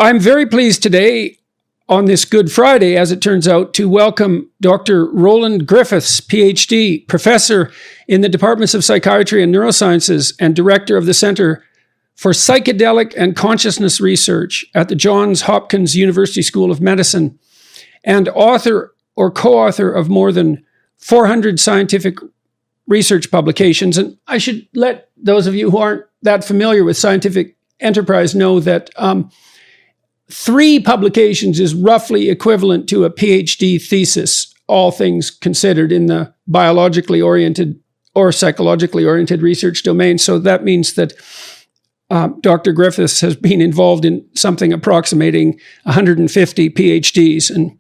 I'm very pleased today on this Good Friday, as it turns out, to welcome Dr. Roland Griffiths, PhD, professor in the Departments of Psychiatry and Neurosciences and director of the Center for Psychedelic and Consciousness Research at the Johns Hopkins University School of Medicine, and author or co-author of more than 400 scientific research publications. And I should let those of you who aren't that familiar with scientific enterprise know that 3 publications is roughly equivalent to a PhD thesis, all things considered, in the biologically oriented or psychologically oriented research domain. So that means that Dr. Griffiths has been involved in something approximating 150 PhDs. And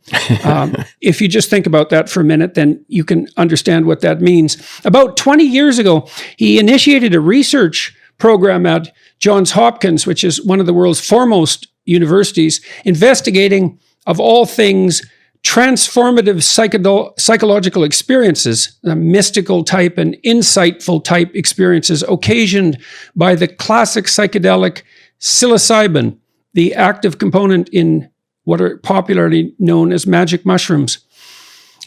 if you just think about that for a minute, then you can understand what that means. About 20 years ago, he initiated a research program at Johns Hopkins, which is one of the world's foremost universities, investigating, of all things, transformative psychological experiences, the mystical type and insightful type experiences occasioned by the classic psychedelic psilocybin, the active component in what are popularly known as magic mushrooms.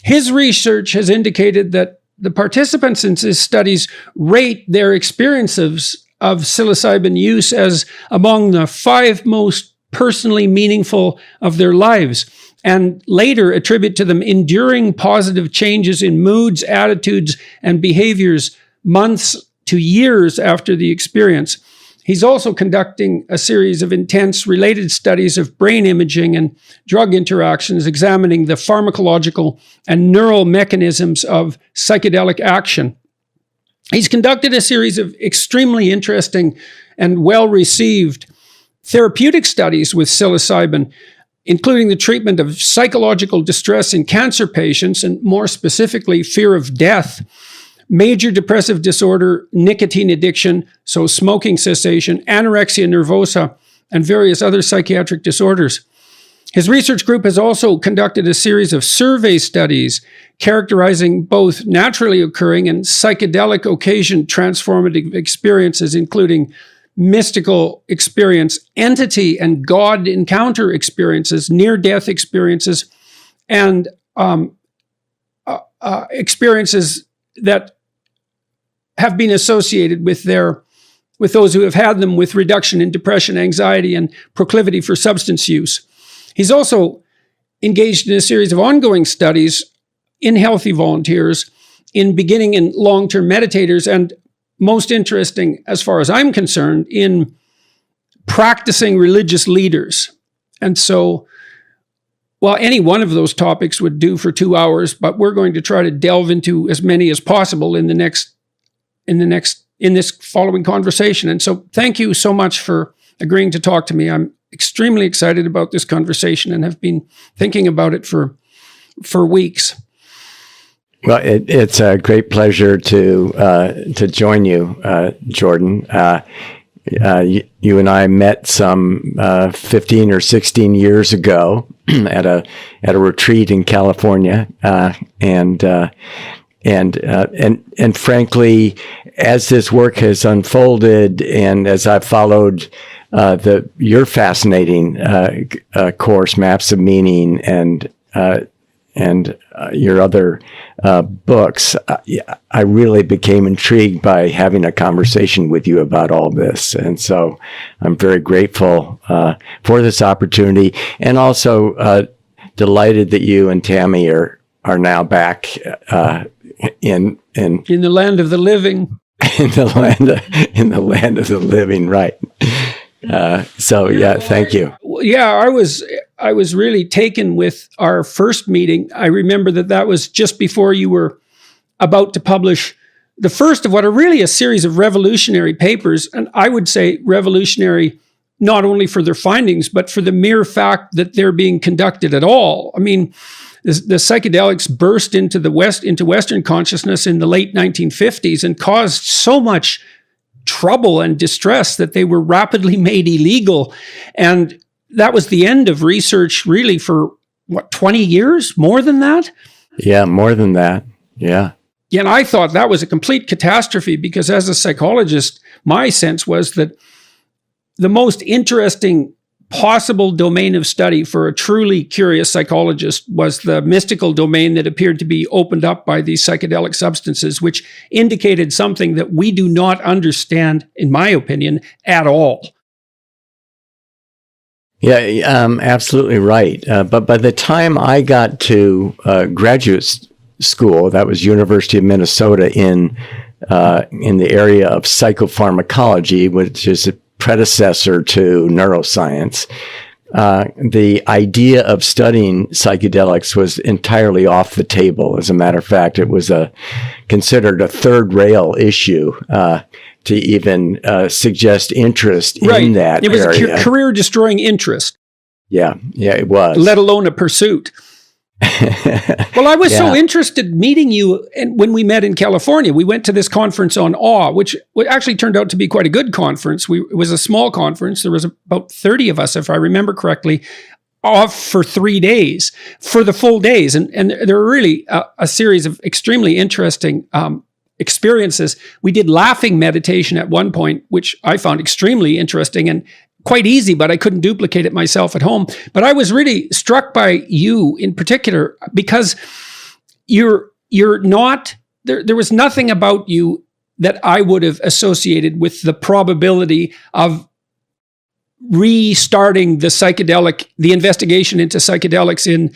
His research has indicated that the participants in his studies rate their experiences of psilocybin use as among the 5 most personally meaningful of their lives, and later attribute to them enduring positive changes in moods, attitudes, and behaviors months to years after the experience. He's also conducting a series of intense related studies of brain imaging and drug interactions, examining the pharmacological and neural mechanisms of psychedelic action. He's conducted a series of extremely interesting and well-received therapeutic studies with psilocybin, including the treatment of psychological distress in cancer patients, and more specifically, fear of death, major depressive disorder, nicotine addiction, so smoking cessation, anorexia nervosa, and various other psychiatric disorders. His research group has also conducted a series of survey studies characterizing both naturally occurring and psychedelic occasion transformative experiences, including mystical experience, entity and God encounter experiences, near-death experiences, and experiences that have been associated with those who have had them, with reduction in depression, anxiety, and proclivity for substance use. He's also engaged in a series of ongoing studies in healthy volunteers, in beginning and long-term meditators, and most interesting, as far as I'm concerned, in practicing religious leaders. And so, well, any one of those topics would do for 2 hours, but we're going to try to delve into as many as possible in this following conversation. And so thank you so much for agreeing to talk to me. I'm extremely excited about this conversation and have been thinking about it for weeks. Well, it's a great pleasure to join you, Jordan. You and I met some 15 or 16 years ago at a retreat in California, and frankly, as this work has unfolded, and as I've followed your fascinating course, Maps of Meaning, and your other books, I really became intrigued by having a conversation with you about all this. And so I'm very grateful for this opportunity, and also delighted that you and Tammy are now back in the land of the living. in the land of the living, right. So yeah, thank you. Yeah, I was really taken with our first meeting. I remember that was just before you were about to publish the first of what are really a series of revolutionary papers. And I would say revolutionary not only for their findings, but for the mere fact that they're being conducted at all. I mean, the psychedelics burst into Western consciousness in the late 1950s and caused so much trouble and distress that they were rapidly made illegal. And that was the end of research really for, 20 years? More than that? Yeah, more than that. Yeah. And I thought that was a complete catastrophe because as a psychologist, my sense was that the most interesting possible domain of study for a truly curious psychologist was the mystical domain that appeared to be opened up by these psychedelic substances, which indicated something that we do not understand, in my opinion, at all. Yeah, absolutely right. But by the time I got to graduate school, that was University of Minnesota in the area of psychopharmacology, which is a predecessor to neuroscience. The idea of studying psychedelics was entirely off the table. As a matter of fact, it was considered a third rail issue to even suggest interest in that area. It was a career-destroying interest. Yeah, it was. Let alone a pursuit. Well, I was so interested meeting you, and when we met in California, we went to this conference on awe, which actually turned out to be quite a good conference. It was a small conference. There was about 30 of us, if I remember correctly, off for 3 days, for the full days. And there were really a series of extremely interesting experiences. We did laughing meditation at one point, which I found extremely interesting and quite easy, but I couldn't duplicate it myself at home. But I was really struck by you in particular because you're not, there was nothing about you that I would have associated with the probability of restarting the investigation into psychedelics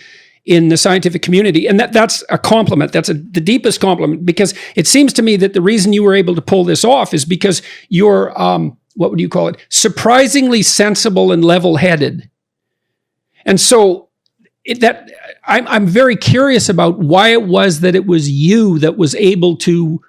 in the scientific community. And that's a compliment. That's the deepest compliment, because it seems to me that the reason you were able to pull this off is because you're, what would you call it? Surprisingly sensible and level-headed. And so I'm very curious about why it was that it was you that was able to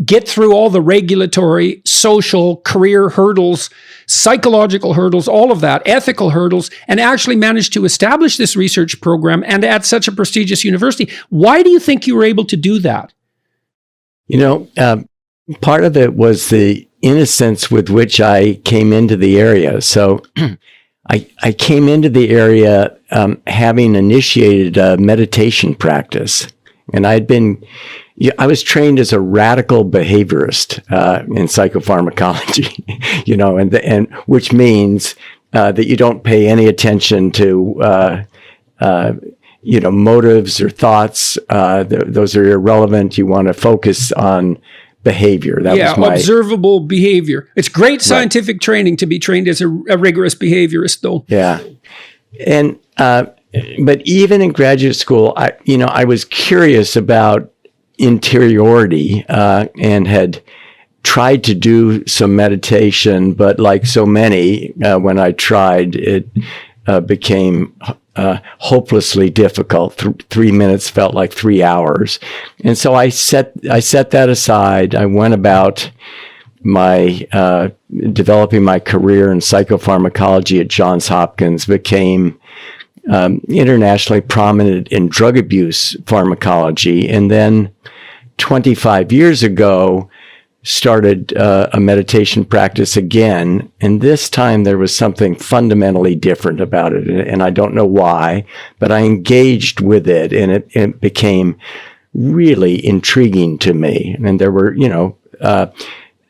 get through all the regulatory, social, career hurdles, psychological hurdles, all of that, ethical hurdles, and actually managed to establish this research program and at such a prestigious university. Why do you think you were able to do that? Part of it was the innocence with which I came into the area. So I came into the area having initiated a meditation practice. And I was trained as a radical behaviorist in psychopharmacology, and which means that you don't pay any attention to motives or thoughts. Those are irrelevant. You want to focus on behavior. That was my observable behavior. It's great scientific training to be trained as a rigorous behaviorist, though. Yeah, and but even in graduate school, I was curious about interiority and had tried to do some meditation, but like so many, when I tried, it became hopelessly difficult. 3 minutes felt like 3 hours. And so I set that aside. I went about my developing my career in psychopharmacology at Johns Hopkins, became internationally prominent in drug abuse pharmacology, and then 25 years ago started a meditation practice again, and this time there was something fundamentally different about it, and I don't know why, but I engaged with it, and it became really intriguing to me. And there were,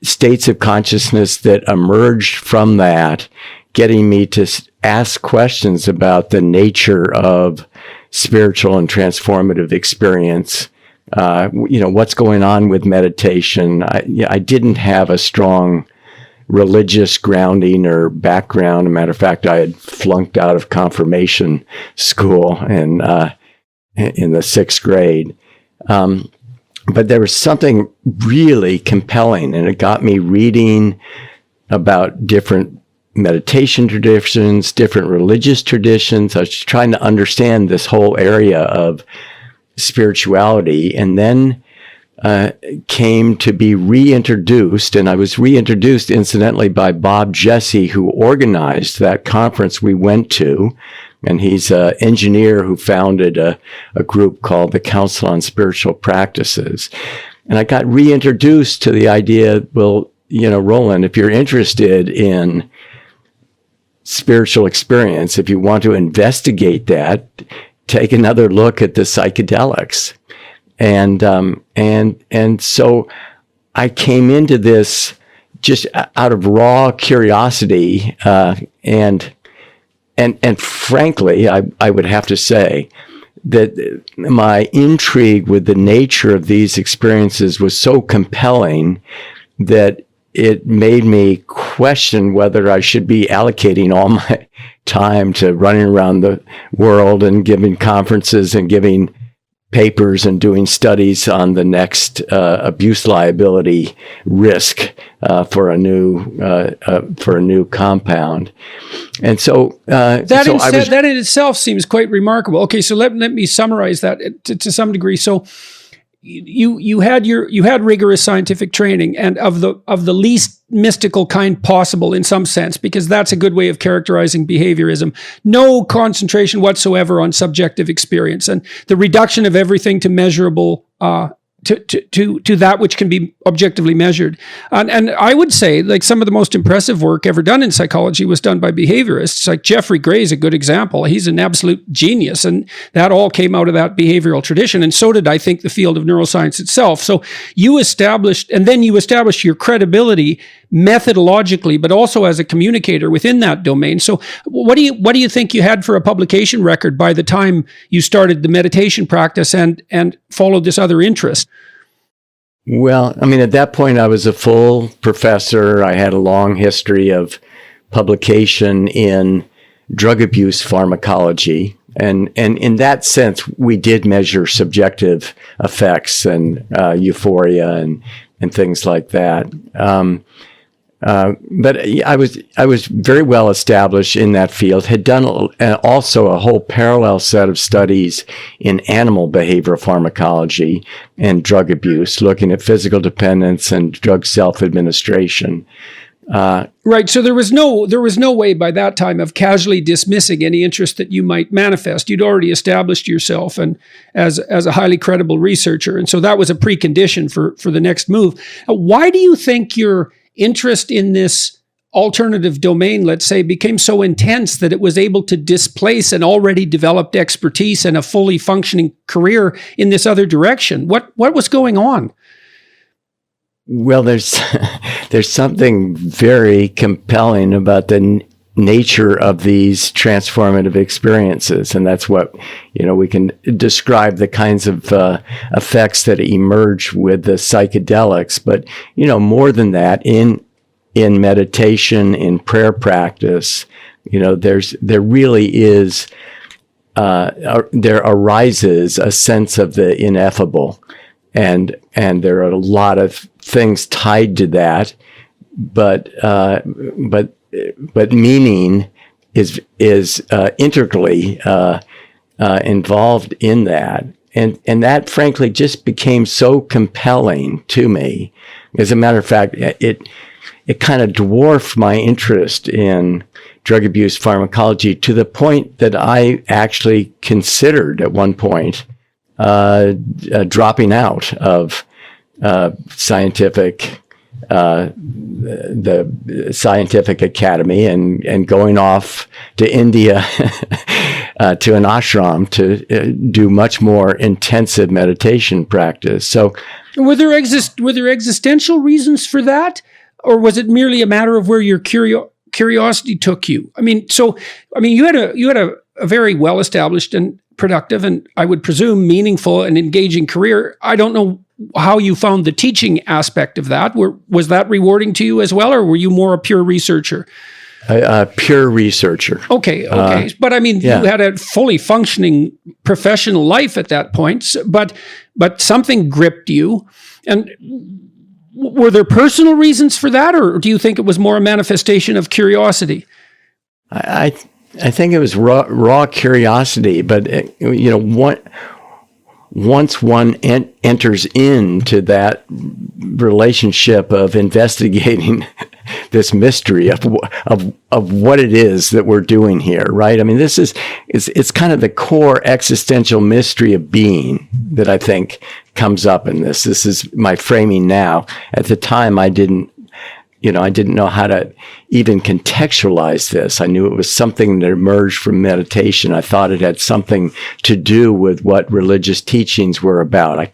states of consciousness that emerged from that, getting me to ask questions about the nature of spiritual and transformative experience. What's going on with meditation. I didn't have a strong religious grounding or background. As a matter of fact, I had flunked out of confirmation school in the 6th grade. But there was something really compelling, and it got me reading about different meditation traditions, different religious traditions. I was trying to understand this whole area of spirituality, and then came to be reintroduced, and I was reintroduced incidentally by Bob Jesse, who organized that conference we went to, and he's an engineer who founded a group called the Council on Spiritual Practices. And I got reintroduced to the idea, well, Roland, if you're interested in spiritual experience, if you want to investigate that, take another look at the psychedelics. And so I came into this just out of raw curiosity, and and frankly, I would have to say that my intrigue with the nature of these experiences was so compelling that it made me question whether I should be allocating all my time to running around the world and giving conferences and giving papers and doing studies on the next abuse liability risk for a new compound. And so that in itself seems quite remarkable. Okay, so let me summarize that to some degree. So you had rigorous scientific training, and of the least mystical kind possible in some sense, because that's a good way of characterizing behaviorism. No concentration whatsoever on subjective experience, and the reduction of everything to measurable to that which can be objectively measured. And I would say, like, some of the most impressive work ever done in psychology was done by behaviorists. Like Jeffrey Gray is a good example. He's an absolute genius, and that all came out of that behavioral tradition. And so did, I think, the field of neuroscience itself. So you established your credibility methodologically, but also as a communicator within that domain. So what do you think you had for a publication record by the time you started the meditation practice and followed this other interest? Well, I mean, at that point, I was a full professor. I had a long history of publication in drug abuse pharmacology. And in that sense, we did measure subjective effects and euphoria and things like that. But I was very well established in that field, had done also a whole parallel set of studies in animal behavioral pharmacology and drug abuse, looking at physical dependence and drug self-administration. Right. So there was no way by that time of casually dismissing any interest that you might manifest. You'd already established yourself and as a highly credible researcher. And so that was a precondition for the next move. Why do you think your interest in this alternative domain, let's say, became so intense that it was able to displace an already developed expertise and a fully functioning career in this other direction? What was going on? Well, there's something very compelling about the nature of these transformative experiences, and that's what we can describe the kinds of effects that emerge with the psychedelics. But more than that, in meditation, in prayer practice, there really is there arises a sense of the ineffable, and there are a lot of things tied to that, but meaning is integrally involved in that, and that frankly just became so compelling to me. As a matter of fact, it kind of dwarfed my interest in drug abuse pharmacology to the point that I actually considered at one point dropping out of the scientific academy and going off to India to an ashram to do much more intensive meditation practice. So, were there existential reasons for that, or was it merely a matter of where your curiosity took you? You had a very well established and productive, and I would presume meaningful and engaging career. I don't know how you found the teaching aspect of that. Was that rewarding to you as well, or were you more a pure researcher? A pure researcher. Okay. But you had a fully functioning professional life at that point, but something gripped you. And were there personal reasons for that, or do you think it was more a manifestation of curiosity? I think it was raw curiosity, but once one enters into that relationship of investigating this mystery of what it is that we're doing here, right? I mean, it's kind of the core existential mystery of being that I think comes up in this. This is my framing now. At the time, I didn't know how to even contextualize this. I knew it was something that emerged from meditation. I thought it had something to do with what religious teachings were about. I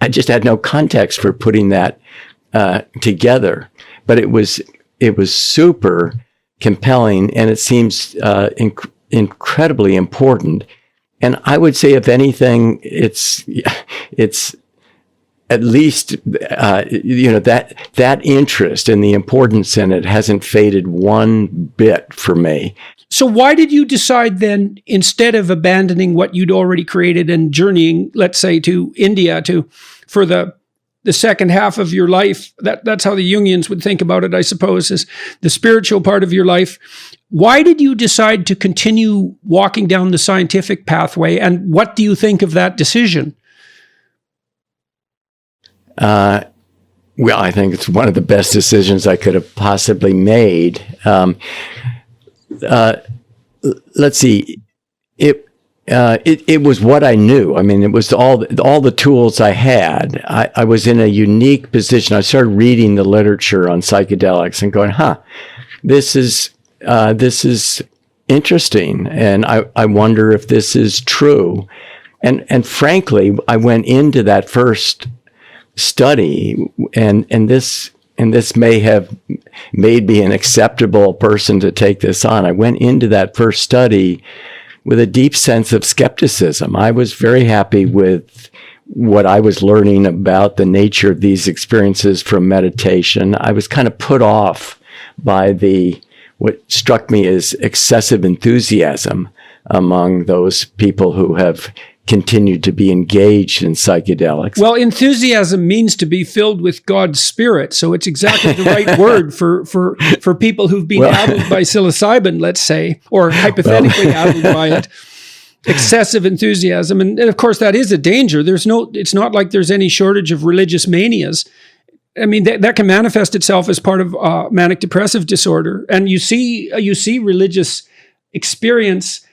just had no context for putting that together. But it was super compelling, and it seems incredibly important. And I would say, if anything, it's at least that interest and the importance in it hasn't faded one bit for me. So why did you decide then, instead of abandoning what you'd already created and journeying, let's say, to India for the second half of your life? That's how the Jungians would think about it, I suppose, is the spiritual part of your life. Why did you decide to continue walking down the scientific pathway, and what do you think of that decision? Well, I think it's one of the best decisions I could have possibly made. Let's see. It was what I knew. I mean, it was all the tools I had. I was in a unique position. I started reading the literature on psychedelics and going, this is interesting, and I wonder if this is true. And frankly, I went into that first study, and this may have made me an acceptable person to take this on. I went into that first study with a deep sense of skepticism. I was very happy with what I was learning about the nature of these experiences from meditation. I was kind of put off by what struck me as excessive enthusiasm among those people who have continued to be engaged in psychedelics. Well, enthusiasm means to be filled with God's Spirit, so it's exactly the right word for people who've been addled by psilocybin, let's say, or hypothetically addled by it. Excessive enthusiasm, and of course that is a danger. It's not like there's any shortage of religious manias. I mean, that can manifest itself as part of manic depressive disorder, and you see religious experience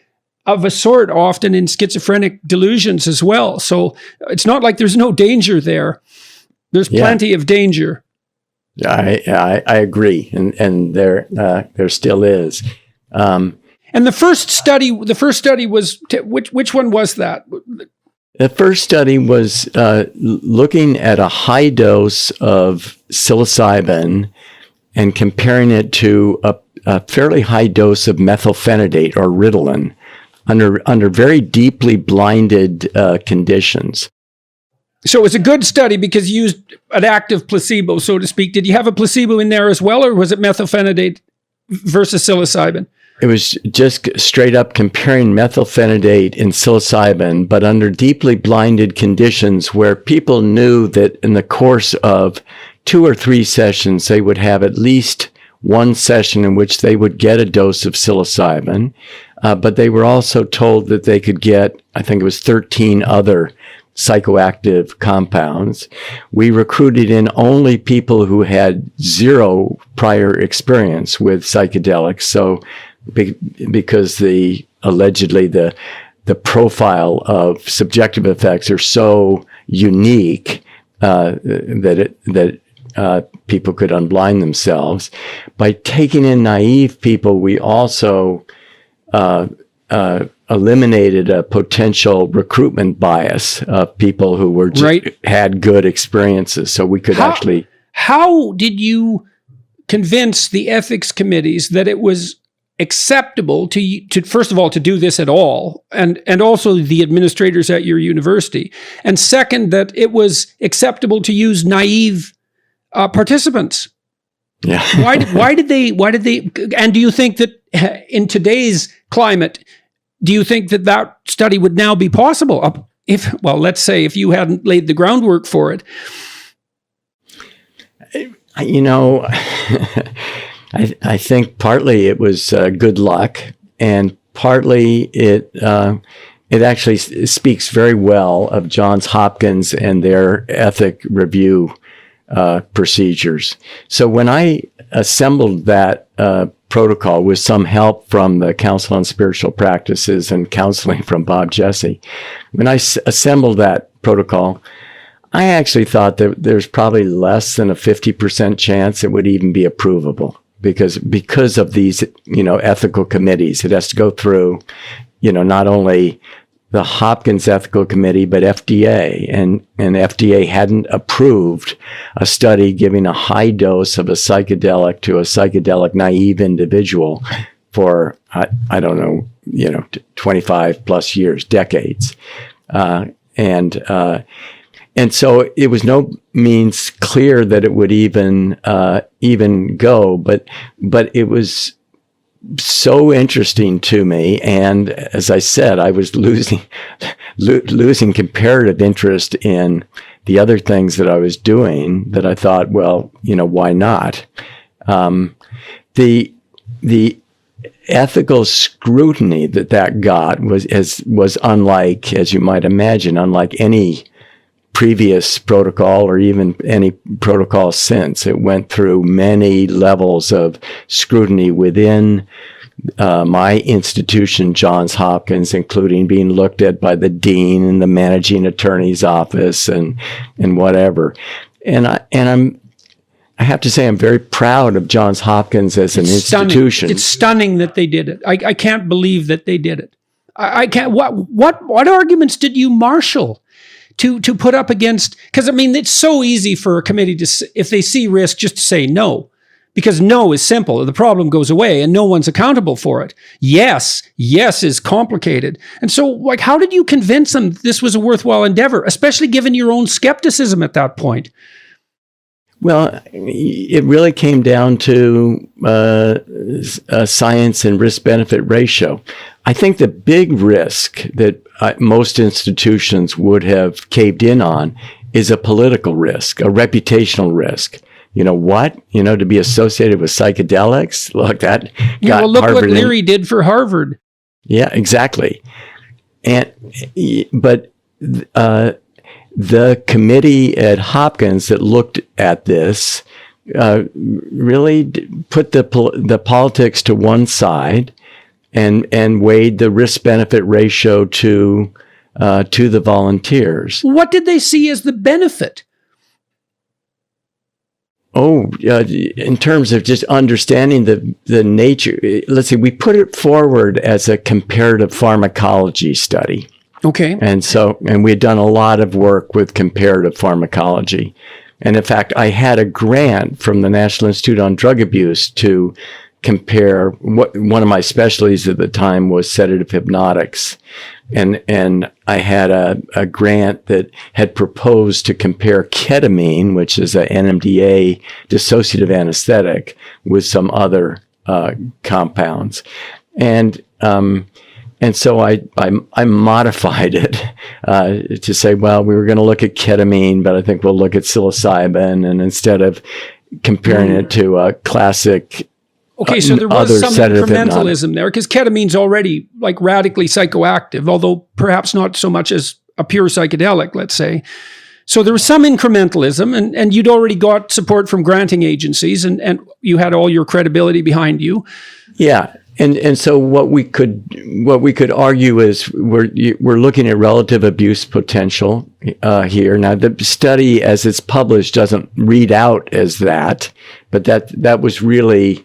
of a sort often in schizophrenic delusions as well. So it's not like there's no danger there. There's plenty of danger. I agree, and there still is. And the first study was which one was that? The first study was looking at a high dose of psilocybin and comparing it to a fairly high dose of methylphenidate or Ritalin under very deeply blinded conditions. So it was a good study because you used an active placebo, so to speak. Did you have a placebo in there as well, or was it methylphenidate versus psilocybin? It was just straight up comparing methylphenidate and psilocybin, but under deeply blinded conditions where people knew that in the course of 2 or 3 sessions, they would have at least one session in which they would get a dose of psilocybin, but they were also told that they could get, I think it was 13 other psychoactive compounds. We recruited in only people who had 0 prior experience with psychedelics. So because allegedly the profile of subjective effects are so unique that people could unblind themselves. By taking in naive people, we also eliminated a potential recruitment bias of people who were had good experiences. So we could How did you convince the ethics committees that it was acceptable to first of all, to do this at all, and also the administrators at your university, and second, that it was acceptable to use naive participants? Yeah. Why did they? And do you think that in today's climate, do you think that study would now be possible? Let's say if you hadn't laid the groundwork for it. I think partly it was good luck, and partly it actually speaks very well of Johns Hopkins and their ethic review procedures. So when I assembled that protocol with some help from the Council on Spiritual Practices and counseling from Bob Jesse, when I assembled that protocol, I actually thought that there's probably less than a 50% chance it would even be approvable because of these, ethical committees. It has to go through, not only the Hopkins Ethical Committee, but FDA. And FDA hadn't approved a study giving a high dose of a psychedelic to a psychedelic naive individual for, I don't know, 25 plus years, decades. And so it was no means clear that it would even go, but it was so interesting to me. And as I said, I was losing comparative interest in the other things that I was doing, that I thought, well, why not? The ethical scrutiny that got was unlike, as you might imagine, unlike any previous protocol or even any protocol since. It went through many levels of scrutiny within my institution, Johns Hopkins, including being looked at by the dean and the managing attorney's office and whatever. And I have to say, I'm very proud of Johns Hopkins as an institution. It's stunning that they did it. I can't believe that they did it. I can't. What arguments did you marshal to put up against? Because it's so easy for a committee to, if they see risk, just to say no, because no is simple. The problem goes away, and no one's accountable for it. Yes is complicated, and so how did you convince them this was a worthwhile endeavor, especially given your own skepticism at that point? Well, it really came down to science and risk-benefit ratio. I think the big risk that most institutions would have caved in on is a political risk, a reputational risk. To be associated with psychedelics. Look, that got look Harvard what Leary did for Harvard. Yeah, exactly. But the committee at Hopkins that looked at this really put the politics to one side and weighed the risk-benefit ratio to the volunteers. What did they see as the benefit? In terms of just understanding the nature, let's see, we put it forward as a comparative pharmacology study. Okay. And we had done a lot of work with comparative pharmacology. And in fact, I had a grant from the National Institute on Drug Abuse to compare. One of my specialties at the time was sedative hypnotics. And I had a grant that had proposed to compare ketamine, which is a NMDA dissociative anesthetic, with some other compounds. And so I modified it to say, well, we were going to look at ketamine, but I think we'll look at psilocybin. And instead of comparing it to a classic so there was some incrementalism there, because ketamine's already radically psychoactive, although perhaps not so much as a pure psychedelic, let's say. So there was some incrementalism, and you'd already got support from granting agencies, and you had all your credibility behind you. Yeah. And so what we could argue is we're looking at relative abuse potential here. Now, the study as it's published doesn't read out as that, but that was really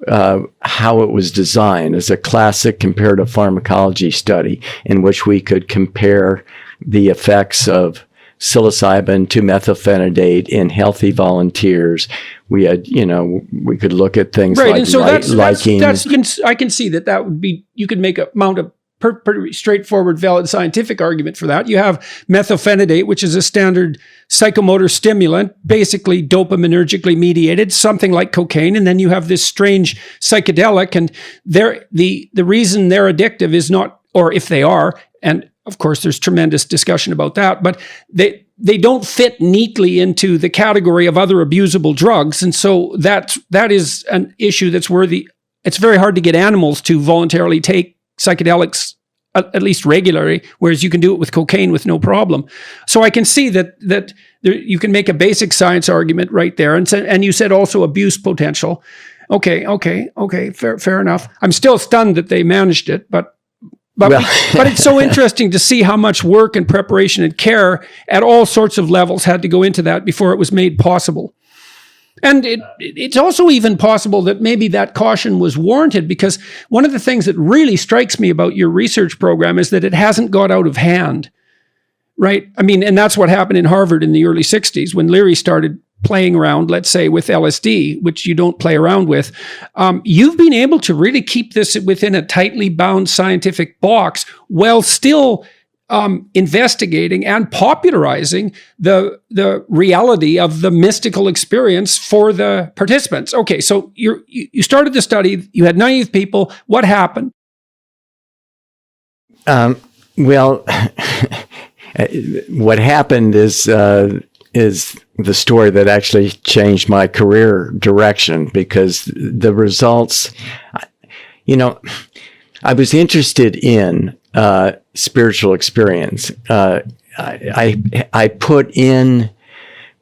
how it was designed, as a classic comparative pharmacology study in which we could compare the effects of psilocybin to methylphenidate in healthy volunteers. We had, we could look at things right, like and so liking. I can see that would be, you could mount a pretty straightforward, valid scientific argument for that. You have methylphenidate, which is a standard psychomotor stimulant, basically dopaminergically mediated, something like cocaine. And then you have this strange psychedelic, and the reason they're addictive is not, or if they are, and of course there's tremendous discussion about that, but they don't fit neatly into the category of other abusable drugs. And so that is an issue that's worthy. It's very hard to get animals to voluntarily take psychedelics, at least regularly, whereas you can do it with cocaine with no problem. So I can see that you can make a basic science argument right there. And you said also abuse potential. Okay, fair enough. I'm still stunned that they managed it, but it's so interesting to see how much work and preparation and care at all sorts of levels had to go into that before it was made possible. And it's also even possible that maybe that caution was warranted, because one of the things that really strikes me about your research program is that it hasn't got out of hand, right? I mean, and that's what happened in Harvard in the early 60s when Leary started playing around, let's say, with LSD, which you don't play around with. You've been able to really keep this within a tightly bound scientific box while still investigating and popularizing the reality of the mystical experience for the participants. Okay, so you started the study. You had naive people. What happened? Well, what happened is the story that actually changed my career direction, because the results, I was interested in spiritual experience. I put in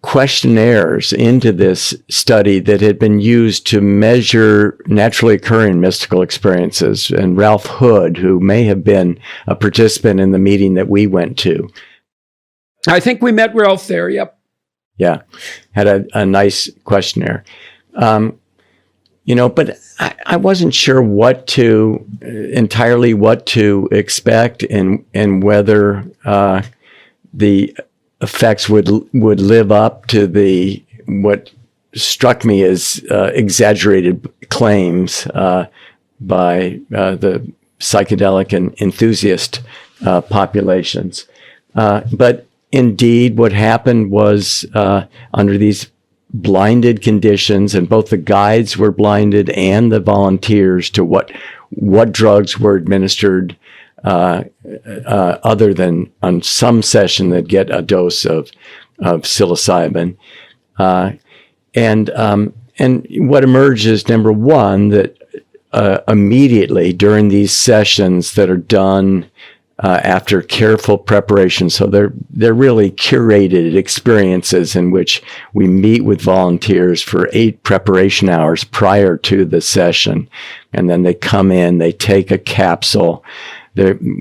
questionnaires into this study that had been used to measure naturally occurring mystical experiences. And Ralph Hood, who may have been a participant in the meeting that we went to. I think we met Ralph there, yep. Yeah, had a nice questionnaire. But I wasn't sure what to expect, and whether the effects would live up to what struck me as exaggerated claims by the psychedelic and enthusiast populations. But indeed, what happened was under these blinded conditions, and both the guides were blinded and the volunteers to what drugs were administered, other than on some session they'd get a dose of psilocybin. And what emerges, number one, that immediately during these sessions that are done after careful preparation. So they're really curated experiences in which we meet with volunteers for 8 preparation hours prior to the session. And then they come in, they take a capsule.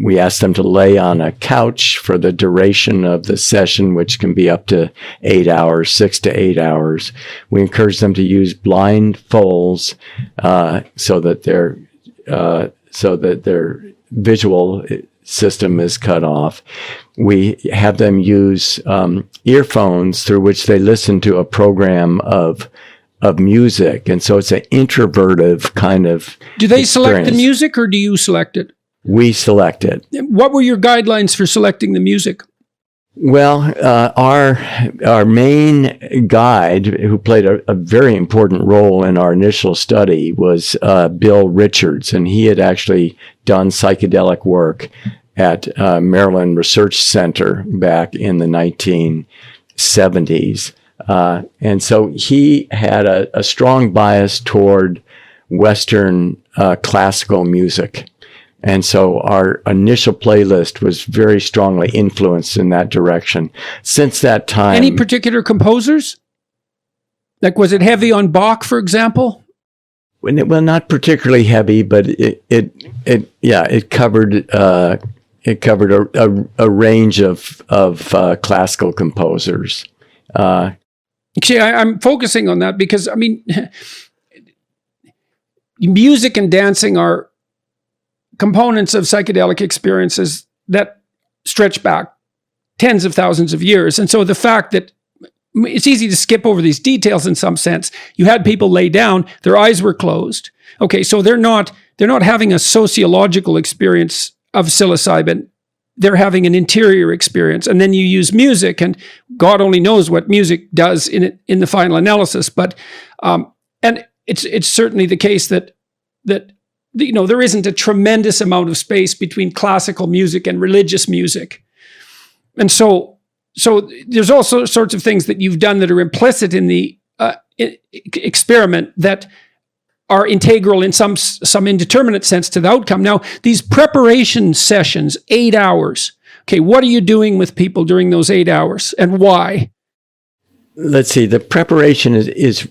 We ask them to lay on a couch for the duration of the session, which can be up to 8 hours, 6 to 8 hours. We encourage them to use blindfolds so that their visual system is cut off. We have them use earphones through which they listen to a program of music, and so it's an introvertive kind of. Do they select the music, or do you select it? We select it. What were your guidelines for selecting the music? Well, our main guide, who played a very important role in our initial study, was Bill Richards, and he had actually done psychedelic work at Maryland Research Center back in the 1970s. And so he had a strong bias toward Western classical music. And so our initial playlist was very strongly influenced in that direction. Since that time... Any particular composers? Like, was it heavy on Bach, for example? Well, not particularly heavy, but it covered a range of classical composers. See, I'm focusing on that because, I mean, music and dancing are components of psychedelic experiences that stretch back tens of thousands of years. And so the fact that it's easy to skip over these details in some sense. You had people lay down, their eyes were closed. Okay, so they're not having a sociological experience of psilocybin. They're having an interior experience. And then you use music, and God only knows what music does in the final analysis. But and it's certainly the case that there isn't a tremendous amount of space between classical music and religious music. And so there's all sorts of things that you've done that are implicit in the experiment that are integral in some indeterminate sense to the outcome. Now, these preparation sessions, 8 hours. Okay, what are you doing with people during those 8 hours, and why? Let's see. The preparation is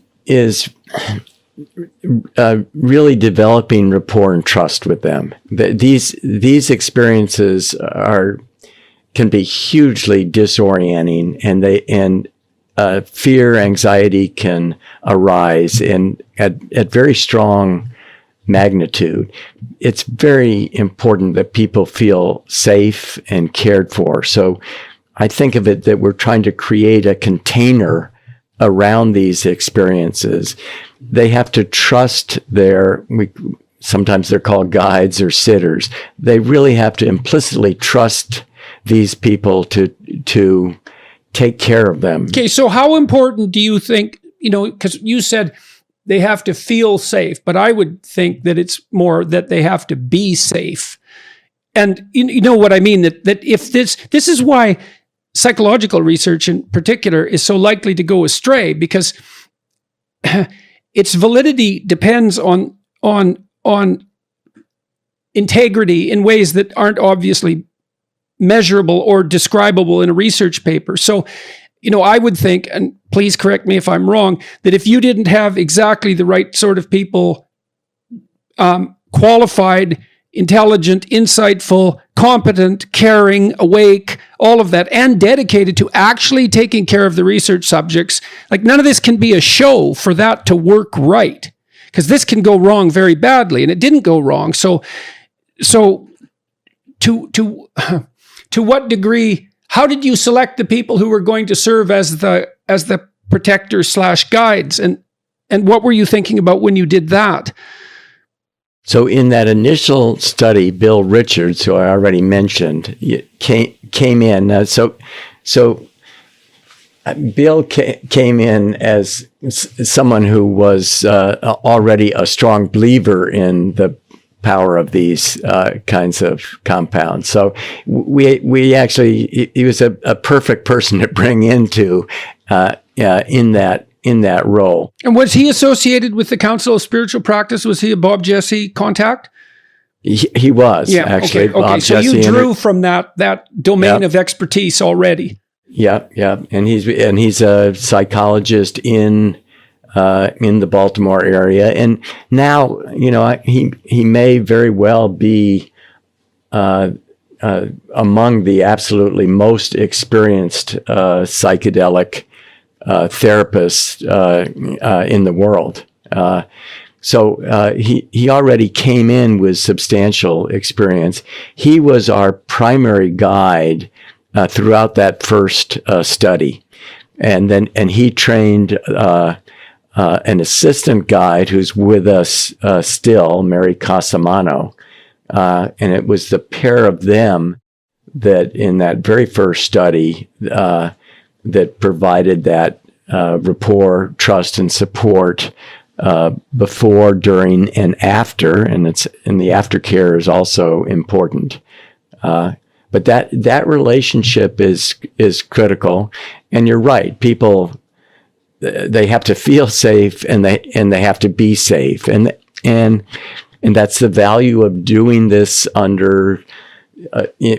really developing rapport and trust with them. These experiences can be hugely disorienting, and fear, anxiety can arise at very strong magnitude. It's very important that people feel safe and cared for. So I think of it that we're trying to create a container around these experiences. They have to trust sometimes they're called guides or sitters. They really have to implicitly trust these people to take care of them. Okay, so how important do you think, because you said they have to feel safe, but I would think that it's more that they have to be safe. And you know what I mean? That if this is why psychological research in particular is so likely to go astray, because its validity depends on integrity in ways that aren't obviously measurable or describable in a research paper. So, I would think, and please correct me if I'm wrong, that if you didn't have exactly the right sort of people, qualified, intelligent, insightful, competent, caring, awake, all of that, and dedicated to actually taking care of the research subjects, like none of this can be a show for that to work right. Because this can go wrong very badly, and it didn't go wrong. So to what degree, how did you select the people who were going to serve as the protectors / guides, and what were you thinking about when you did that? So in that initial study, Bill Richards, who I already mentioned, came in. So Bill came in as someone who was already a strong believer in the power of these kinds of compounds. So we actually, he was a perfect person to bring into in that role. And was he associated with the Council of Spiritual Practice? Was he a Bob Jesse contact? He was, actually. Okay. Bob So Jesse you drew from that domain of expertise already. Yeah. And he's a psychologist in the Baltimore area. And now, he may very well be among the absolutely most experienced psychedelic therapists in the world. So he already came in with substantial experience. He was our primary guide throughout that first study. And he trained an assistant guide who's with us still, Mary Casamano. And it was the pair of them that in that very first study that provided that rapport, trust, and support before, during, and after. And the aftercare is also important. But that relationship is critical. And you're right, people, they have to feel safe and they have to be safe. And that's the value of doing this under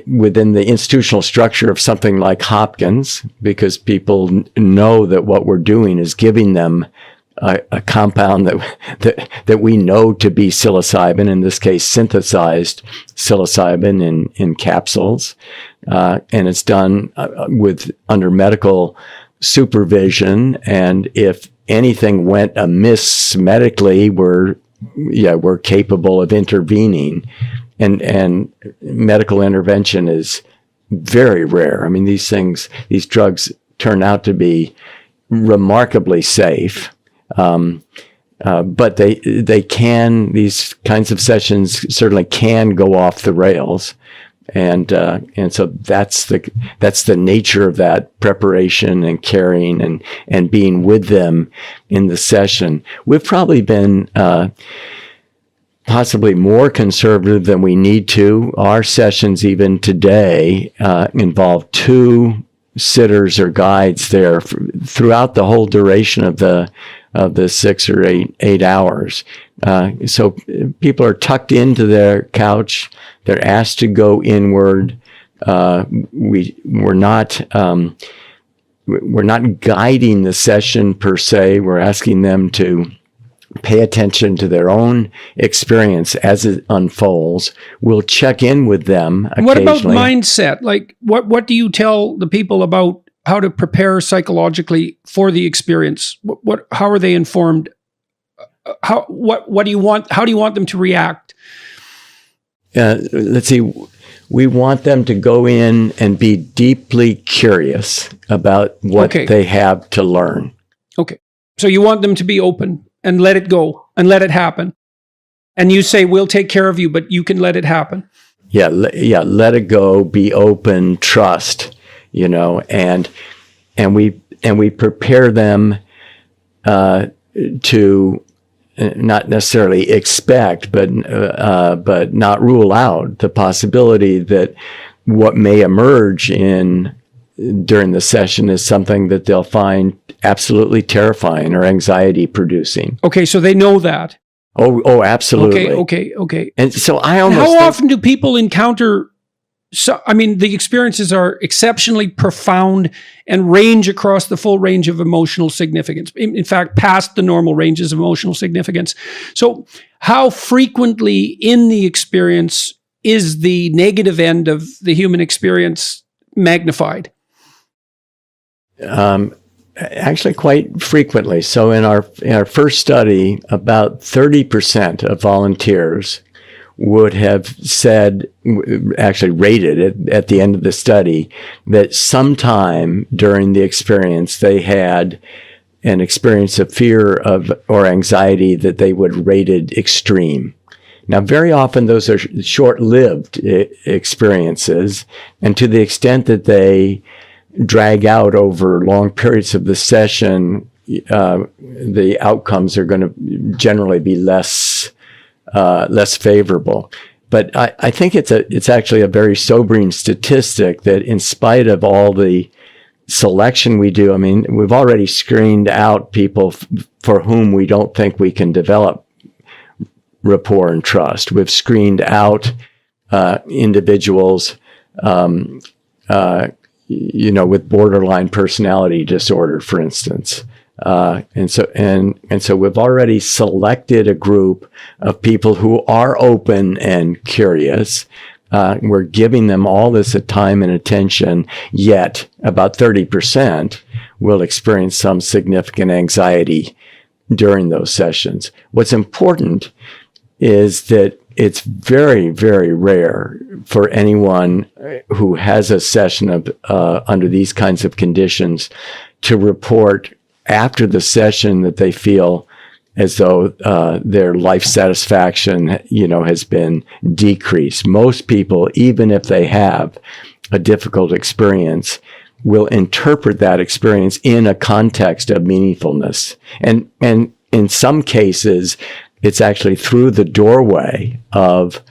within the institutional structure of something like Hopkins, because people know that what we're doing is giving them a compound that we know to be psilocybin, in this case synthesized psilocybin in capsules, and it's done under medical supervision. And if anything went amiss medically, we're capable of intervening. And medical intervention is very rare. I mean, these drugs turn out to be remarkably safe. But these kinds of sessions certainly can go off the rails. And so that's the nature of that preparation and caring and being with them in the session. We've probably been, possibly more conservative than we need to. Our sessions even today involve 2 sitters or guides there throughout the whole duration of the 6 or 8 hours. So people are tucked into their couch. They're asked to go inward. We're not guiding the session per se. We're asking them to pay attention to their own experience as it unfolds. We'll check in with them occasionally. What about mindset? Like, what do you tell the people about to prepare psychologically for the experience? How are they informed? What do you want? How do you want them to react? Let's see. We want them to go in and be deeply curious about what they have to learn. Okay. So you want them to be open and let it go and let it happen. And you say, we'll take care of you, but you can let it happen. Yeah. Let it go, be open, trust, and we prepare them to not necessarily expect, but not rule out the possibility that what may emerge during the session is something that they'll find absolutely terrifying or anxiety producing. Okay, so they know that. Oh, absolutely. Okay. And so I almost how often do people encounter? So, I mean, the experiences are exceptionally profound and range across the full range of emotional significance. In fact, past the normal ranges of emotional significance. So how frequently in the experience is the negative end of the human experience magnified? Actually, quite frequently. So in our first study, about 30% of volunteers would have said, actually rated it at the end of the study, that sometime during the experience they had an experience of fear or anxiety that they would rated extreme. Now, very often those are short-lived experiences, and to the extent that they drag out over long periods of the session, the outcomes are going to generally be less favorable. But I think it's actually a very sobering statistic that in spite of all the selection we do, I mean, we've already screened out people for whom we don't think we can develop rapport and trust. We've screened out individuals, with borderline personality disorder, for instance. And so we've already selected a group of people who are open and curious. We're giving them all this time and attention, yet about 30% will experience some significant anxiety during those sessions. What's important is that it's very, very rare for anyone who has a session of under these kinds of conditions to report after the session that they feel as though their life satisfaction, has been decreased. Most people, even if they have a difficult experience, will interpret that experience in a context of meaningfulness. And in some cases, it's actually through the doorway of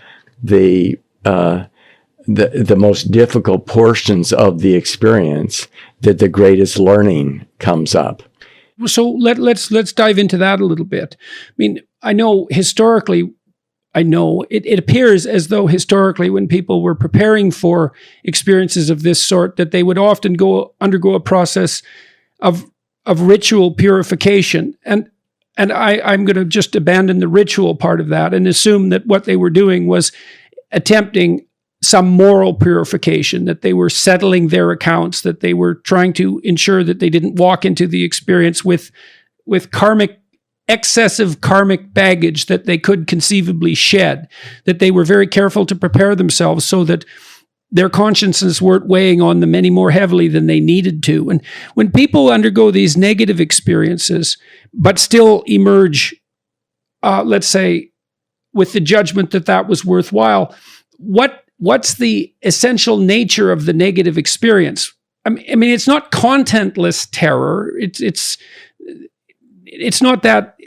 the most difficult portions of the experience that the greatest learning comes up. So let's dive into that a little bit. I mean, it appears as though historically when people were preparing for experiences of this sort, that they would often undergo a process of ritual purification. And I'm going to just abandon the ritual part of that and assume that what they were doing was attempting some moral purification, that they were settling their accounts, that they were trying to ensure that they didn't walk into the experience with excessive karmic baggage that they could conceivably shed, that they were very careful to prepare themselves so that their consciences weren't weighing on them any more heavily than they needed to. And when people undergo these negative experiences, but still emerge, let's say, with the judgment that was worthwhile, what's the essential nature of the negative experience? I mean, it's not contentless terror. It's not that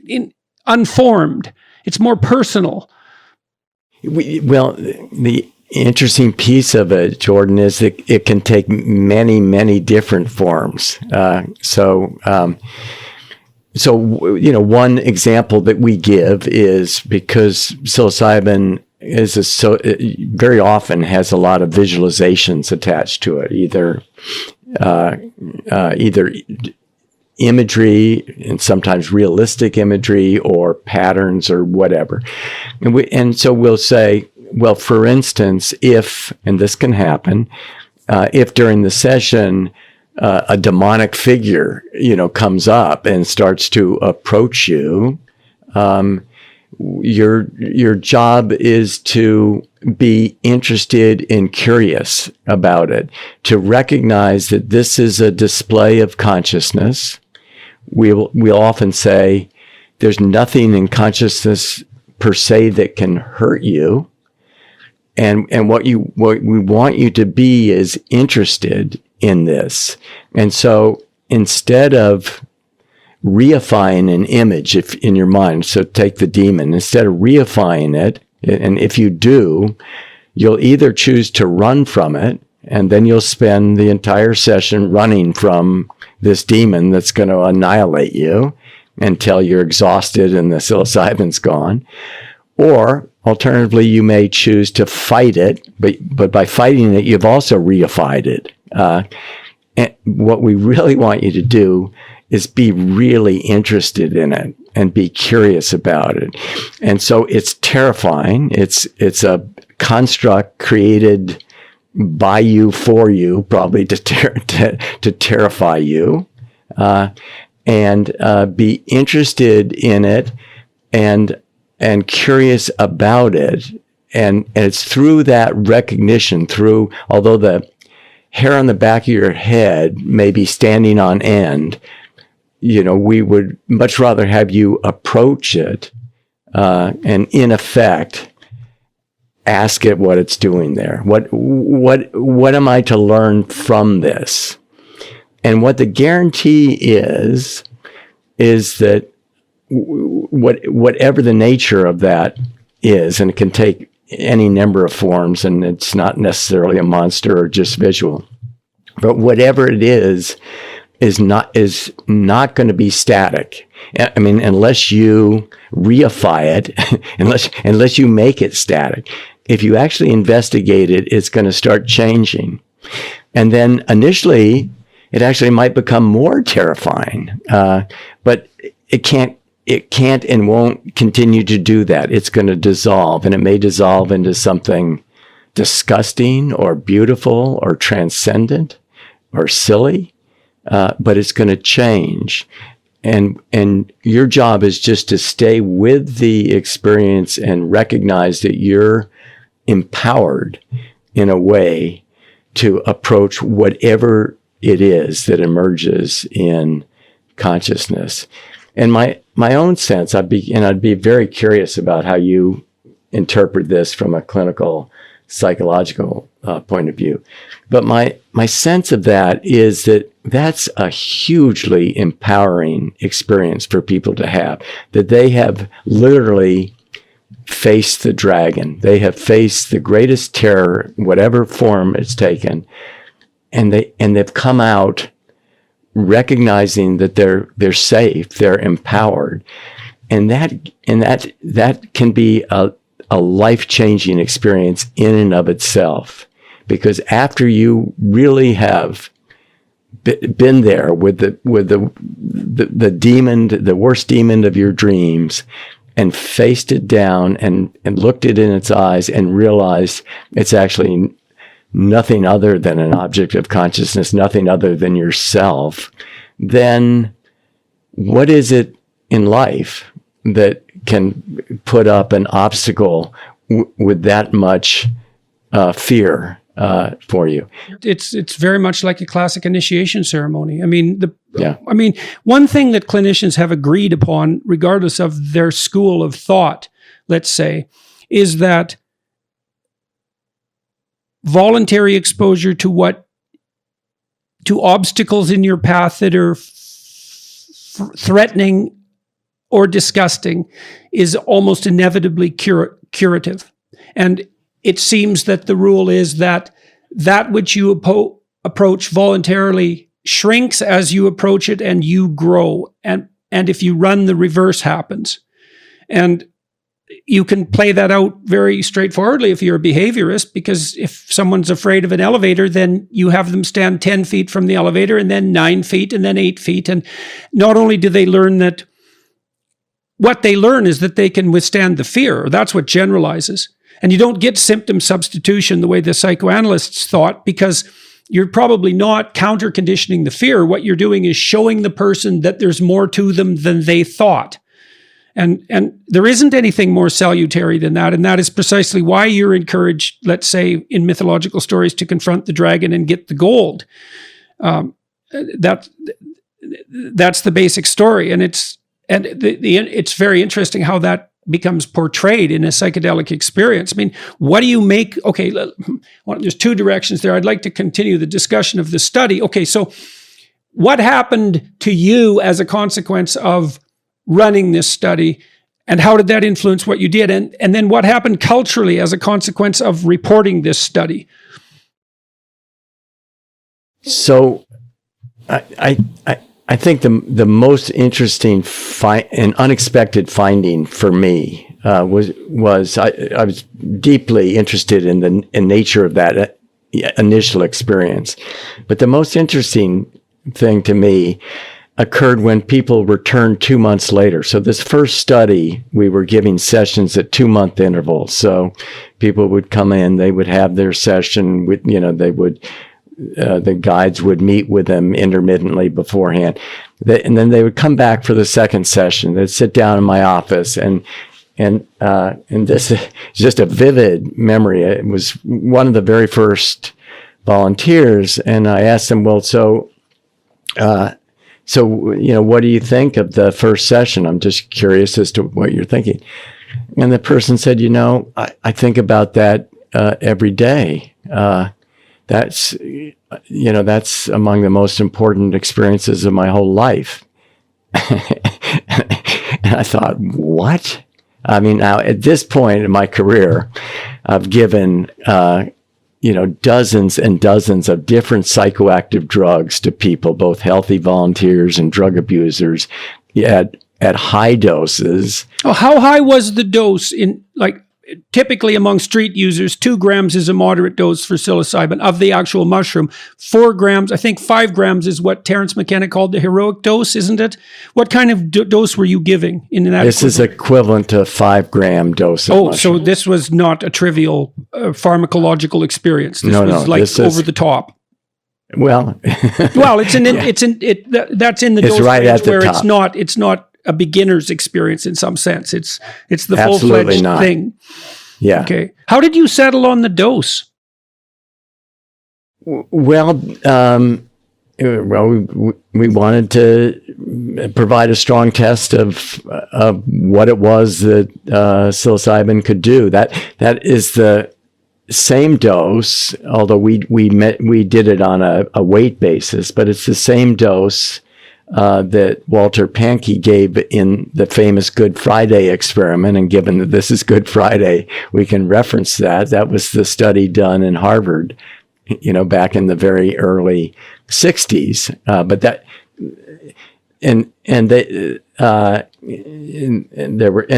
unformed. It's more personal. The interesting piece of it, Jordan, is that it can take many, many different forms. So one example that we give is because psilocybin very often has a lot of visualizations attached to it, either imagery and sometimes realistic imagery or patterns or whatever. And so we'll say, well, for instance, and this can happen, if during the session a demonic figure, comes up and starts to approach you, your job is to be interested and curious about it, to recognize that this is a display of consciousness. We'll often say there's nothing in consciousness per se that can hurt you. And what we want you to be is interested in this. And so instead of reifying an image in your mind, so take the demon, instead of reifying it, and if you do, you'll either choose to run from it, and then you'll spend the entire session running from this demon that's going to annihilate you until you're exhausted and the psilocybin's gone. Or alternatively, you may choose to fight it, but by fighting it, you've also reified it. And what we really want you to do is be really interested in it and be curious about it. And so it's terrifying. It's a construct created by you, for you, probably to terrify you, and be interested in it and curious about it. And it's through that recognition, although the hair on the back of your head may be standing on end, we would much rather have you approach it, and in effect, ask it what it's doing there. What am I to learn from this? And what the guarantee is that whatever the nature of that is, and it can take any number of forms, and it's not necessarily a monster or just visual, but whatever it is not going to be static. I mean, unless you reify it, unless you make it static. If you actually investigate it, it's going to start changing. And then initially, it actually might become more terrifying, but it can't and won't continue to do that. It's going to dissolve, and it may dissolve into something disgusting or beautiful or transcendent or silly, but it's going to change. And your job is just to stay with the experience and recognize that you're empowered in a way to approach whatever it is that emerges in consciousness. And my own sense, I'd be very curious about how you interpret this from a clinical psychological point of view. But my sense of that is that that's a hugely empowering experience for people to have, that they have literally faced the dragon. They have faced the greatest terror, whatever form it's taken, and they've come out recognizing that they're safe, they're empowered, and that can be a life-changing experience in and of itself. Because after you really have been there with the demon, the worst demon of your dreams, and faced it down and looked it in its eyes and realized it's actually nothing other than an object of consciousness, nothing other than yourself, then what is it in life that can put up an obstacle with that much fear for you? It's very much like a classic initiation ceremony. I mean, one thing that clinicians have agreed upon, regardless of their school of thought, let's say, is that voluntary exposure to obstacles in your path that are threatening or disgusting is almost inevitably curative. And it seems that the rule is that which you approach voluntarily shrinks as you approach it, and you grow. And if you run, the reverse happens. And you can play that out very straightforwardly if you're a behaviorist, because if someone's afraid of an elevator, then you have them stand 10 feet from the elevator, and then 9 feet, and then 8 feet. And not only do they learn that, what they learn is that they can withstand the fear. That's what generalizes. And you don't get symptom substitution the way the psychoanalysts thought, because you're probably not counter conditioning the fear. What you're doing is showing the person that there's more to them than they thought. And there isn't anything more salutary than that. And that is precisely why you're encouraged, let's say, in mythological stories, to confront the dragon and get the gold. That's the basic story. And it's very interesting how that becomes portrayed in a psychedelic experience. I mean, what do you make? Okay, there's two directions there. I'd like to continue the discussion of the study. Okay, so what happened to you as a consequence of running this study, and how did that influence what you did? And then what happened culturally as a consequence of reporting this study? So I think the most interesting and unexpected finding for me was I was deeply interested in the nature of that initial experience, but the most interesting thing to me occurred when people returned 2 months later. So this first study, we were giving sessions at 2-month intervals. So people would come in, they would have their session with, they would. The guides would meet with them intermittently beforehand. And then they would come back for the second session. They'd sit down in my office and this is just a vivid memory. It was one of the very first volunteers. And I asked them, well, so, what do you think of the first session? I'm just curious as to what you're thinking. And the person said, I think about that every day. That's among the most important experiences of my whole life. And I thought, what? I mean, now at this point in my career, I've given, dozens and dozens of different psychoactive drugs to people, both healthy volunteers and drug abusers at high doses. Oh, how high was the dose typically among street users? 2 grams is a moderate dose for psilocybin of the actual mushroom. 4 grams, I think 5 grams is what Terence McKenna called the heroic dose, isn't it? What kind of dose were you giving in that? This is equivalent to a 5-gram dose of mushroom. So this was not a trivial pharmacological experience. This was over the top. Well, that's in the dose right range at the where top. it's not a beginner's experience in some sense. It's the full-fledged thing. Yeah. Okay. How did you settle on the dose? Well, we wanted to provide a strong test of what it was that psilocybin could do. That is the same dose, although we did it on a weight basis, but it's the same dose that Walter Pahnke gave in the famous Good Friday experiment. And given that this is Good Friday, we can reference that. That was the study done in Harvard, back in the very early 60s.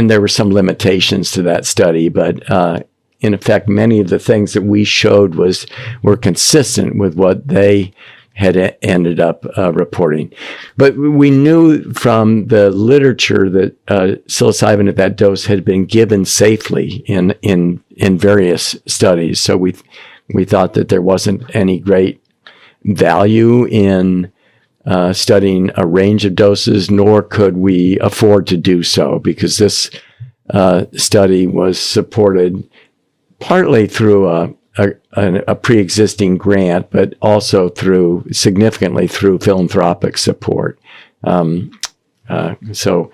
There were some limitations to that study, but in effect, many of the things that we showed were consistent with what they had ended up reporting. But we knew from the literature that psilocybin at that dose had been given safely in various studies. So we thought that there wasn't any great value in studying a range of doses, nor could we afford to do so, because this study was supported partly through a pre-existing grant, but also significantly through philanthropic support. So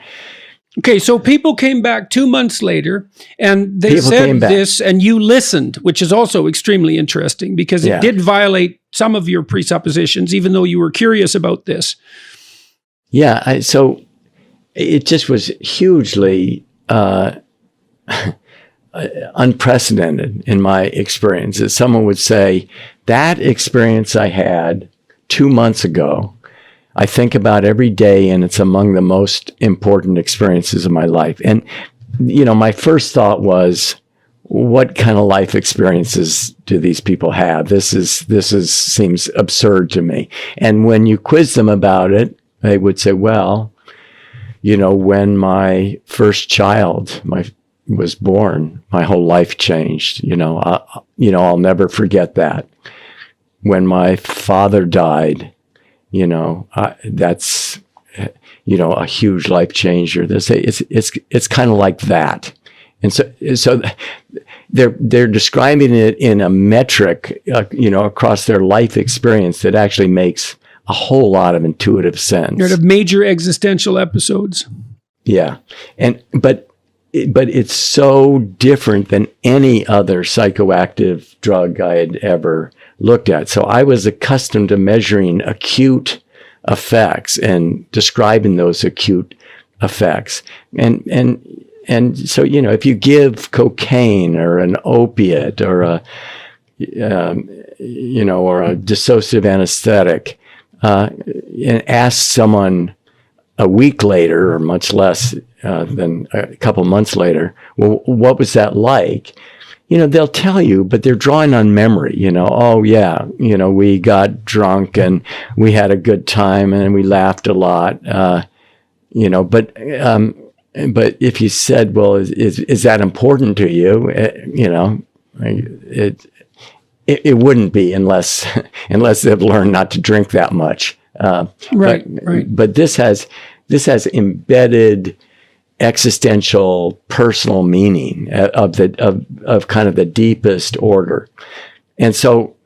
people came back 2 months later, and they said this, and you listened, which is also extremely interesting, because it did violate some of your presuppositions, even though you were curious about this. Yeah, so it just was hugely unprecedented in my experience, that someone would say, that experience I had 2 months ago, I think about every day, and it's among the most important experiences of my life. And, my first thought was, what kind of life experiences do these people have? This seems absurd to me. And when you quiz them about it, they would say, well, when my first child, was born, my whole life changed. I'll never forget that. when my father died, that's, a huge life changer. It's kind of like that. And so they're describing it in a metric, across their life experience that actually makes a whole lot of intuitive sense. Sort of major existential episodes. Yeah. But it's so different than any other psychoactive drug I had ever looked at. So I was accustomed to measuring acute effects and describing those acute effects. And so, if you give cocaine or an opiate or a dissociative anesthetic, and ask someone a week later or much less than a couple months later, well, what was that like? They'll tell you, but they're drawing on memory, oh yeah, we got drunk and we had a good time and we laughed a lot, but if you said, well, is that important to you? It wouldn't be unless they've learned not to drink that much. Right. But this has embedded existential personal meaning of kind of the deepest order. And so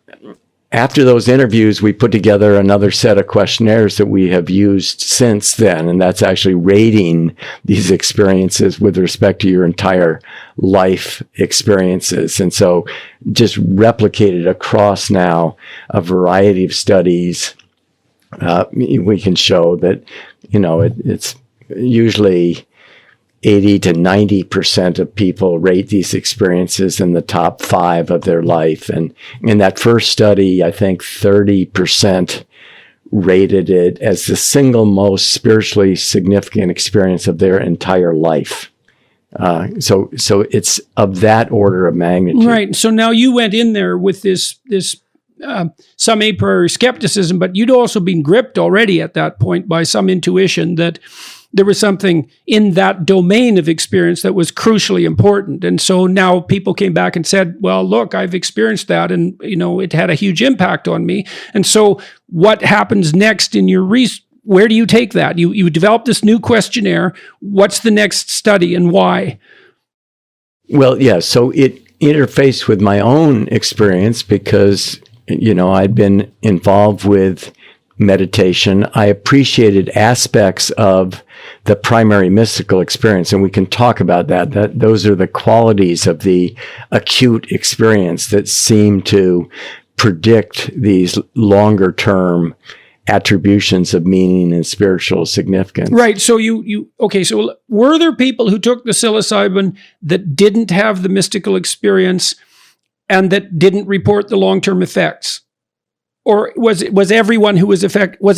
after those interviews, we put together another set of questionnaires that we have used since then. And that's actually rating these experiences with respect to your entire life experiences. And so just replicated across now a variety of studies. We can show that, it's usually 80 to 90% of people rate these experiences in the top 5 of their life. And in that first study, I think 30% rated it as the single most spiritually significant experience of their entire life. So it's of that order of magnitude. Right. So now you went in there with this some a priori skepticism, but you'd also been gripped already at that point by some intuition that there was something in that domain of experience that was crucially important. And so now people came back and said, well, look, I've experienced that and, it had a huge impact on me. And so what happens next in your where do you take that? You develop this new questionnaire. What's the next study and why? Well, yeah, so it interfaced with my own experience because, I'd been involved with meditation. I appreciated aspects of the primary mystical experience, and we can talk about that those are the qualities of the acute experience that seem to predict these longer term attributions of meaning and spiritual significance. Right. So so were there people who took the psilocybin that didn't have the mystical experience and that didn't report the long-term effects? Or was everyone who was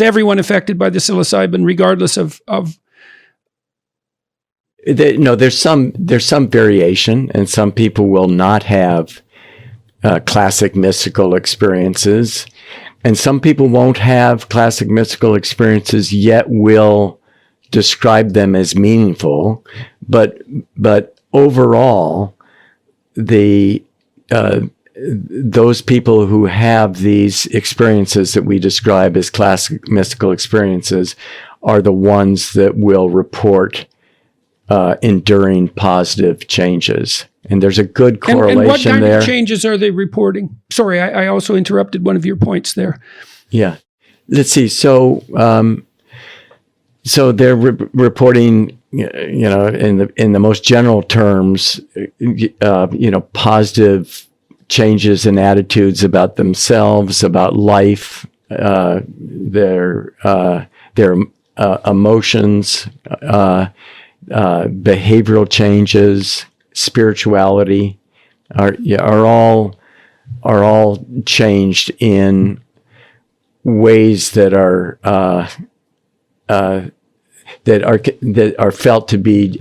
everyone affected by the psilocybin regardless of No, there's some variation, and some people will not have classic mystical experiences, and some people won't have classic mystical experiences yet will describe them as meaningful. But overall, those people who have these experiences that we describe as classic mystical experiences are the ones that will report enduring positive changes. And there's a good correlation there. And what kind of changes are they reporting? Sorry, I also interrupted one of your points there. Yeah. Let's see. So they're reporting, in the most general terms, positive changes in attitudes about themselves, about life, their emotions, behavioral changes, spirituality are all changed in ways that are felt to be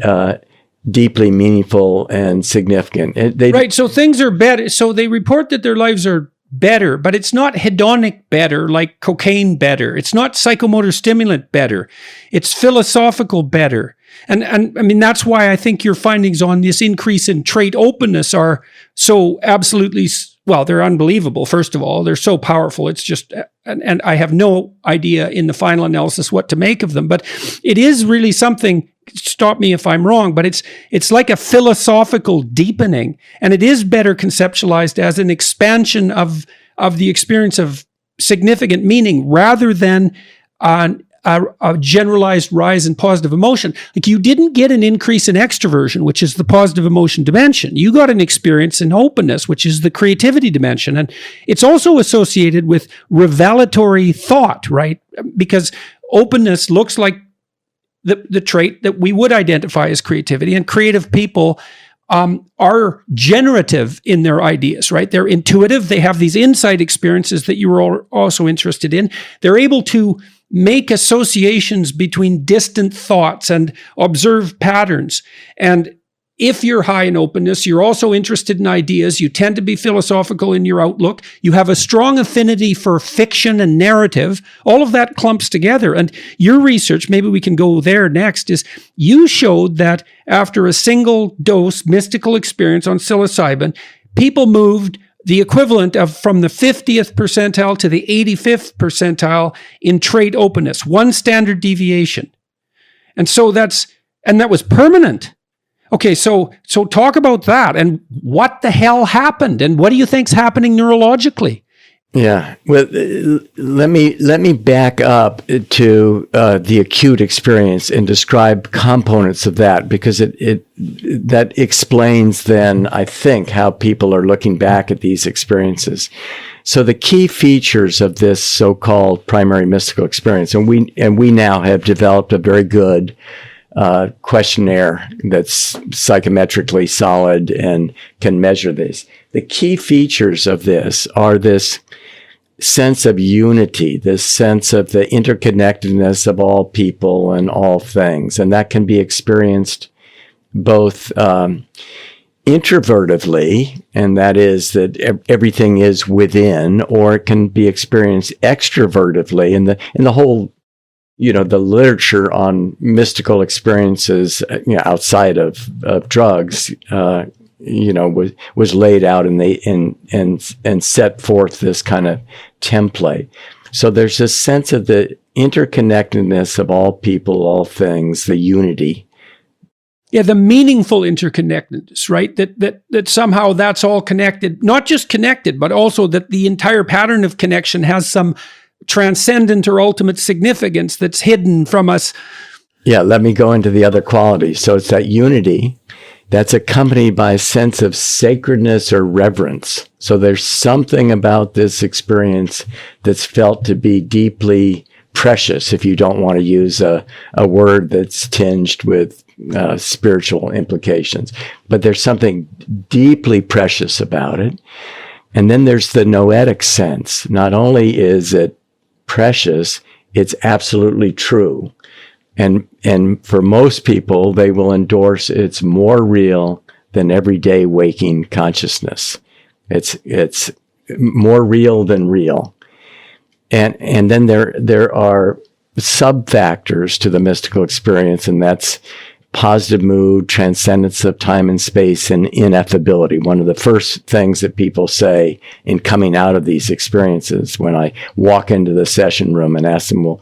deeply meaningful and significant. Right. So things are better. So they report that their lives are better, but it's not hedonic better, like cocaine better. It's not psychomotor stimulant better. It's philosophical better. And I mean, that's why I think your findings on this increase in trait openness are so absolutely well, they're unbelievable. First of all, they're so powerful. It's just, and I have no idea in the final analysis what to make of them, but it is really something. Stop me if I'm wrong, but it's like a philosophical deepening, and it is better conceptualized as an expansion of the experience of significant meaning rather than a generalized rise in positive emotion. Like, you didn't get an increase in extroversion, which is the positive emotion dimension. You got an experience in openness, which is the creativity dimension. And it's also associated with revelatory thought, right? Because openness looks like the trait that we would identify as creativity, and creative people are generative in their ideas, right? They're intuitive. They have these insight experiences that you were also interested in. They're able to make associations between distant thoughts and observe patterns. And if you're high in openness, you're also interested in ideas. You tend to be philosophical in your outlook. You have a strong affinity for fiction and narrative. All of that clumps together. And your research, maybe we can go there next, is you showed that after a single dose mystical experience on psilocybin, people moved the equivalent of from the 50th percentile to the 85th percentile in trait openness, one standard deviation. And so that was permanent. Okay, so talk about that, and what the hell happened, and what do you think's happening neurologically? Yeah, well, let me back up to the acute experience and describe components of that, because that explains then, I think, how people are looking back at these experiences. So the key features of this so-called primary mystical experience, and we now have developed a very good questionnaire that's psychometrically solid and can measure this. The key features of this are this sense of unity, this sense of the interconnectedness of all people and all things. And that can be experienced both introvertively, and that is that everything is within, or it can be experienced extrovertively. And the whole, the literature on mystical experiences, outside of drugs, was laid out, and set forth this kind of template. So there's this sense of the interconnectedness of all people, all things, the unity. Yeah, the meaningful interconnectedness, right? That somehow that's all connected, not just connected, but also that the entire pattern of connection has some transcendent or ultimate significance that's hidden from us. Yeah, let me go into the other qualities. So it's that unity that's accompanied by a sense of sacredness or reverence. So there's something about this experience that's felt to be deeply precious, if you don't want to use a word that's tinged with spiritual implications. But there's something deeply precious about it. And then there's the noetic sense. Not only is it precious, it's absolutely true. And for most people, they will endorse it's more real than everyday waking consciousness. It's more real than real. And then there are sub-factors to the mystical experience, and that's positive mood, transcendence of time and space, and ineffability. One of the first things that people say in coming out of these experiences, when I walk into the session room and ask them, well,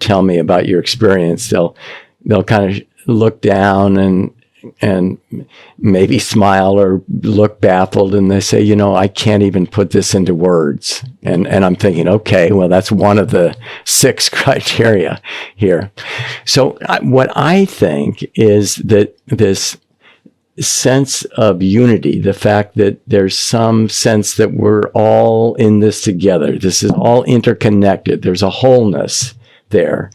tell me about your experience, they'll kind of look down and maybe smile or look baffled, and they say, I can't even put this into words. And I'm thinking, okay, well, that's one of the 6 criteria here. So what I think is that this sense of unity, the fact that there's some sense that we're all in this together, this is all interconnected, there's a wholeness there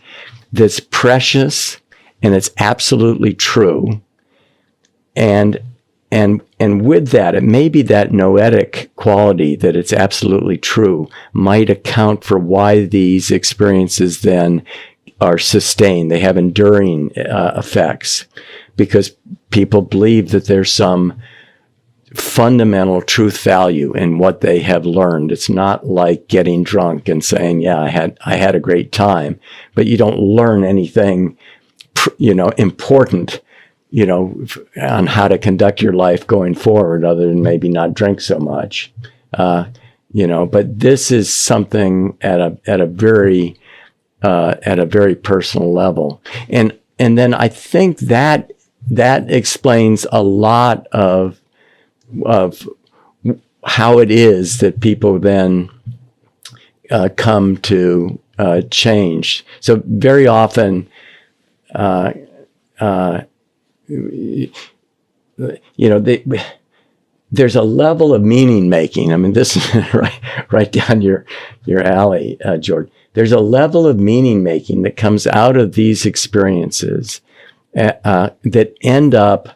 that's precious, and it's absolutely true. And with that, it may be that noetic quality that it's absolutely true might account for why these experiences then are sustained. They have enduring effects, because people believe that there's some fundamental truth value in what they have learned. It's not like getting drunk and saying, yeah, I had a great time, but you don't learn anything, important on how to conduct your life going forward, other than maybe not drink so much. But this is something at a very personal level, and then I think that explains a lot of how it is that people then come to change. So very often, there's a level of meaning making. I mean, this is right down your alley, George. There's a level of meaning making that comes out of these experiences that end up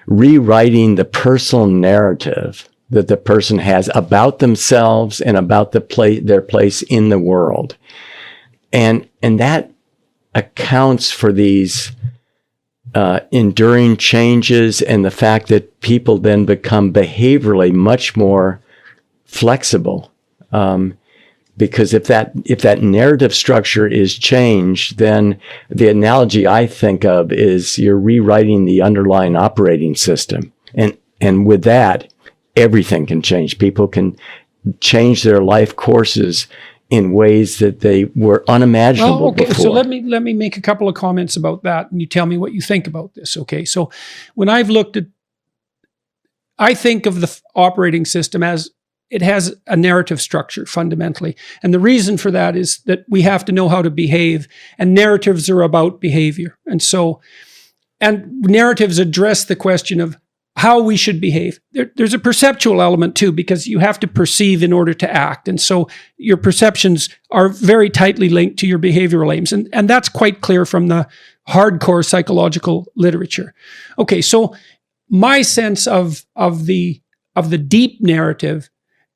rewriting the personal narrative that the person has about themselves and about their place in the world, and that accounts for these enduring changes and the fact that people then become behaviorally much more flexible. Because if that narrative structure is changed, then the analogy I think of is you're rewriting the underlying operating system. And with that, everything can change. People can change their life courses in ways that they were unimaginable before. So let me make a couple of comments about that, and you tell me what you think about this. Okay, so when I've looked at, I think of the operating system as it has a narrative structure fundamentally, and the reason for that is that we have to know how to behave, and narratives are about behavior, and narratives address the question of how we should behave. There's a perceptual element too, because you have to perceive in order to act. And so your perceptions are very tightly linked to your behavioral aims. And that's quite clear from the hardcore psychological literature. Okay, so my sense of the deep narrative,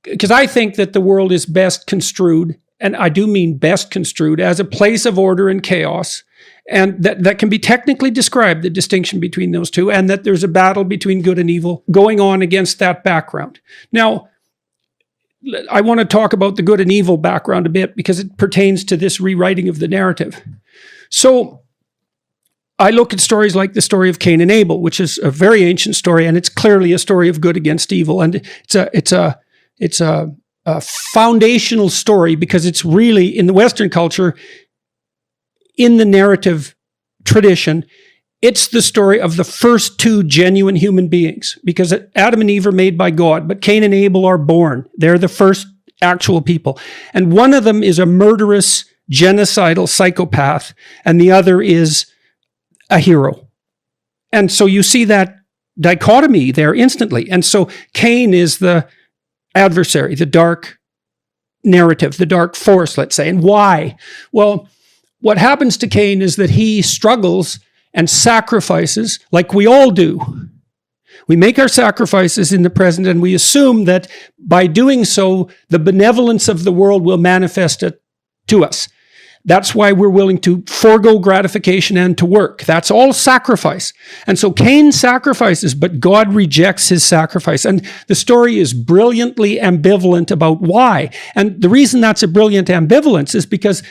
because I think that the world is best construed, and I do mean best construed, as a place of order and chaos, and that can be technically described, the distinction between those two, and that there's a battle between good and evil going on against that background. Now, I want to talk about the good and evil background a bit because it pertains to this rewriting of the narrative. So I look at stories like the story of Cain and Abel, which is a very ancient story, and it's clearly a story of good against evil, and it's a foundational story because it's really, in the Western culture, in the narrative tradition, it's the story of the first two genuine human beings, because Adam and Eve are made by God, but Cain and Abel are born. They're the first actual people. And one of them is a murderous, genocidal psychopath, and the other is a hero. And so you see that dichotomy there instantly. And so Cain is the adversary, the dark narrative, the dark force, let's say. And why? Well, what happens to Cain is that he struggles and sacrifices like we all do. We make our sacrifices in the present, and we assume that by doing so, the benevolence of the world will manifest it to us. That's why we're willing to forego gratification and to work. That's all sacrifice. And so Cain sacrifices, but God rejects his sacrifice. And the story is brilliantly ambivalent about why. And the reason that's a brilliant ambivalence is because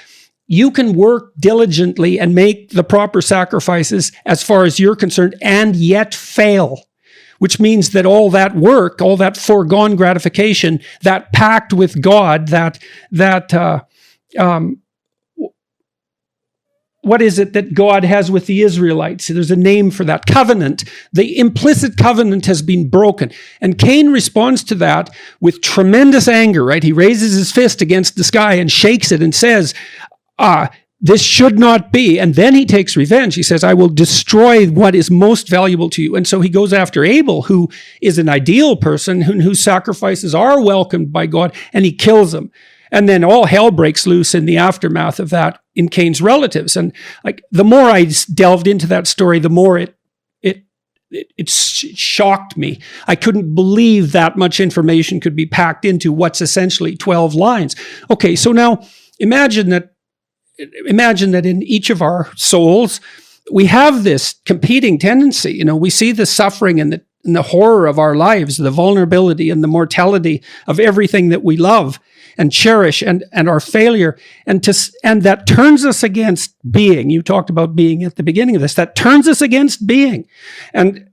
you can work diligently and make the proper sacrifices as far as you're concerned and yet fail, which means that all that work, all that foregone gratification, that pact with God, what is it that God has with the Israelites? There's a name for that. Covenant. The implicit covenant has been broken. And Cain responds to that with tremendous anger, right? He raises his fist against the sky and shakes it and says, this should not be. And then he takes revenge. He says, I will destroy what is most valuable to you. And so he goes after Abel, who is an ideal person, whose sacrifices are welcomed by God, and he kills him. And then all hell breaks loose in the aftermath of that in Cain's relatives. And like the more I delved into that story, the more it shocked me. I couldn't believe that much information could be packed into what's essentially 12 lines. Okay, so now imagine that in each of our souls, we have this competing tendency. You know, we see the suffering and the horror of our lives, the vulnerability and the mortality of everything that we love. and cherish and our failure, and that turns us against being. You talked about being at the beginning of this. That turns us against being. And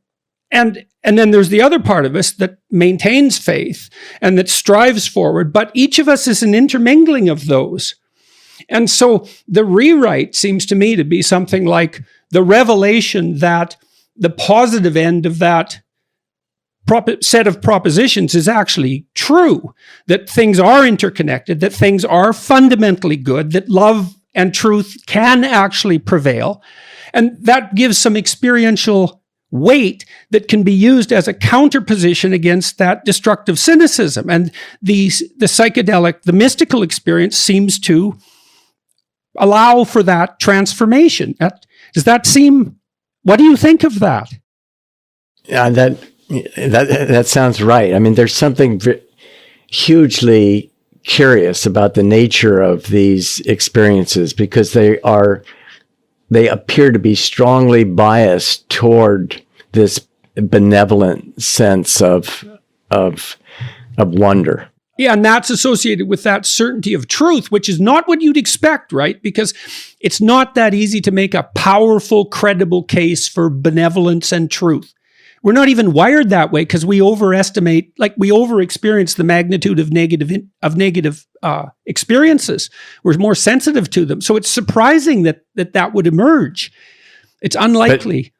then there's the other part of us that maintains faith and that strives forward, but each of us is an intermingling of those. And so the rewrite seems to me to be something like the revelation that the positive end of that set of propositions is actually true, that things are interconnected, that things are fundamentally good, that love and truth can actually prevail. And that gives some experiential weight that can be used as a counterposition against that destructive cynicism. And the psychedelic, the mystical experience seems to allow for that transformation. Does that seem, what do you think of that? Yeah, that sounds right. I mean, there's something hugely curious about the nature of these experiences, because they appear to be strongly biased toward this benevolent sense of wonder. Yeah, and that's associated with that certainty of truth, which is not what you'd expect, right? Because it's not that easy to make a powerful, credible case for benevolence and truth. We're not even wired that way because we overestimate, we over-experience the magnitude of negative experiences. We're more sensitive to them. So it's surprising that would emerge. It's unlikely.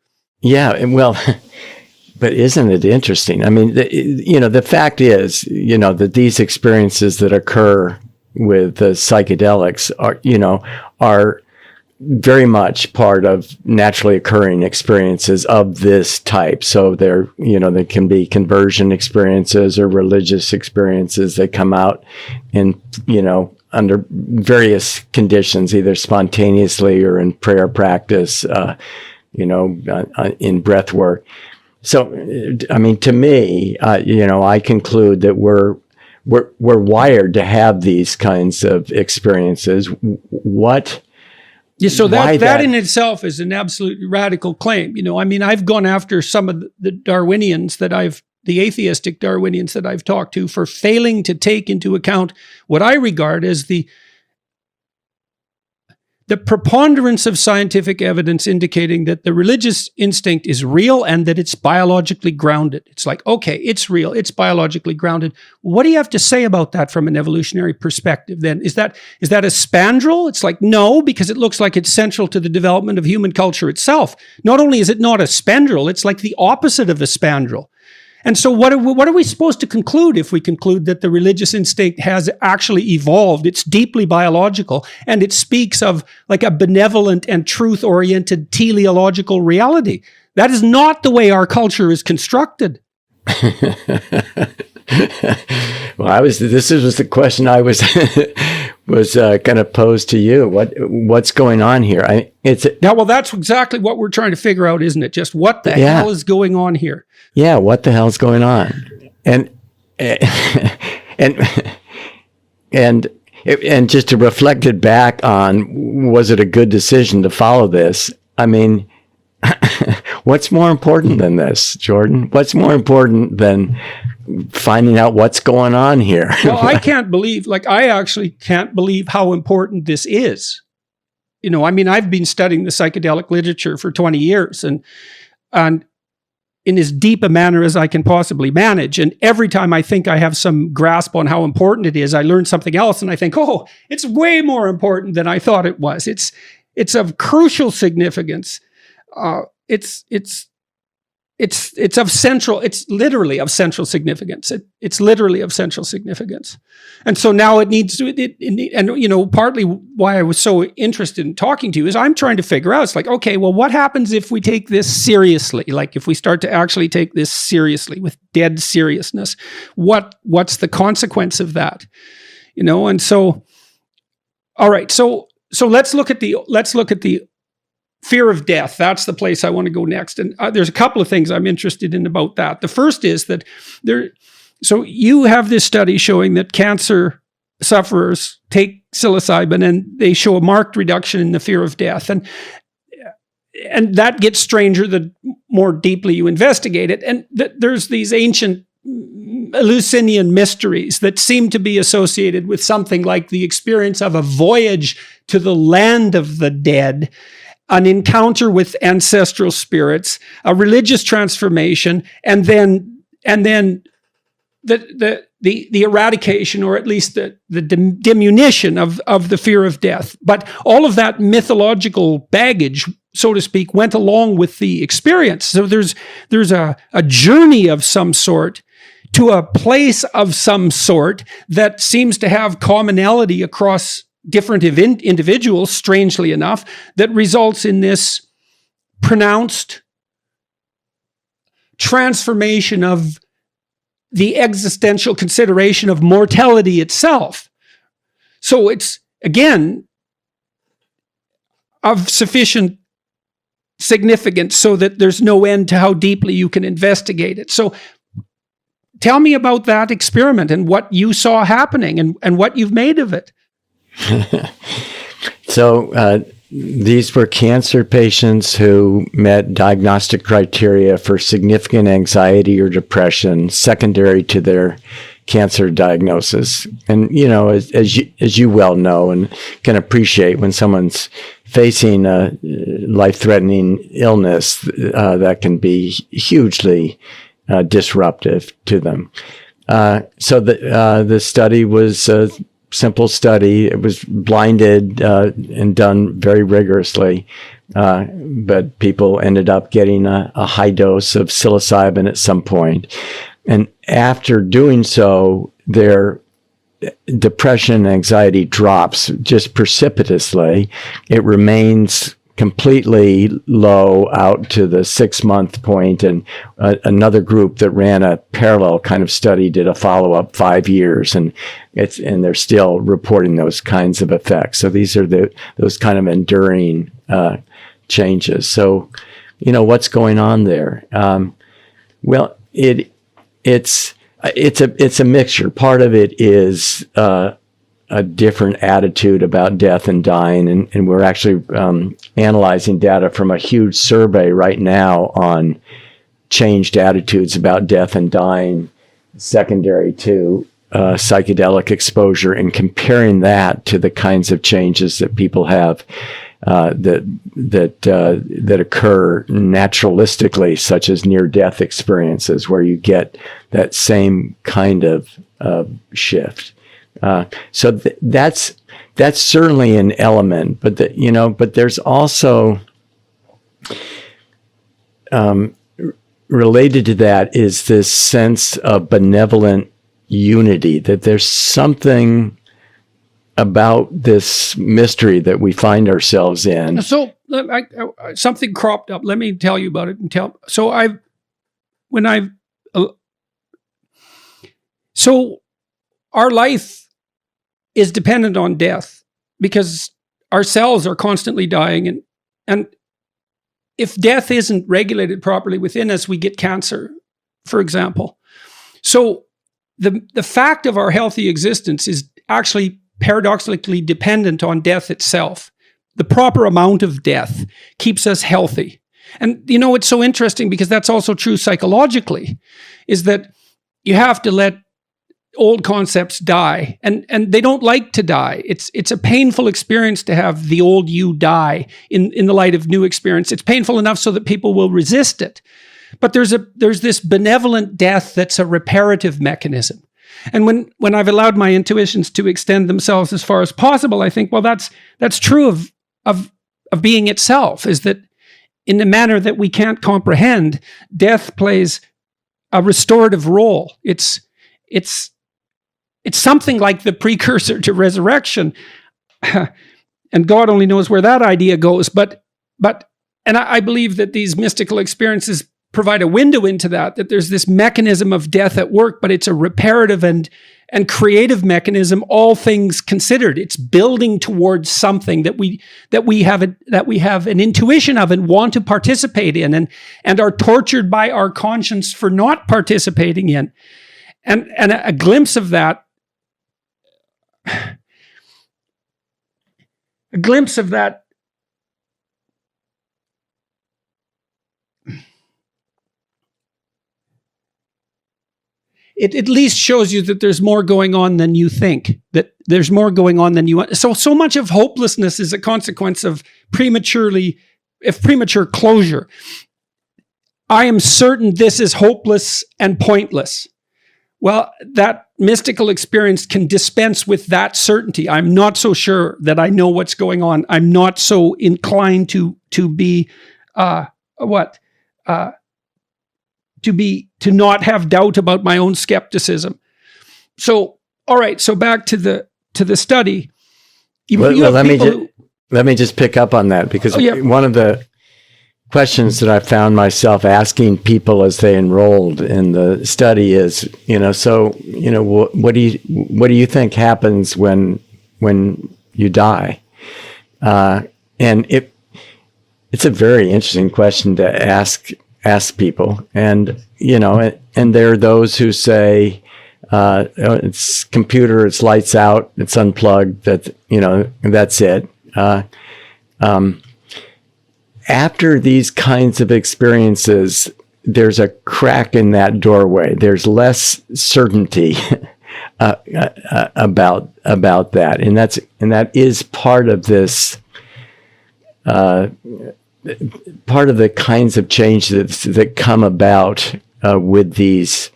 But isn't it interesting? I mean, the fact is, that these experiences that occur with the psychedelics are very much part of naturally occurring experiences of this type. So there can be conversion experiences or religious experiences that come out in, under various conditions, either spontaneously or in prayer practice, in breath work. So, I mean, to me, I conclude that we're wired to have these kinds of experiences. So that in itself is an absolutely radical claim. I've gone after some of the Darwinians the atheistic Darwinians that I've talked to for failing to take into account what I regard as the preponderance of scientific evidence indicating that the religious instinct is real and that it's biologically grounded. It's like, okay, it's real, it's biologically grounded. What do you have to say about that from an evolutionary perspective then? Is that a spandrel? It's like, no, because it looks like it's central to the development of human culture itself. Not only is it not a spandrel, it's like the opposite of a spandrel. And so what are we supposed to conclude if we conclude that the religious instinct has actually evolved? It's deeply biological, and it speaks of like a benevolent and truth-oriented teleological reality. That is not the way our culture is constructed. Well, this was the question I was going to pose to you. What's going on here? That's exactly what we're trying to figure out, isn't it? Just what the hell is going on here? Yeah, what the hell's going on? And just to reflect it back on, was it a good decision to follow this? I mean, what's more important than this, Jordan? What's more important than finding out what's going on here? Well, I actually can't believe how important this is. I've been studying the psychedelic literature for 20 years and in as deep a manner as I can possibly manage. And every time I think I have some grasp on how important it is, I learn something else and I think, oh, it's way more important than I thought it was. It's of crucial significance. It's literally of central significance. It's literally of central significance. And so now it needs to, partly why I was so interested in talking to you is I'm trying to figure out, it's like, okay, well, what happens if we take this seriously? Like if we start to actually take this seriously with dead seriousness, what's the consequence of that? And so, all right, so let's look at the fear of death. That's the place I want to go next. And there's a couple of things I'm interested in about that. The first is that so you have this study showing that cancer sufferers take psilocybin and they show a marked reduction in the fear of death. And that gets stranger the more deeply you investigate it. And there's these ancient Eleusinian mysteries that seem to be associated with something like the experience of a voyage to the land of the dead, an encounter with ancestral spirits, a religious transformation, and then the eradication, or at least the diminution of the fear of death. But all of that mythological baggage, so to speak, went along with the experience. So there's a journey of some sort to a place of some sort that seems to have commonality across different individuals, strangely enough, that results in this pronounced transformation of the existential consideration of mortality itself. So it's, again, of sufficient significance so that there's no end to how deeply you can investigate it. So tell me about that experiment and what you saw happening and what you've made of it. So these were cancer patients who met diagnostic criteria for significant anxiety or depression secondary to their cancer diagnosis. And, you know, as you well know and can appreciate, when someone's facing a life-threatening illness, that can be hugely disruptive to them. So the study was simple study. It was blinded and done very rigorously, but people ended up getting a high dose of psilocybin at some point. And after doing so, their depression and anxiety drops just precipitously. It remains completely low out to the 6-month point, and another group that ran a parallel kind of study did a follow-up 5 years, and they're still reporting those kinds of effects. So these are those kind of enduring changes. So, you know, what's going on there? Well, it's a mixture. Part of it is a different attitude about death and dying. And we're actually analyzing data from a huge survey right now on changed attitudes about death and dying secondary to psychedelic exposure, and comparing that to the kinds of changes that people have that occur naturalistically, such as near-death experiences, where you get that same kind of shift. So that's certainly an element, but there's also related to that is this sense of benevolent unity, that there's something about this mystery that we find ourselves in. So something cropped up. Let me tell you about it. So our life is dependent on death because our cells are constantly dying, and if death isn't regulated properly within us, we get cancer, for example. So the fact of our healthy existence is actually paradoxically dependent on death itself. The proper amount of death keeps us healthy. And, you know, it's so interesting because that's also true psychologically, is that you have to let old concepts die, and they don't like to die. It's a painful experience to have the old you die in the light of new experience. It's painful enough so that people will resist it. But there's this benevolent death that's a reparative mechanism. And when I've allowed my intuitions to extend themselves as far as possible, I think, well, that's true of being itself, is that in a manner that we can't comprehend, death plays a restorative role. It's something like the precursor to resurrection. And God only knows where that idea goes. But I believe that these mystical experiences provide a window into that there's this mechanism of death at work, but it's a reparative and creative mechanism, all things considered. It's building towards something that we have an intuition of and want to participate in, and are tortured by our conscience for not participating in. And a glimpse of that, it at least shows you that there's more going on than you think, that there's more going on than you want. So much of hopelessness is a consequence of premature closure. I am certain this is hopeless and pointless. Well, that mystical experience can dispense with that certainty. I'm not so sure that I know what's going on. I'm not so inclined to be to not have doubt about my own skepticism. So, all right. So back to the study. Let me just pick up on that, because one of the questions that I found myself asking people as they enrolled in the study is, what do you think happens when you die? And it's a very interesting question to ask people. And, and there are those who say, it's computer, it's lights out, it's unplugged, that's it. After these kinds of experiences, there's a crack in that doorway. There's less certainty about that, and that is part of this. Part of the kinds of changes that come about with these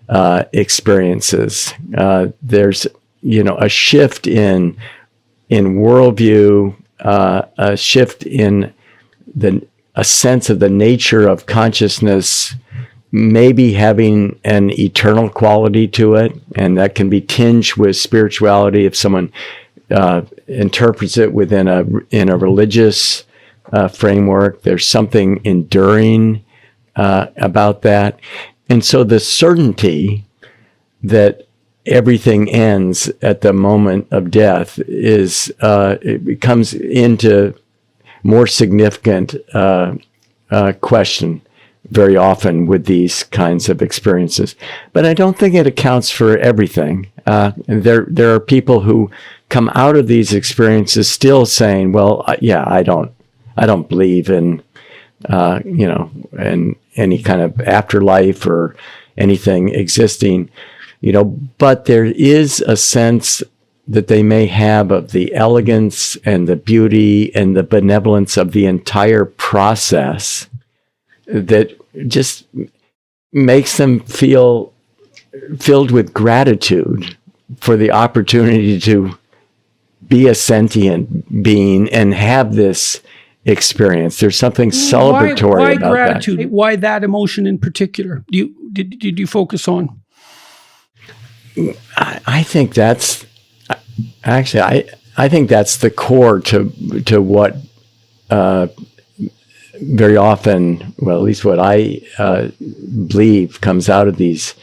experiences. There's a shift in worldview, a shift in a sense of the nature of consciousness, maybe having an eternal quality to it, and that can be tinged with spirituality if someone interprets it in a religious framework. There's something enduring about that, and so the certainty that everything ends at the moment of death it becomes into more significant question very often with these kinds of experiences. But I don't think it accounts for everything. There are people who come out of these experiences still saying, well, I don't believe in, in any kind of afterlife or anything existing, but there is a sense that they may have of the elegance and the beauty and the benevolence of the entire process that just makes them feel filled with gratitude for the opportunity to be a sentient being and have this experience. There's something celebratory about gratitude? that. Why that emotion in particular? Did you focus on? I think that's actually I think that's the core to what very often, well, at least what I believe comes out of these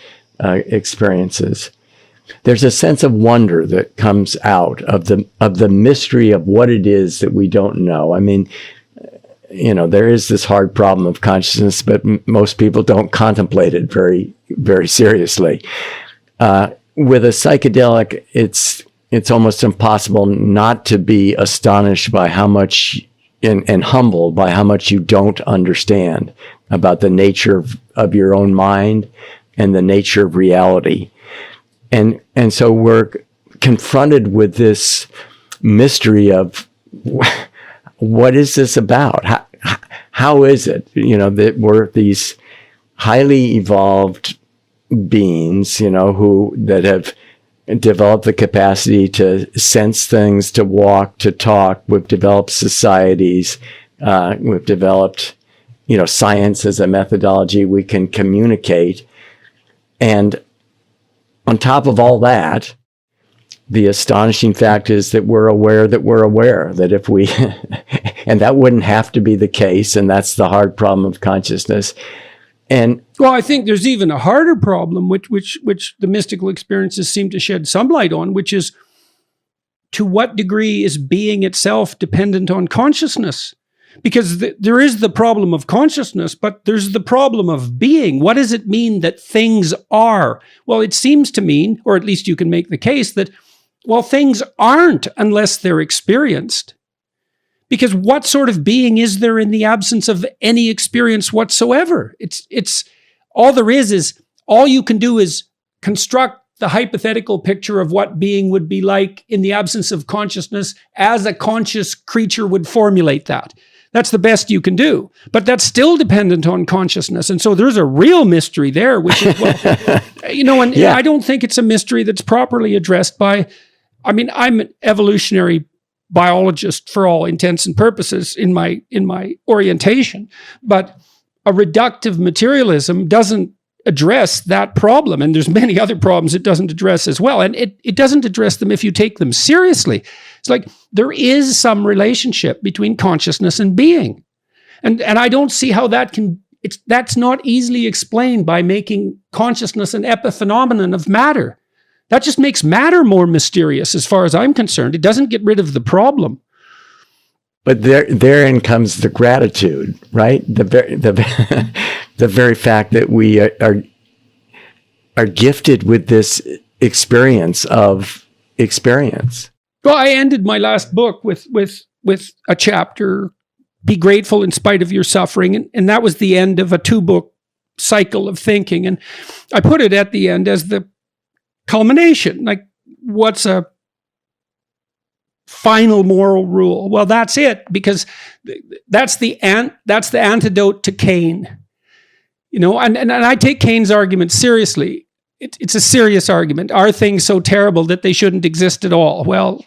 experiences. There's a sense of wonder that comes out of the mystery of what it is that we don't know. I mean, there is this hard problem of consciousness, but most people don't contemplate it very, very seriously. With a psychedelic, it's almost impossible not to be astonished by how much and humbled by how much you don't understand about the nature of your own mind and the nature of reality. And so we're confronted with this mystery of what is this about? How is it, that we're these highly evolved beings, that have developed the capacity to sense things, to walk, to talk. We've developed societies. We've developed, science as a methodology. We can communicate. And on top of all that, the astonishing fact is that we're aware that if we, and that wouldn't have to be the case, and that's the hard problem of consciousness. And well, I think there's even a harder problem, which the mystical experiences seem to shed some light on, which is to what degree is being itself dependent on consciousness? Because there is the problem of consciousness, but there's the problem of being. What does it mean that things are? Well, it seems to mean, or at least you can make the case that, well, things aren't unless they're experienced. Because what sort of being is there in the absence of any experience whatsoever? It's all there is all you can do is construct the hypothetical picture of what being would be like in the absence of consciousness as a conscious creature would formulate that. That's the best you can do. But that's still dependent on consciousness. And so there's a real mystery there, which is, well, and I don't think it's a mystery that's properly addressed by, I'm an evolutionary biologist for all intents and purposes in my orientation, but a reductive materialism doesn't address that problem. And there's many other problems it doesn't address as well. And it doesn't address them if you take them seriously. It's like there is some relationship between consciousness and being. And I don't see how that's not easily explained by making consciousness an epiphenomenon of matter. That just makes matter more mysterious as far as I'm concerned. It doesn't get rid of the problem. But therein comes the gratitude, right? The very fact that we are gifted with this experience of experience. Well, I ended my last book with a chapter, "Be grateful in spite of your suffering," and that was the end of a 2-book cycle of thinking. And I put it at the end as the culmination. Like, what's a final moral rule? Well, that's it, because that's the antidote to Cain. And I take Cain's argument seriously. It's a serious argument. Are things so terrible that they shouldn't exist at all? Well,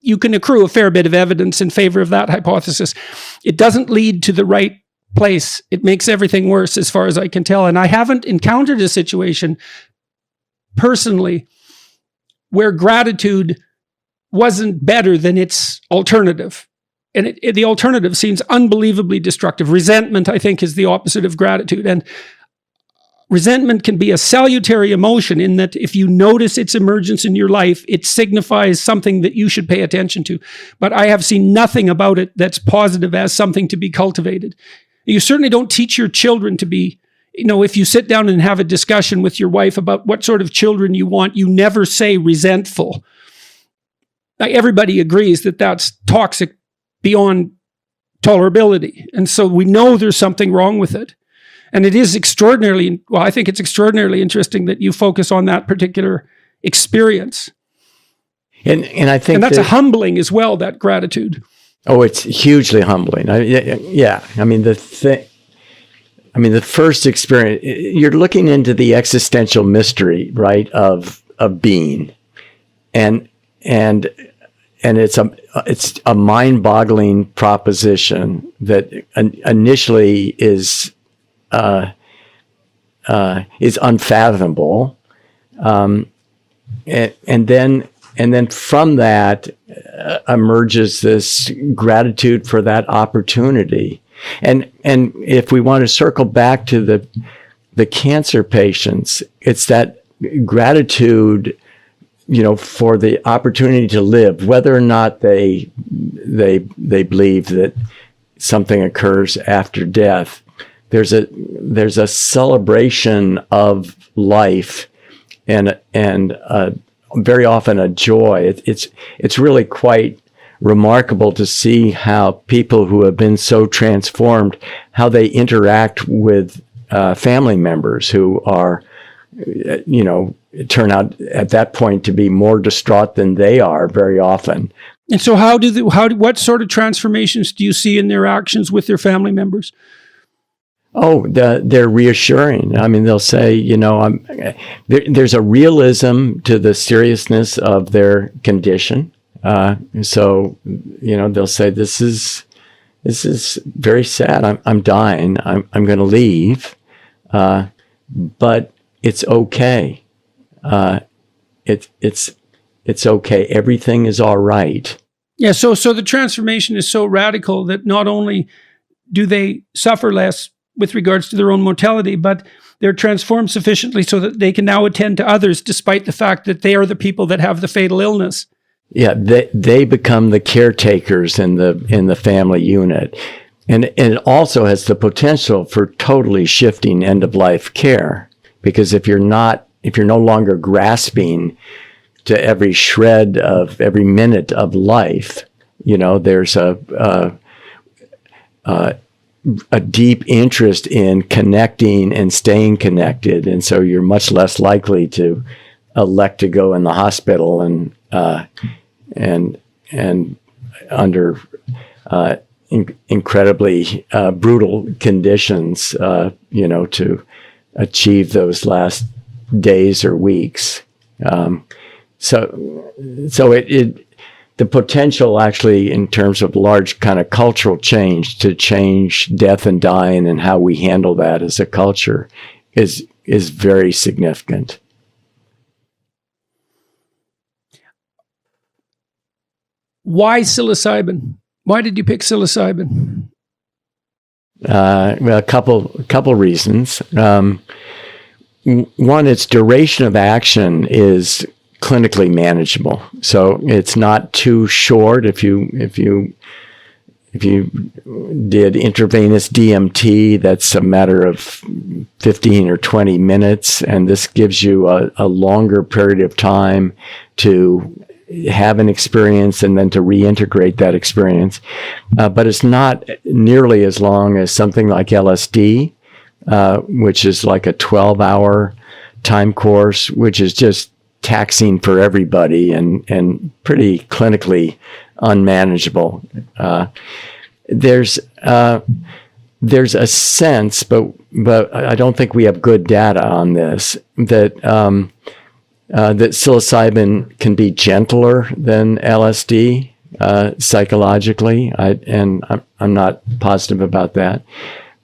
you can accrue a fair bit of evidence in favor of that hypothesis. It doesn't lead to the right place. It makes everything worse as far as I can tell. And I haven't encountered a situation personally where gratitude wasn't better than its alternative. And the alternative seems unbelievably destructive. Resentment, I think, is the opposite of gratitude. And resentment can be a salutary emotion in that if you notice its emergence in your life, it signifies something that you should pay attention to. But I have seen nothing about it that's positive as something to be cultivated. You certainly don't teach your children to be, if you sit down and have a discussion with your wife about what sort of children you want, you never say resentful. Now, everybody agrees that that's toxic beyond tolerability. And so we know there's something wrong with it. And it is I think it's extraordinarily interesting that you focus on that particular experience. And I think that's a humbling as well, that gratitude. Oh, it's hugely humbling. The first experience, you're looking into the existential mystery, right, of being. And it's a mind-boggling proposition that initially is unfathomable, and then from that emerges this gratitude for that opportunity. And if we want to circle back to the cancer patients, it's that gratitude, for the opportunity to live, whether or not they believe that something occurs after death. There's a celebration of life, and very often a joy. It's really quite remarkable to see how people who have been so transformed, how they interact with family members who are, turn out at that point to be more distraught than they are very often. And so what sort of transformations do you see in their actions with their family members? Oh, they're reassuring. They'll say, there's a realism to the seriousness of their condition. So, they'll say, this is very sad. I'm dying. I'm going to leave. But it's okay. It's okay. Everything is all right. Yeah. So the transformation is so radical that not only do they suffer less with regards to their own mortality, but they're transformed sufficiently so that they can now attend to others, despite the fact that they are the people that have the fatal illness. Yeah, they become the caretakers in the family unit, and it also has the potential for totally shifting end of life care, because if you're no longer grasping to every shred of every minute of life, there's a deep interest in connecting and staying connected, and so you're much less likely to elect to go in the hospital and under incredibly brutal conditions, to achieve those last days or weeks. So the potential actually in terms of large kind of cultural change to change death and dying and how we handle that as a culture is very significant. Why psilocybin? Why did you pick psilocybin? Well, a couple reasons. One, its duration of action is clinically manageable, so it's not too short. If you did intravenous DMT, that's a matter of 15 or 20 minutes, and this gives you a longer period of time to have an experience and then to reintegrate that experience. But it's not nearly as long as something like LSD, which is like a 12-hour time course, which is just taxing for everybody and pretty clinically unmanageable. There's a sense, but I don't think we have good data on this, that psilocybin can be gentler than LSD psychologically. I'm not positive about that.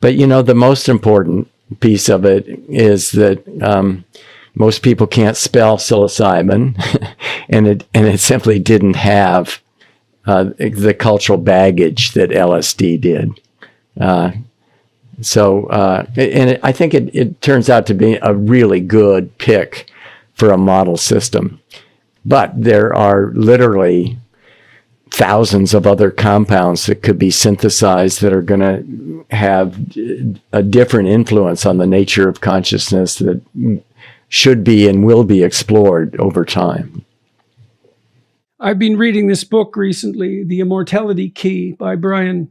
But the most important piece of it is that most people can't spell psilocybin, and it simply didn't have the cultural baggage that LSD did. I think it turns out to be a really good pick for a model system. But there are literally thousands of other compounds that could be synthesized that are going to have a different influence on the nature of consciousness that should be and will be explored over time. I've been reading this book recently, The Immortality Key by Brian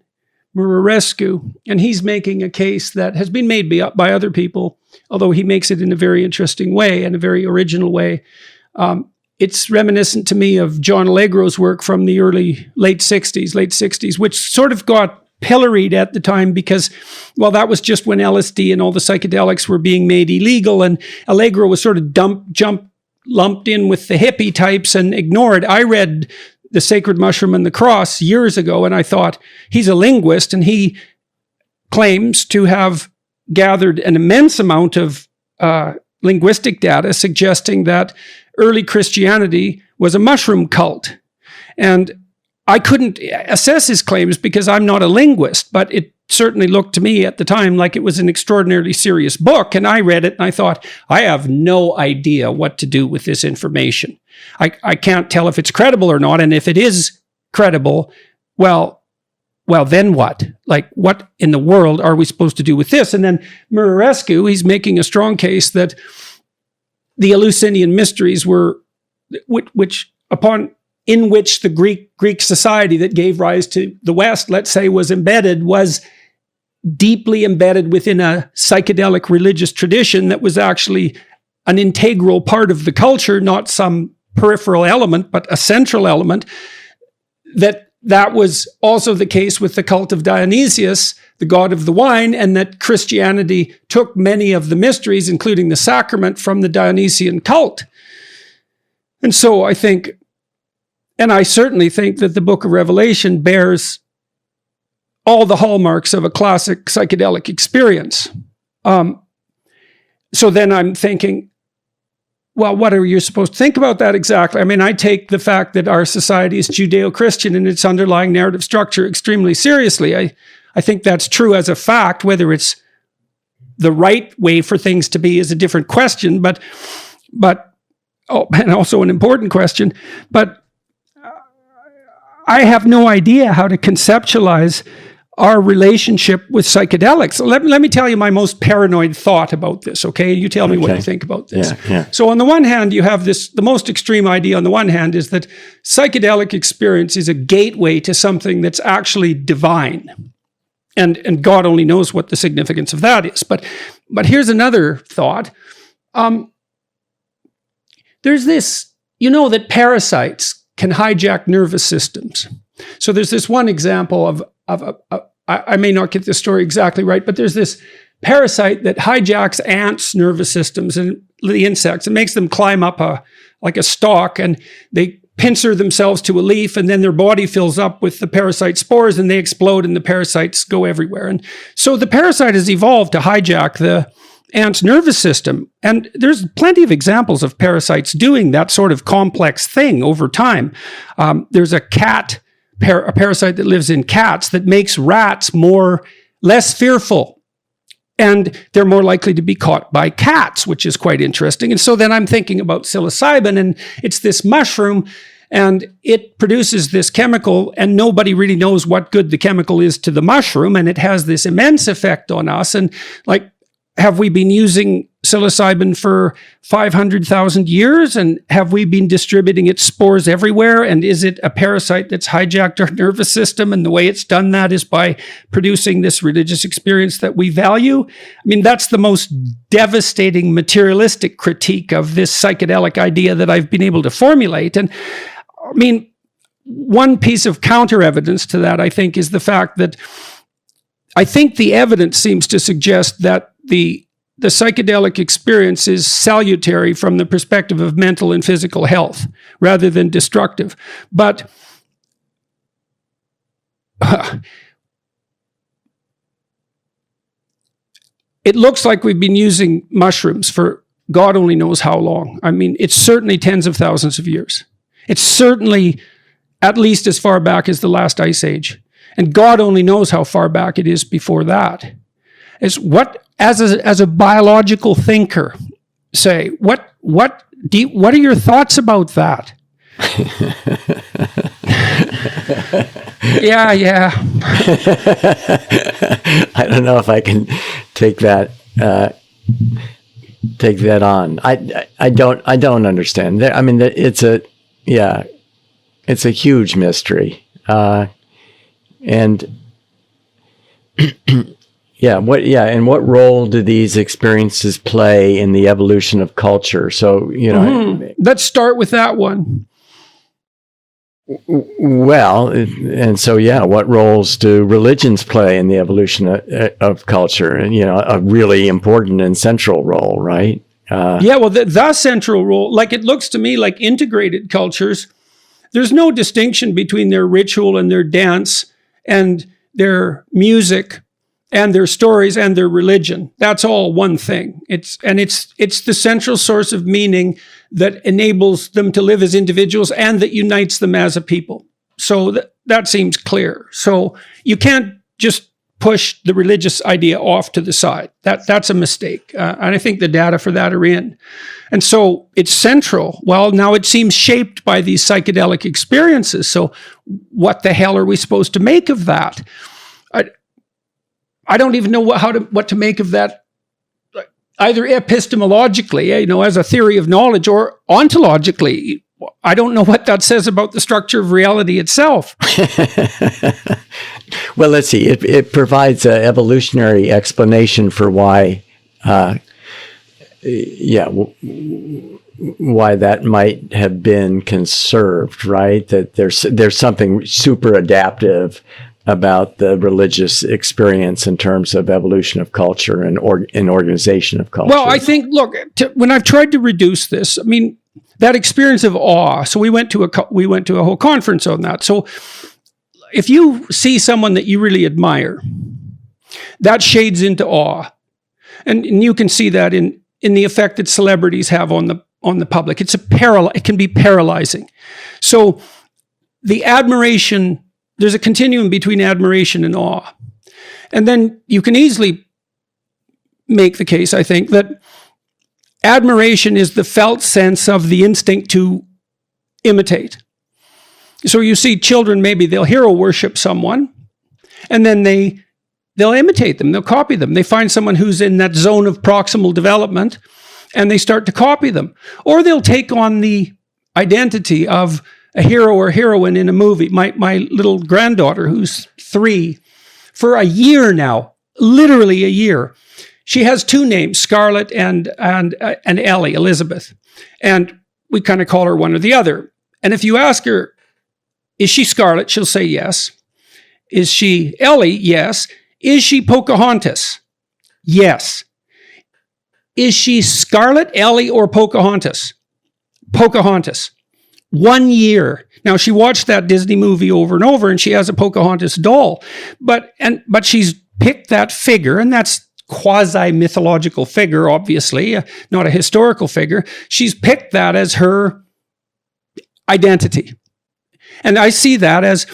Muraresku, and he's making a case that has been made by other people, although he makes it in a very interesting way and a very original way. It's reminiscent to me of John Allegro's work from the late 60s, which sort of got pilloried at the time because, well, that was just when LSD and all the psychedelics were being made illegal, and Allegro was sort of lumped in with the hippie types and ignored. I read The Sacred Mushroom and the Cross years ago, and I thought, he's a linguist, and he claims to have gathered an immense amount of linguistic data suggesting that early Christianity was a mushroom cult. And I couldn't assess his claims because I'm not a linguist, but it certainly looked to me at the time like it was an extraordinarily serious book. And I read it and I thought, I have no idea what to do with this information. I can't tell if it's credible or not. And if it is credible, well, then what? Like, what in the world are we supposed to do with this? And then Muraresku, he's making a strong case that the Eleusinian mysteries were, in which the Greek society that gave rise to the West, let's say, was deeply embedded within a psychedelic religious tradition that was actually an integral part of the culture, not some peripheral element, but a central element. That was also the case with the cult of Dionysius, the god of the wine, and that Christianity took many of the mysteries, including the sacrament, from the Dionysian cult. And so I think, and I certainly think, that the Book of Revelation bears all the hallmarks of a classic psychedelic experience. So then I'm thinking, well, what are you supposed to think about that exactly? I mean, I take the fact that our society is Judeo-Christian and its underlying narrative structure extremely seriously. I think that's true as a fact. Whether it's the right way for things to be is a different question, but and also an important question. But I have no idea how to conceptualize our relationship with psychedelics. So let me tell you my most paranoid thought about this, okay? You tell me what you think about this. Yeah. So on the one hand, you have the most extreme idea on the one hand is that psychedelic experience is a gateway to something that's actually divine. And God only knows what the significance of that is. But here's another thought. There's this, that parasites can hijack nervous systems. So there's this one example of I may not get this story exactly right, but there's this parasite that hijacks ants' nervous systems and the insects and makes them climb up like a stalk, and they pincer themselves to a leaf, and then their body fills up with the parasite spores and they explode and the parasites go everywhere. And so the parasite has evolved to hijack the ant's nervous system. And there's plenty of examples of parasites doing that sort of complex thing over time. There's a parasite that lives in cats that makes rats less fearful. And they're more likely to be caught by cats, which is quite interesting. And so then I'm thinking about psilocybin, and it's this mushroom, and it produces this chemical, and nobody really knows what good the chemical is to the mushroom, and it has this immense effect on us. And have we been using psilocybin for 500,000 years? And have we been distributing its spores everywhere? And is it a parasite that's hijacked our nervous system? And the way it's done that is by producing this religious experience that we value. I mean, that's the most devastating materialistic critique of this psychedelic idea that I've been able to formulate. And I mean, one piece of counter evidence to that, I think, is the fact that I think the evidence seems to suggest that the psychedelic experience is salutary from the perspective of mental and physical health rather than destructive. But it looks like we've been using mushrooms for God only knows how long. I mean, it's certainly tens of thousands of years. It's certainly at least as far back as the last ice age. And God only knows how far back it is before that. As a biological thinker, say, what are your thoughts about that? Yeah. I don't know if I can take that on. I don't understand. I mean, it's a huge mystery. And and what role do these experiences play in the evolution of culture? So, let's start with that one. Well, and so, what roles do religions play in the evolution of culture? And, a really important and central role, right? The central role, it looks to me like integrated cultures, there's no distinction between their ritual and their dance and their music and their stories and their religion. That's all one thing. It's the central source of meaning that enables them to live as individuals and that unites them as a people. So that seems clear. So you can't just push the religious idea off to the side. That's a mistake. And I think the data for that are in. And so it's central. Well, now it seems shaped by these psychedelic experiences. So what the hell are we supposed to make of that? I don't even know what to make of that, either epistemologically, as a theory of knowledge, or ontologically. I don't know what that says about the structure of reality itself. Well, let's see. It provides an evolutionary explanation for why that might have been conserved, right? That there's something super adaptive about the religious experience in terms of evolution of culture and organization of culture. Well, I think, look, when I've tried to reduce this, I mean, that experience of awe. So we went to a whole conference on that. So if you see someone that you really admire, that shades into awe, and you can see that in the effect that celebrities have on the public. It can be paralyzing. So the admiration. There's a continuum between admiration and awe. And then you can easily make the case, I think, that admiration is the felt sense of the instinct to imitate. So you see children, maybe they'll hero worship someone, and then they'll imitate them, they'll copy them. They find someone who's in that zone of proximal development, and they start to copy them. Or they'll take on the identity of a hero or heroine in a movie. My little granddaughter, who's 3, for a year now, literally a year. She has two names, Scarlett and Ellie, Elizabeth. And we kind of call her one or the other. And if you ask her, is she Scarlett? She'll say yes. Is she Ellie? Yes. Is she Pocahontas? Yes. Is she Scarlett, Ellie, or Pocahontas? Pocahontas. 1 year. Now, she watched that Disney movie over and over, and she has a Pocahontas doll. But she's picked that figure, and that's quasi-mythological figure, obviously, not a historical figure. She's picked that as her identity. And I see that as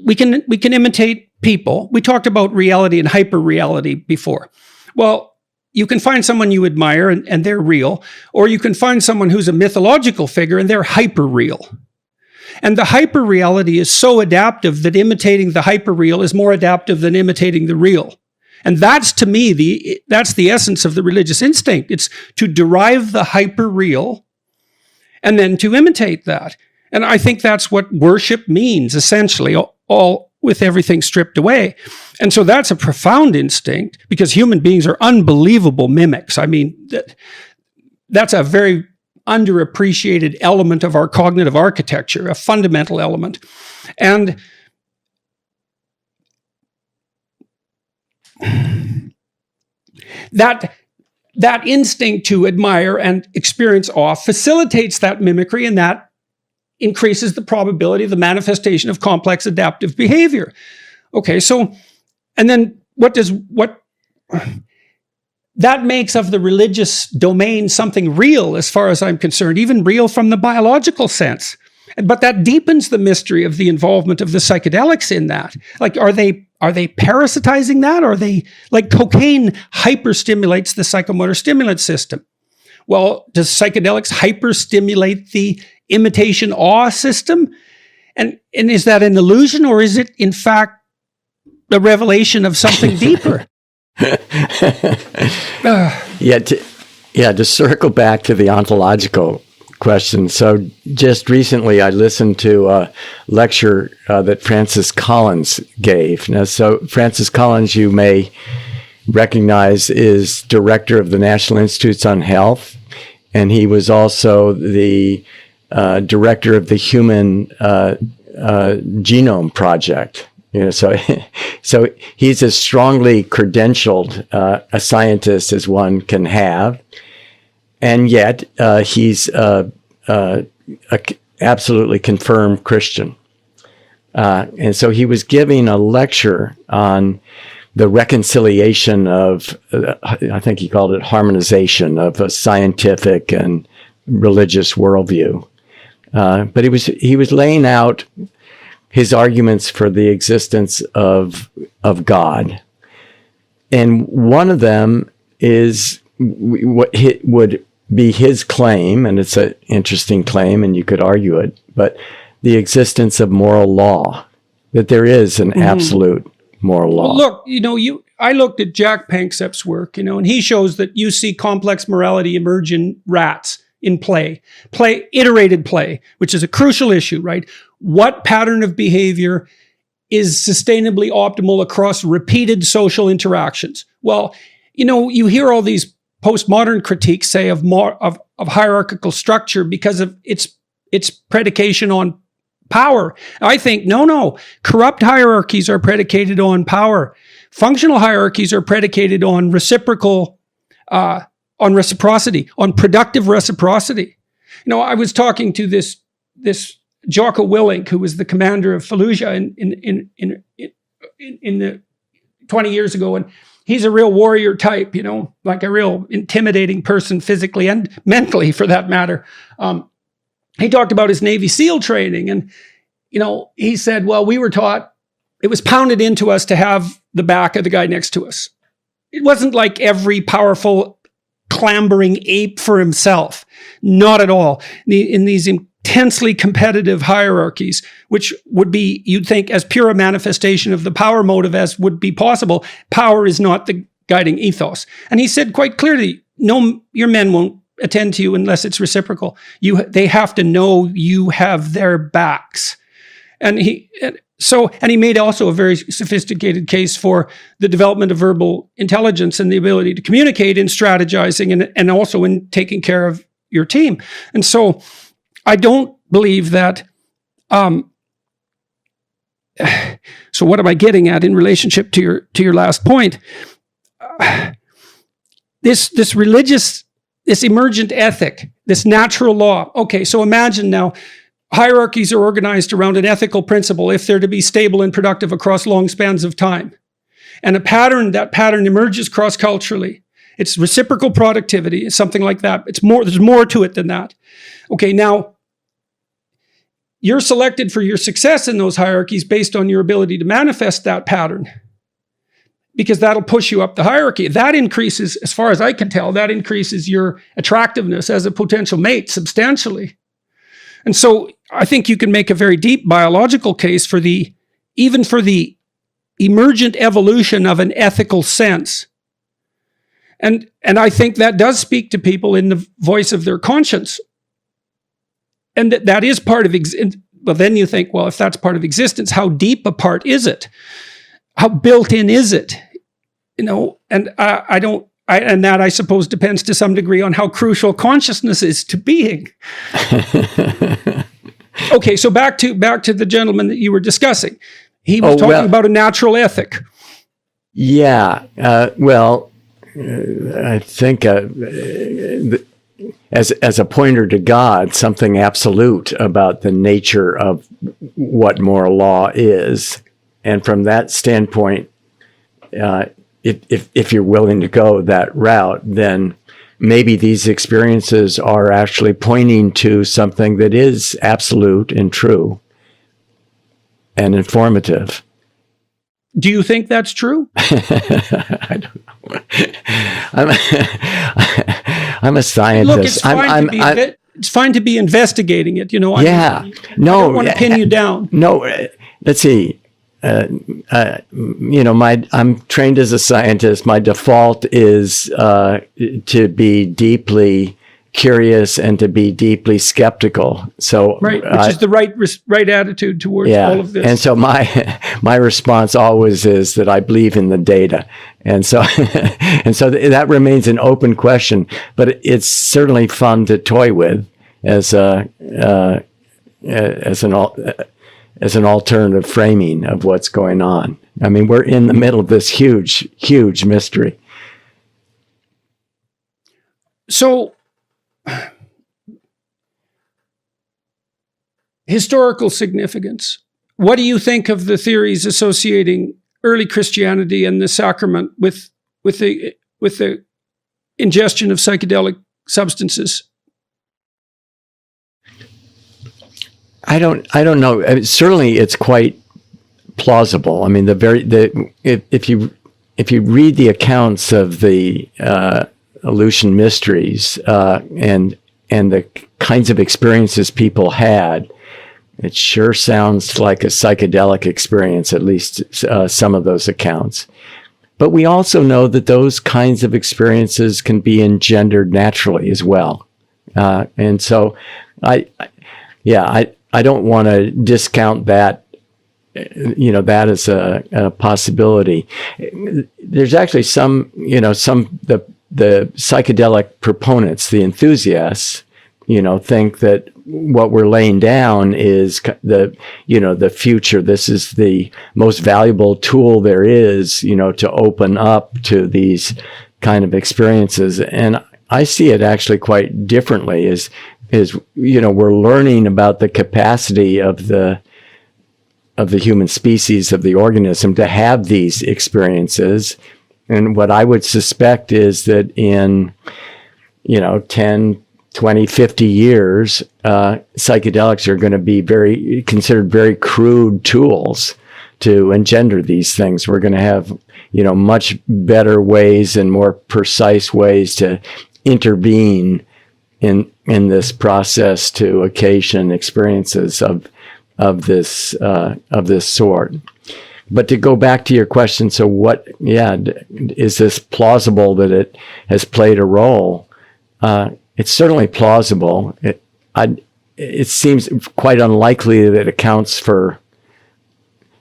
we can imitate people. We talked about reality and hyper-reality before. Well, you can find someone you admire and they're real, or you can find someone who's a mythological figure and they're hyper-real. And the hyper-reality is so adaptive that imitating the hyper-real is more adaptive than imitating the real. And that's, to me, that's the essence of the religious instinct. It's to derive the hyper-real and then to imitate that. And I think that's what worship means, essentially, all with everything stripped away. And so that's a profound instinct, because human beings are unbelievable mimics. I mean, that's a very underappreciated element of our cognitive architecture, a fundamental element. And that instinct to admire and experience awe facilitates that mimicry, and that increases the probability of the manifestation of complex adaptive behavior. Okay, so, and then what that makes of the religious domain something real, as far as I'm concerned, even real from the biological sense. But that deepens the mystery of the involvement of the psychedelics in that. Like, are they parasitizing that? Or are they, like, cocaine hyperstimulates the psychomotor stimulant system? Well, does psychedelics hyperstimulate the imitation awe system? And is that an illusion, or is it in fact the revelation of something deeper? To circle back to the ontological question. So just recently I listened to a lecture that Francis Collins gave. Now, so Francis Collins, you may recognize, is director of the National Institutes on Health, and he was also the director of the Human Genome Project. You know, so he's as strongly credentialed a scientist as one can have, and yet he's a absolutely confirmed Christian. And so he was giving a lecture on the reconciliation of, I think he called it harmonization of a scientific and religious worldview. But he was laying out his arguments for the existence of God. And one of them is what would be his claim, and it's an interesting claim, and you could argue it, but the existence of moral law, that there is an absolute moral law. Well, look, I looked at Jack Panksepp's work, and he shows that you see complex morality emerge in rats in iterated play, which is a crucial issue, right? What pattern of behavior is sustainably optimal across repeated social interactions? Well, you hear all these postmodern critiques say of hierarchical structure because of its predication on power. I think, no. Corrupt hierarchies are predicated on power. Functional hierarchies are predicated on reciprocity, on productive reciprocity. I was talking to this Jocko Willink, who was the commander of Fallujah in the 20 years ago, and he's a real warrior type, like a real intimidating person physically and mentally, for that matter. He talked about his Navy SEAL training, and he said, well, we were taught, it was pounded into us to have the back of the guy next to us. It wasn't like every powerful clambering ape for himself. Not at all. In these intensely competitive hierarchies, which would be, you'd think, as pure a manifestation of the power motive as would be possible, power is not the guiding ethos. And he said quite clearly, no, your men won't attend to you unless it's reciprocal. They have to know you have their backs. And So, and he made also a very sophisticated case for the development of verbal intelligence and the ability to communicate in strategizing and also in taking care of your team. And so I don't believe that, so what am I getting at in relationship to your last point? This religious, this emergent ethic, this natural law. Okay, so imagine now, hierarchies are organized around an ethical principle if they're to be stable and productive across long spans of time. And that pattern emerges cross-culturally. It's reciprocal productivity, something like that. There's more to it than that. Okay, now, you're selected for your success in those hierarchies based on your ability to manifest that pattern, because that'll push you up the hierarchy. That increases, as far as I can tell, that increases your attractiveness as a potential mate substantially. And so I think you can make a very deep biological case even for the emergent evolution of an ethical sense. And I think that does speak to people in the voice of their conscience. And that is part of well, then you think, well, if that's part of existence, how deep a part is it? How built in is it? And and that, I suppose, depends to some degree on how crucial consciousness is to being. Okay, so back to the gentleman that you were discussing. He was talking about a natural ethic. Yeah, I think as a pointer to God, something absolute about the nature of what moral law is, and from that standpoint, if you're willing to go that route, then maybe these experiences are actually pointing to something that is absolute and true and informative. Do you think that's true? I don't know. I'm a scientist. Look, it's fine to be investigating it. Yeah. I don't want to pin you down. No. Let's see. I'm trained as a scientist. My default is to be deeply curious and to be deeply skeptical. So right, which is the right attitude towards all of this. And so my response always is that I believe in the data, and so that remains an open question. But it's certainly fun to toy with as an alternative framing of what's going on. I mean, we're in the middle of this huge, huge mystery. So, historical significance. What do you think of the theories associating early Christianity and the sacrament with the ingestion of psychedelic substances? I don't know. I mean, certainly, it's quite plausible. I mean, if you read the accounts of the Aleutian mysteries and the kinds of experiences people had, it sure sounds like a psychedelic experience. At least some of those accounts. But we also know that those kinds of experiences can be engendered naturally as well, and so I don't want to discount that, that is a possibility. There's actually the psychedelic proponents, the enthusiasts, think that what we're laying down is the future. This is the most valuable tool there is, to open up to these kind of experiences. And I see it actually quite differently is we're learning about the capacity of the human species, of the organism, to have these experiences. And what I would suspect is that in 10, 20, 50 years, psychedelics are going to be considered very crude tools to engender these things. We're going to have much better ways and more precise ways to intervene in this process to occasion experiences of this sort. But to go back to your question, so is this plausible that it has played a role? It's certainly plausible. It seems quite unlikely that it accounts for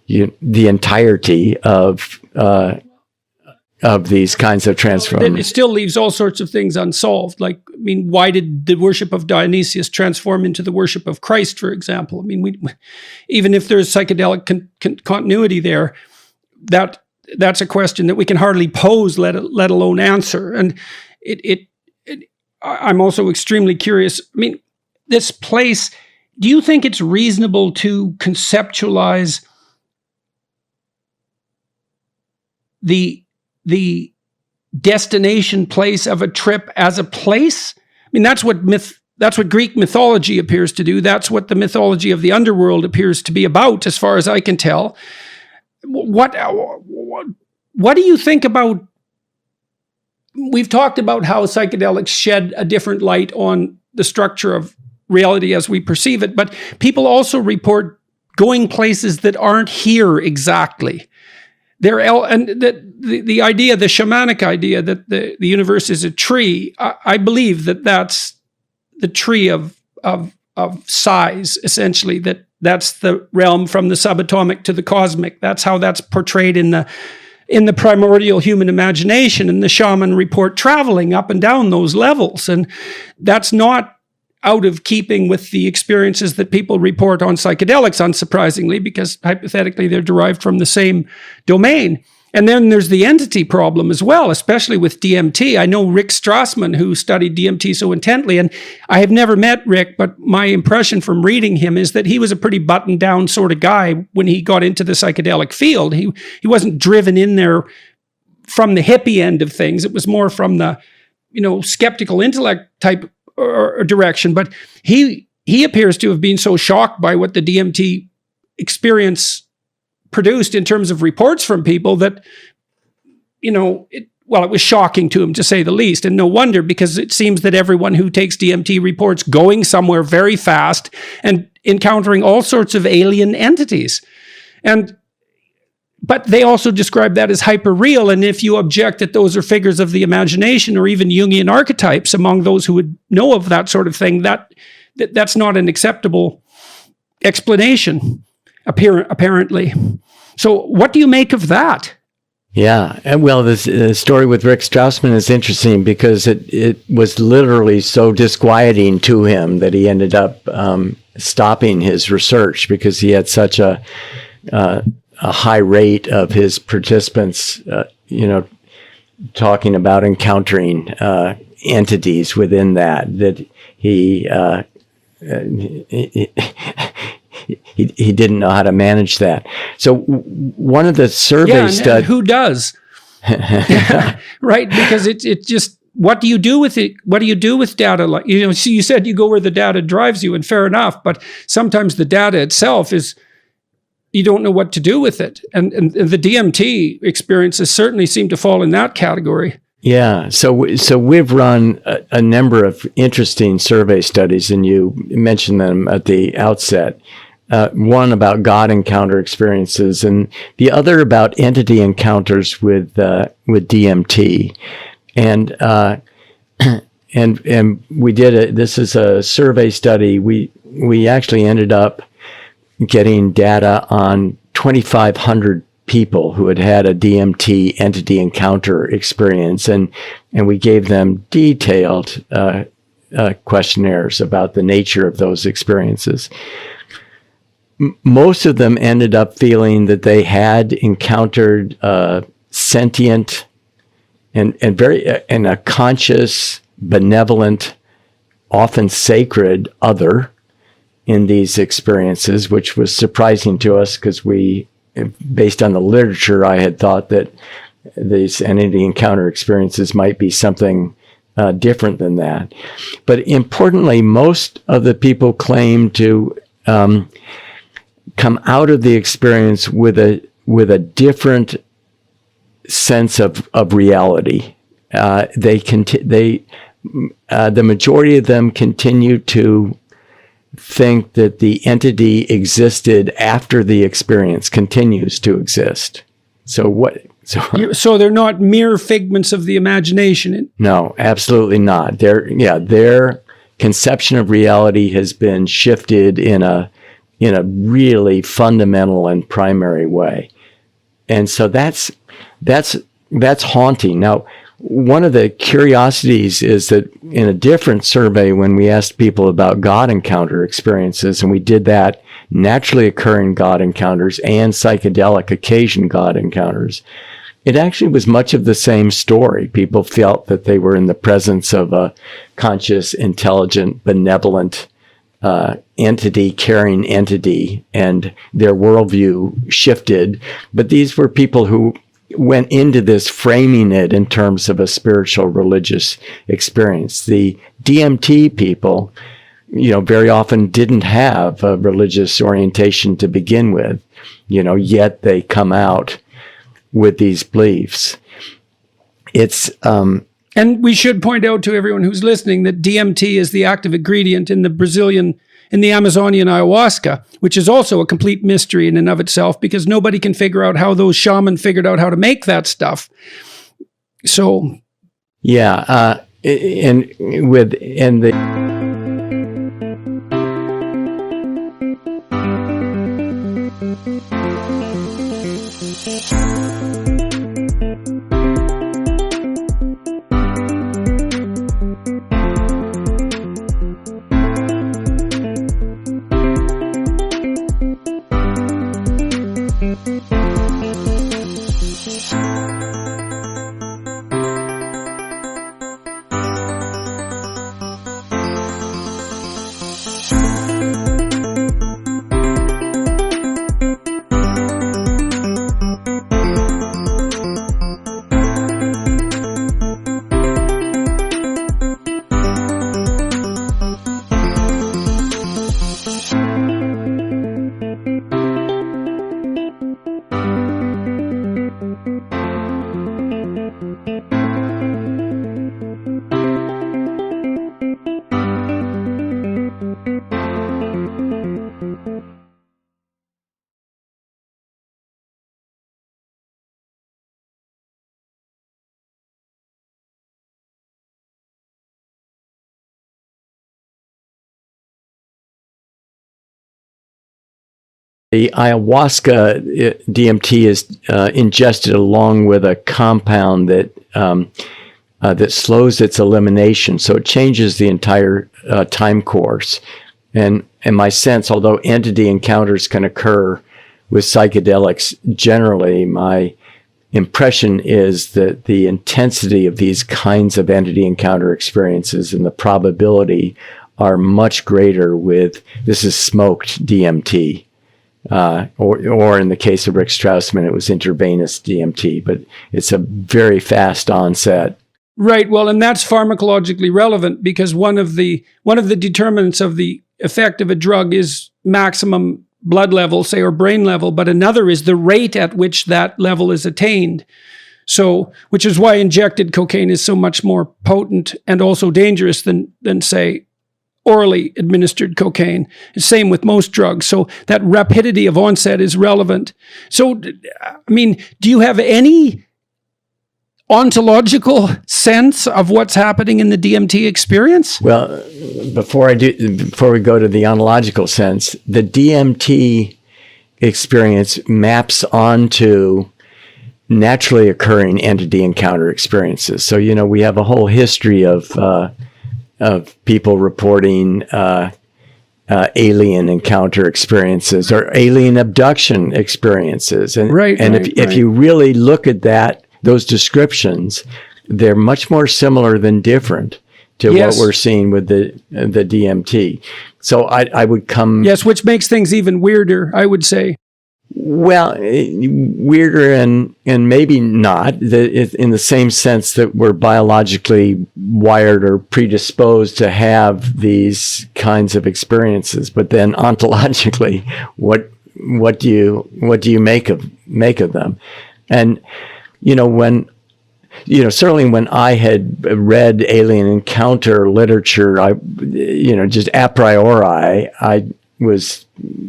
the entirety of these kinds of transformations. It still leaves all sorts of things unsolved. Like, I mean, why did the worship of Dionysius transform into the worship of Christ, for example? I mean, even if there's psychedelic continuity there, that's a question that we can hardly pose, let alone answer. And I'm also extremely curious. I mean, this place, do you think it's reasonable to conceptualize the destination place of a trip as a place? I mean, that's what Greek mythology appears to do. That's what the mythology of the underworld appears to be about, as far as I can tell. What do you think about? We've talked about how psychedelics shed a different light on the structure of reality as we perceive it, but people also report going places that aren't here exactly. And the idea, the shamanic idea that the universe is a tree, I believe that's the tree of size, essentially, that's the realm from the subatomic to the cosmic. That's how that's portrayed in the primordial human imagination, and the shaman report traveling up and down those levels. And that's not out of keeping with the experiences that people report on psychedelics, unsurprisingly, because hypothetically they're derived from the same domain. And then there's the entity problem as well, especially with DMT. I know Rick Strassman, who studied DMT so intently, and I have never met Rick, but my impression from reading him is that he was a pretty buttoned down sort of guy when he got into the psychedelic field. He wasn't driven in there from the hippie end of things. It was more from the, skeptical intellect type or direction. But he appears to have been so shocked by what the DMT experience produced in terms of reports from people that, it was shocking to him, to say the least. And no wonder, because it seems that everyone who takes DMT reports going somewhere very fast and encountering all sorts of alien entities. But they also describe that as hyper-real. And if you object that those are figures of the imagination or even Jungian archetypes among those who would know of that sort of thing, that's not an acceptable explanation, apparently. So what do you make of that? Yeah. And well, the story with Rick Strassman is interesting because it was literally so disquieting to him that he ended up stopping his research, because he had such a high rate of his participants, talking about encountering entities within that he didn't know how to manage that. So one of the survey studies, who does? Right, because it just, what do you do with it? What do you do with data? Like, so you said you go where the data drives you, and fair enough, but sometimes the data itself is, you don't know what to do with it. And the DMT experiences certainly seem to fall in that category. Yeah. So we've run a number of interesting survey studies, and you mentioned them at the outset. One about God encounter experiences, and the other about entity encounters with DMT. And we did this is a survey study. We actually ended up getting data on 2,500 people who had a DMT entity encounter experience, and we gave them detailed questionnaires about the nature of those experiences. Most of them ended up feeling that they had encountered sentient and a conscious, benevolent, often sacred other in these experiences, which was surprising to us because based on the literature, I had thought that these entity encounter experiences might be something different than that. But importantly, most of the people claim to come out of the experience with a different sense of reality. The majority of them continue to think that the entity existed after the experience continues to exist. So they're not mere figments of the imagination. No, absolutely not. Their conception of reality has been shifted in a in a really fundamental and primary way. And so that's haunting. Now, one of the curiosities is that in a different survey, when we asked people about God encounter experiences, and we did that naturally occurring God encounters and psychedelic occasion God encounters, it actually was much of the same story. People felt that they were in the presence of a conscious, intelligent, benevolent entity, caring entity, and their worldview shifted. But these were people who went into this framing it in terms of a spiritual religious experience. The DMT people, very often didn't have a religious orientation to begin with, yet they come out with these beliefs. It's and we should point out to everyone who's listening that DMT is the active ingredient in the Amazonian ayahuasca, which is also a complete mystery in and of itself, because nobody can figure out how those shaman figured out how to make that stuff. So, yeah, and the. The ayahuasca DMT is ingested along with a compound that slows its elimination, so it changes the entire time course. And in my sense, although entity encounters can occur with psychedelics generally, my impression is that the intensity of these kinds of entity encounter experiences and the probability are much greater with, this is smoked DMT. Or in the case of Rick Strassman, it was intravenous DMT, but it's a very fast onset. Right. Well, and that's pharmacologically relevant because one of the determinants of the effect of a drug is maximum blood level, say, or brain level, but another is the rate at which that level is attained. So, which is why injected cocaine is so much more potent and also dangerous than say, orally administered cocaine. Same with most drugs. So that rapidity of onset is relevant. So, I mean, do you have any ontological sense of what's happening in the DMT experience? Well, before we go to the ontological sense, the DMT experience maps onto naturally occurring entity encounter experiences. So, we have a whole history of people reporting alien encounter experiences or alien abduction experiences. And, if you really look at those descriptions, they're much more similar than different to what we're seeing with the DMT. So I would come... Yes, which makes things even weirder, I would say. Well, weirder and maybe not, in the same sense that we're biologically wired or predisposed to have these kinds of experiences. But then ontologically, what do you make of them? And certainly when I had read alien encounter literature, just a priori, I was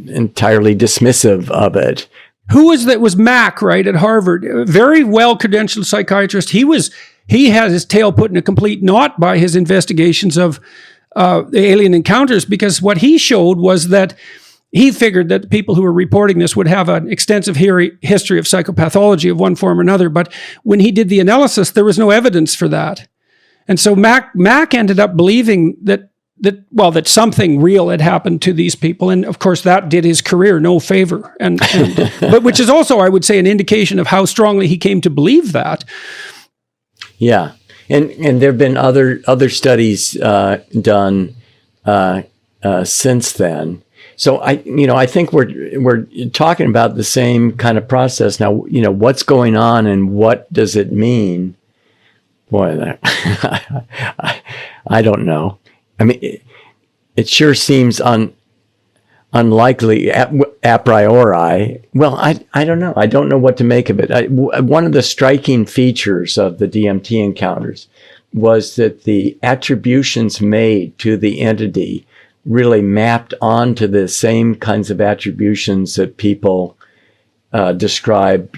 entirely dismissive of it. Who was that? Was Mack, right, at Harvard? A very well-credentialed psychiatrist. He had his tail put in a complete knot by his investigations of the alien encounters, because what he showed was that he figured that the people who were reporting this would have an extensive history of psychopathology of one form or another. But when he did the analysis, there was no evidence for that. And so Mac ended up believing that something real had happened to these people. And of course, that did his career no favor. But which is also, I would say, an indication of how strongly he came to believe that. Yeah. And there have been other studies done since then. So I think we're talking about the same kind of process now. What's going on and what does it mean? Boy, I don't know. I mean, it sure seems unlikely a priori. Well, I don't know. I don't know what to make of it. One of the striking features of the DMT encounters was that the attributions made to the entity really mapped onto the same kinds of attributions that people describe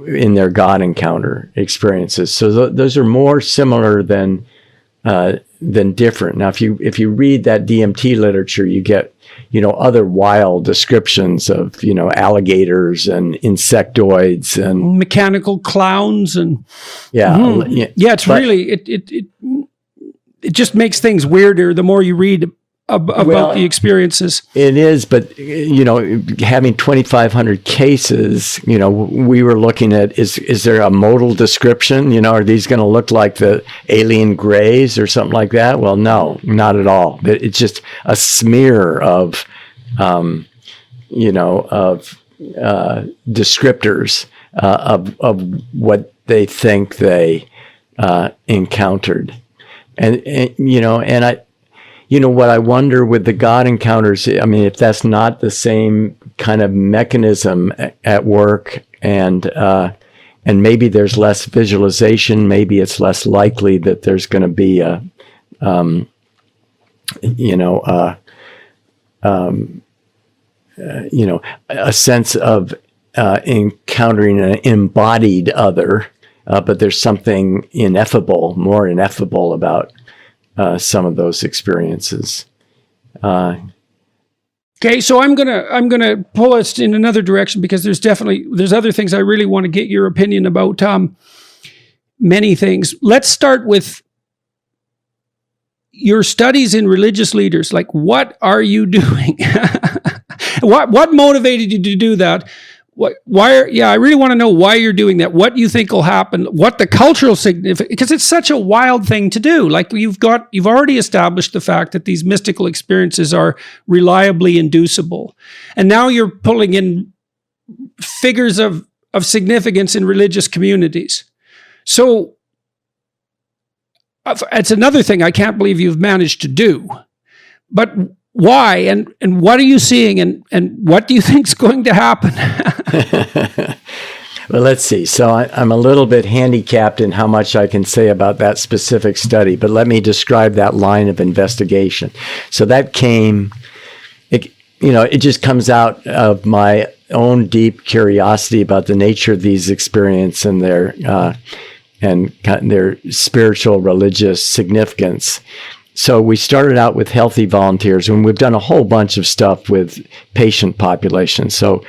in their God encounter experiences. So those are more similar than different. Now, if you read that DMT literature, you get other wild descriptions of alligators and insectoids and mechanical clowns and it's really it just makes things weirder the more you read about the experiences. It is, but having 2,500 cases, we were looking at is there a modal description? Are these going to look like the alien grays or something like that? Well, no, not at all. It's just a smear of descriptors of what they think they encountered, what I wonder with the God encounters, I mean, if that's not the same kind of mechanism at work, and maybe there's less visualization, maybe it's less likely that there's going to be a sense of encountering an embodied other, but there's something more ineffable about some of those experiences. Okay, so I'm gonna pull us in another direction because there's other things I really want to get your opinion about. Many things. Let's start with your studies in religious leaders. Like, what are you doing? What motivated you to do that? I really want to know why you're doing that, what you think will happen, what the cultural significance, because it's such a wild thing to do. Like you've already established the fact that these mystical experiences are reliably inducible. And now you're pulling in figures of significance in religious communities. So it's another thing I can't believe you've managed to do. But why and what are you seeing and what do you think is going to happen? Well, let's see. So I'm a little bit handicapped in how much I can say about that specific study, but let me describe that line of investigation. So that it just comes out of my own deep curiosity about the nature of these experiences and their spiritual religious significance. So we started out with healthy volunteers, and we've done a whole bunch of stuff with patient populations. So,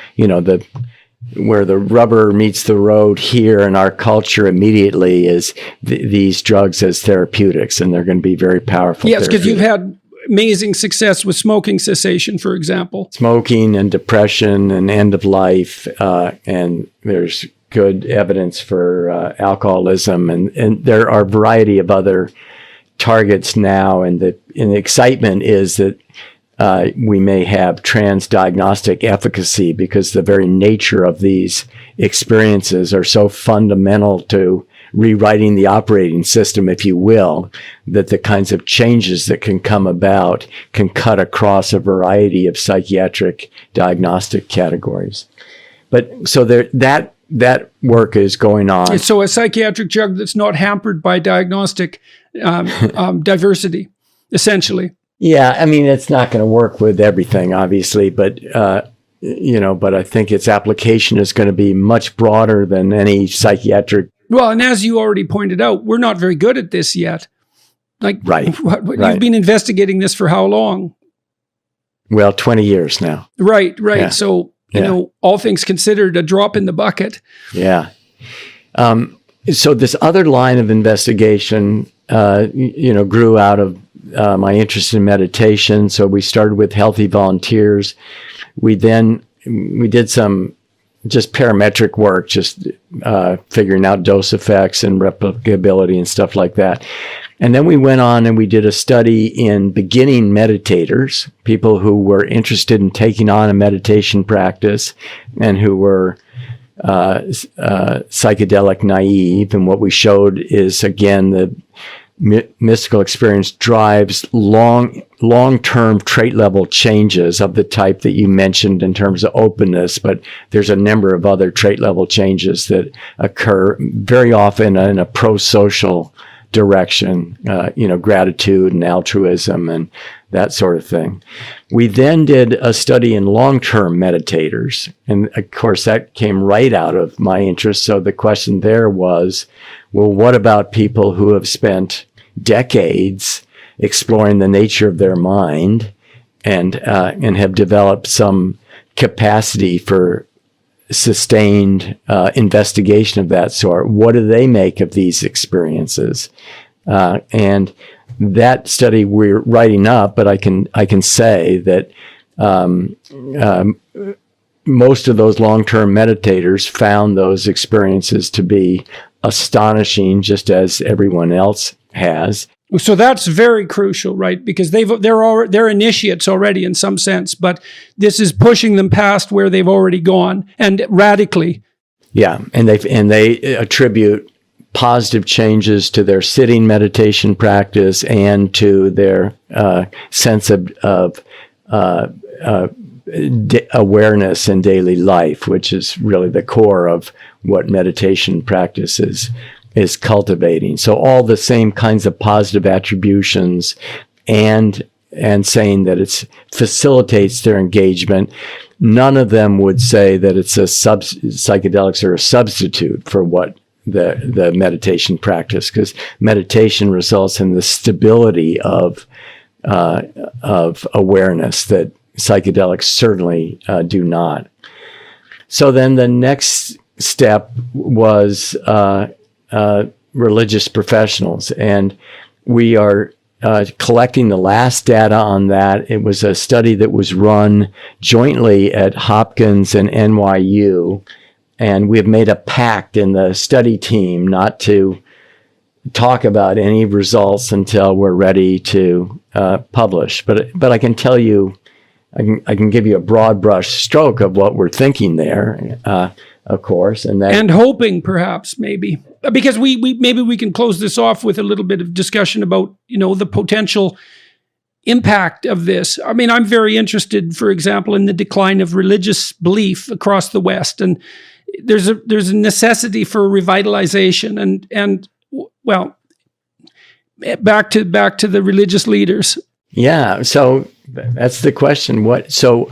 where the rubber meets the road here in our culture immediately is these drugs as therapeutics, and they're going to be very powerful. Yes, because you've had amazing success with smoking cessation, for example. Smoking and depression and end of life, and there's good evidence for alcoholism, and there are a variety of other targets now, and the excitement is that we may have transdiagnostic efficacy because the very nature of these experiences are so fundamental to rewriting the operating system, if you will, that the kinds of changes that can come about can cut across a variety of psychiatric diagnostic categories. But so that work is going on. So a psychiatric drug that's not hampered by diagnostic diversity, essentially. Yeah, I mean, it's not going to work with everything, obviously, but but I think its application is going to be much broader than any psychiatric. Well, and as you already pointed out, we're not very good at this yet. Like, right. You've been investigating this for how long? Well, 20 years now. Right. Yeah. So, all things considered, a drop in the bucket. Yeah. So this other line of investigation, grew out of my interest in meditation. So we started with healthy volunteers. We did some just parametric work, just figuring out dose effects and replicability and stuff like that. And then we went on and we did a study in beginning meditators, people who were interested in taking on a meditation practice and who were psychedelic naive. And what we showed is, again, the mystical experience drives long-term trait level changes of the type that you mentioned in terms of openness, but there's a number of other trait level changes that occur very often in a pro-social direction, gratitude and altruism and that sort of thing. We then did a study in long-term meditators. And of course, that came right out of my interest. So the question there was, well, what about people who have spent decades exploring the nature of their mind and have developed some capacity for sustained investigation of that sort? What do they make of these experiences? And that study we're writing up, but I can say that most of those long-term meditators found those experiences to be astonishing, just as everyone else has. So that's very crucial, right? Because they're initiates already in some sense, but this is pushing them past where they've already gone, and radically. Yeah, and they attribute positive changes to their sitting meditation practice and to their sense of awareness in daily life, which is really the core of what meditation practice is cultivating. So all the same kinds of positive attributions and saying that it facilitates their engagement. None of them would say that it's psychedelics are a substitute for what the meditation practice, because meditation results in the stability of awareness that psychedelics certainly do not. So then the next step was religious professionals, and we are collecting the last data on that. It was a study that was run jointly at Hopkins and NYU, and we have made a pact in the study team not to talk about any results until we're ready to publish. But I can tell you, I can give you a broad brush stroke of what we're thinking there, of course, and hoping perhaps maybe, because we maybe we can close this off with a little bit of discussion about the potential impact of this. I mean, I'm very interested, for example, in the decline of religious belief across the West, and there's a necessity for revitalization and well, back to the religious leaders. Yeah, so that's the question. So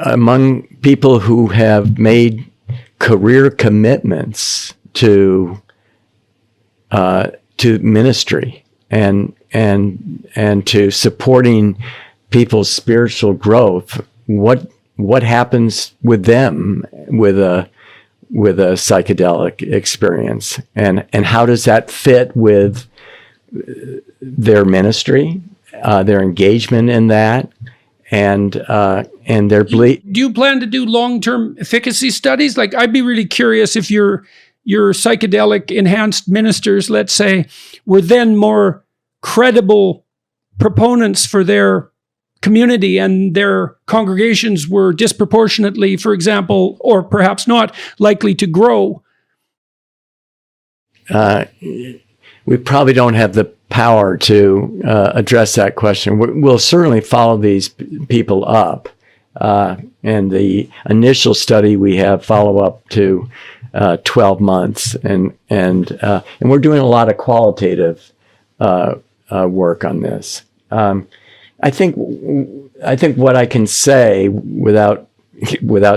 among people who have made career commitments to ministry and to supporting people's spiritual growth, what happens with them with a psychedelic experience, and how does that fit with their ministry, their engagement in that, and their belief? Do you plan to do long-term efficacy studies? Like, I'd be really curious if your psychedelic enhanced ministers, let's say, were then more credible proponents for their community, and their congregations were disproportionately, for example, or perhaps not, likely to grow. We probably don't have the power to address that question. We'll certainly follow these people up. And the initial study, we have follow-up to 12 months. And we're doing a lot of qualitative work on this. I think what I can say without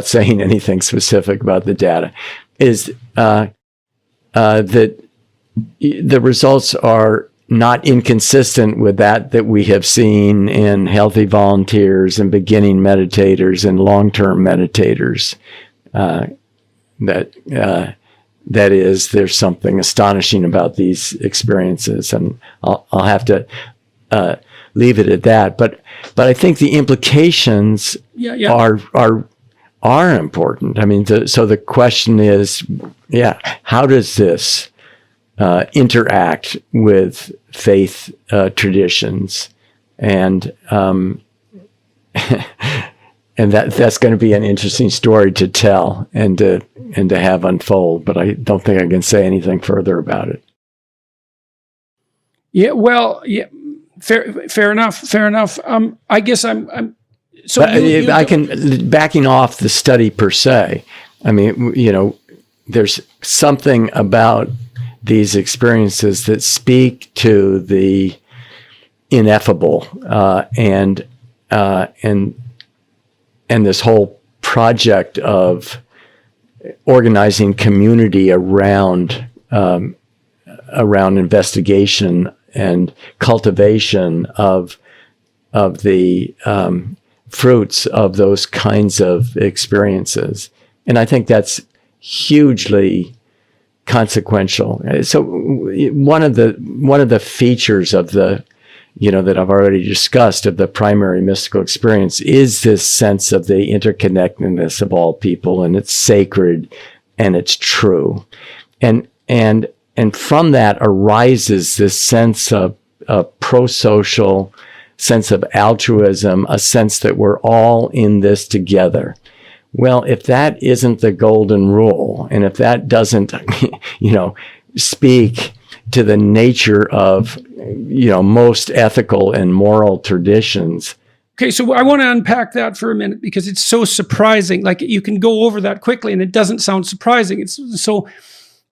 saying anything specific about the data is that the results are not inconsistent with that we have seen in healthy volunteers and beginning meditators and long-term meditators. That is, there's something astonishing about these experiences, and I'll have to leave it at that. But I think the implications are important. I mean, so the question is, how does this interact with faith traditions, and that's going to be an interesting story to tell and to have unfold. But I don't think I can say anything further about it. Yeah, well, yeah, fair enough. I guess I'm. So I can, backing off the study per se. I mean, there's something about these experiences that speak to the ineffable, and this whole project of organizing community around investigation and cultivation of the fruits of those kinds of experiences. And I think that's hugely consequential. So one of the features of the, that I've already discussed of the primary mystical experience is this sense of the interconnectedness of all people, and it's sacred and it's true. And from that arises this sense of a pro-social sense of altruism, a sense that we're all in this together. Well, if that isn't the golden rule, and if that doesn't, speak to the nature of, most ethical and moral traditions. Okay, so I want to unpack that for a minute because it's so surprising. Like, you can go over that quickly and it doesn't sound surprising. So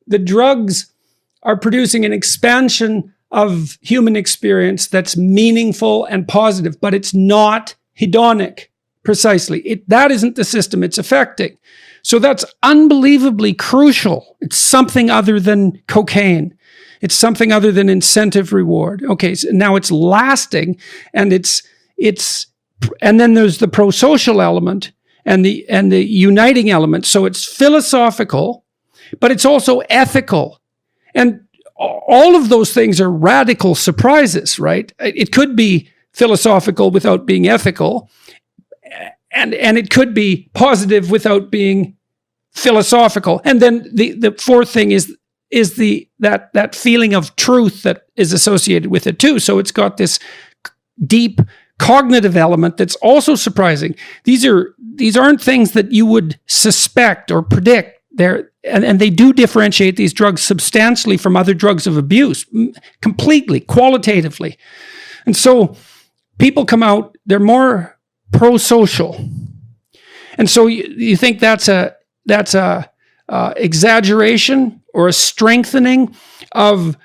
the drugs are producing an expansion of human experience that's meaningful and positive, but it's not hedonic, precisely. That isn't the system it's affecting. So that's unbelievably crucial. It's something other than cocaine. It's something other than incentive reward. Okay, so now it's lasting, and and then there's the pro-social element and the uniting element. So it's philosophical, but it's also ethical. And all of those things are radical surprises, right? It could be philosophical without being ethical, and it could be positive without being philosophical. And then the fourth thing is that feeling of truth that is associated with it too. So it's got this deep cognitive element that's also surprising. These aren't things that you would suspect or predict. And they do differentiate these drugs substantially from other drugs of abuse, completely, qualitatively. And so people come out, they're more pro-social. And so you think that's a exaggeration or a strengthening of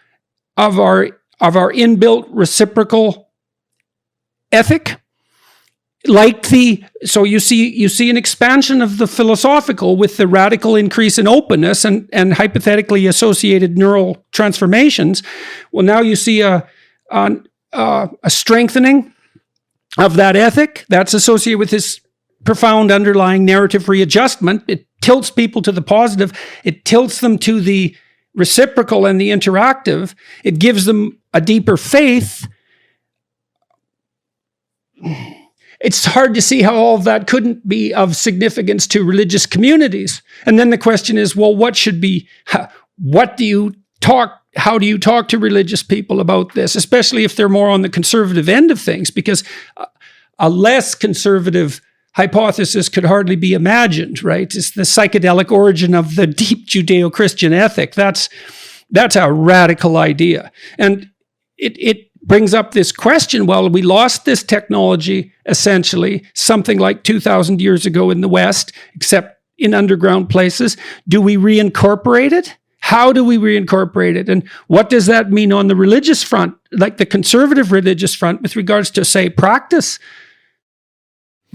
our inbuilt reciprocal ethic? So you see an expansion of the philosophical with the radical increase in openness and hypothetically associated neural transformations. Well, now you see a strengthening of that ethic that's associated with this profound underlying narrative readjustment. It tilts people to the positive. It tilts them to the reciprocal and the interactive. It gives them a deeper faith. It's hard to see how all of that couldn't be of significance to religious communities. And then the question is, well, how do you talk to religious people about this, especially if they're more on the conservative end of things? Because a less conservative hypothesis could hardly be imagined, right? It's the psychedelic origin of the deep Judeo-Christian ethic. That's a radical idea. And it brings up this question, well, we lost this technology, essentially, something like 2,000 years ago in the West, except in underground places. Do we reincorporate it? How do we reincorporate it? And what does that mean on the religious front, like the conservative religious front, with regards to, say, practice?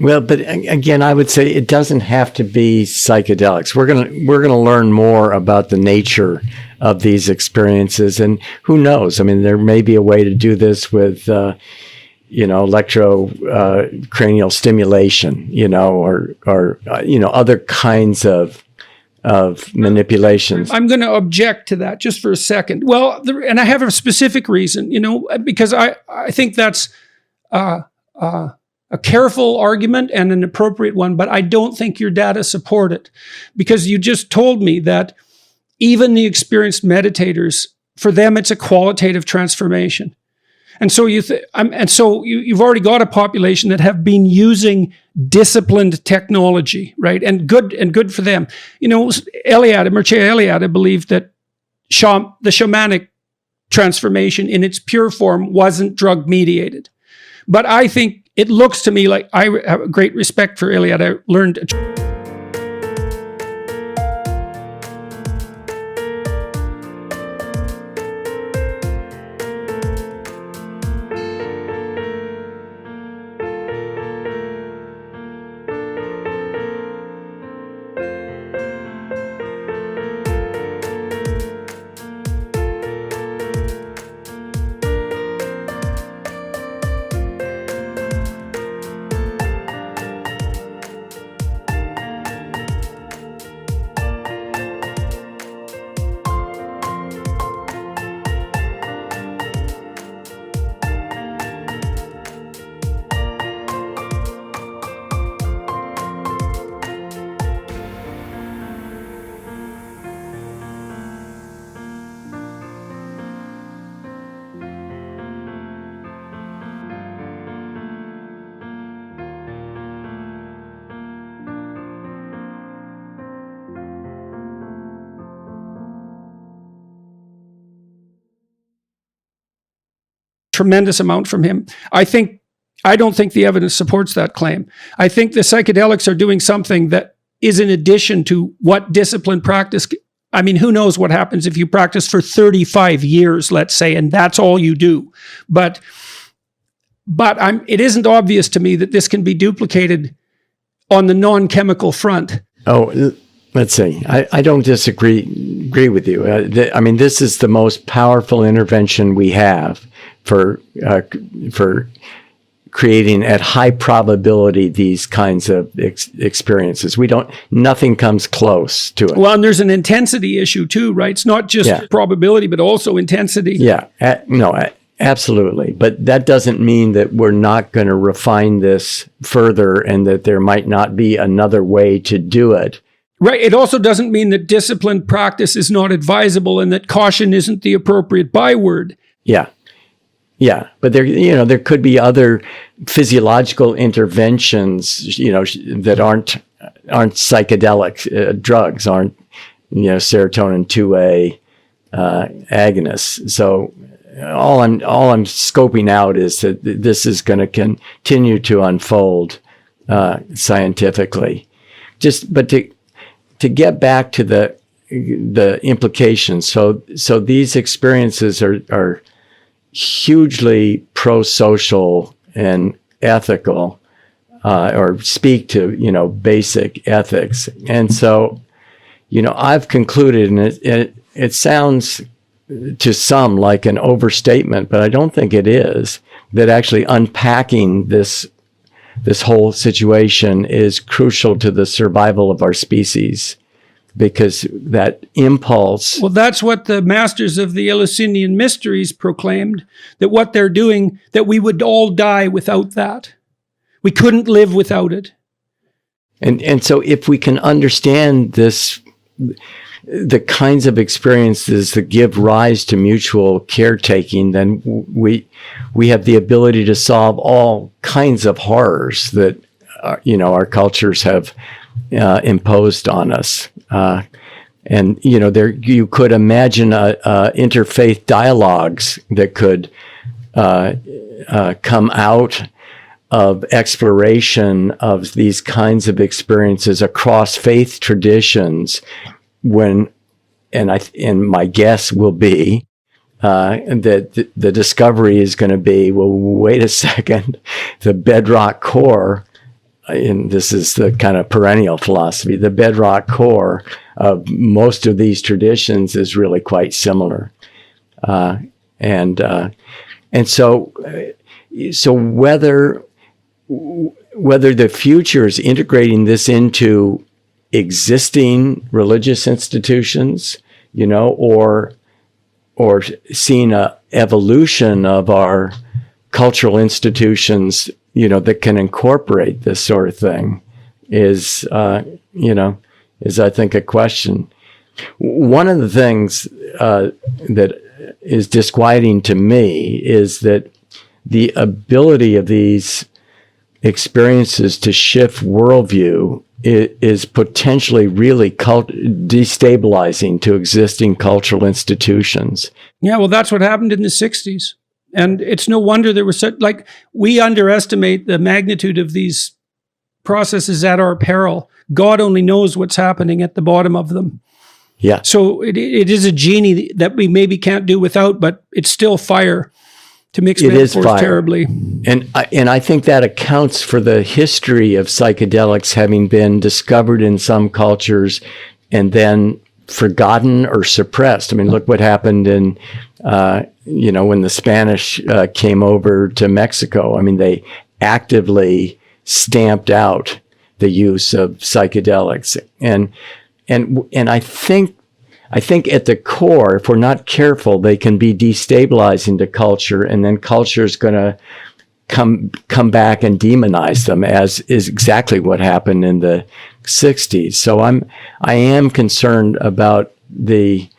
Well, but again, I would say it doesn't have to be psychedelics. We're gonna learn more about the nature of these experiences, and who knows? I mean, there may be a way to do this with, electrocranial stimulation, or other kinds of manipulations. I'm going to object to that just for a second. Well, and I have a specific reason, because I think that's a careful argument and an appropriate one, but I don't think your data support it, because you just told me that even the experienced meditators, for them, it's a qualitative transformation. And so you've already got a population that have been using disciplined technology, right? And good for them. Mircea Eliade believed that the shamanic transformation in its pure form wasn't drug mediated. But I think it looks to me like I have great respect for Eliade. I learned tremendous amount from him. I don't think the evidence supports that claim. I think the psychedelics are doing something that is in addition to what disciplined practice. I mean, who knows what happens if you practice for 35 years, let's say, and that's all you do. But it isn't obvious to me that this can be duplicated on the non-chemical front. Oh, let's see. I don't agree with you. This is the most powerful intervention we have for creating at high probability these kinds of experiences. Nothing comes close to it. Well, and there's an intensity issue too, right? It's not just probability, but also intensity. Yeah, absolutely. But that doesn't mean that we're not going to refine this further and that there might not be another way to do it. Right. It also doesn't mean that disciplined practice is not advisable and that caution isn't the appropriate byword. Yeah, but there could be other physiological interventions, that aren't psychedelic drugs, aren't serotonin 2A agonists. So all I'm scoping out is that this is going to continue to unfold scientifically. But to get back to the implications, so these experiences are hugely pro-social and ethical, or speak to, basic ethics. And so, I've concluded, and it sounds to some like an overstatement, but I don't think it is, that actually unpacking this whole situation is crucial to the survival of our species. Because that impulse... Well, that's what the masters of the Eleusinian mysteries proclaimed, that what they're doing, that we would all die without that. We couldn't live without it. And so if we can understand this, the kinds of experiences that give rise to mutual caretaking, then we have the ability to solve all kinds of horrors that, our cultures have imposed on us. And you could imagine interfaith dialogues that could come out of exploration of these kinds of experiences across faith traditions. And my guess will be that the discovery is going to be, well, wait a second, the bedrock core and this is the kind of perennial philosophy, the bedrock core of most of these traditions is really quite similar. And so whether the future is integrating this into existing religious institutions, or seeing a evolution of our cultural institutions, that can incorporate this sort of thing is I think a question. One of the things that is disquieting to me is that the ability of these experiences to shift worldview is potentially really destabilizing to existing cultural institutions. Yeah, well, that's what happened in the 60s. And it's no wonder there was we underestimate the magnitude of these processes at our peril. God only knows what's happening at the bottom of them. Yeah. So it is a genie that we maybe can't do without, but it's still fire, to mix metaphors terribly. And I think that accounts for the history of psychedelics having been discovered in some cultures and then forgotten or suppressed. I mean, look what happened in, when the Spanish came over to Mexico. I mean, they actively stamped out the use of psychedelics. And I think at the core, if we're not careful, they can be destabilizing to culture, and then culture is going to come back and demonize them, as is exactly what happened in the 60s. So I am concerned about the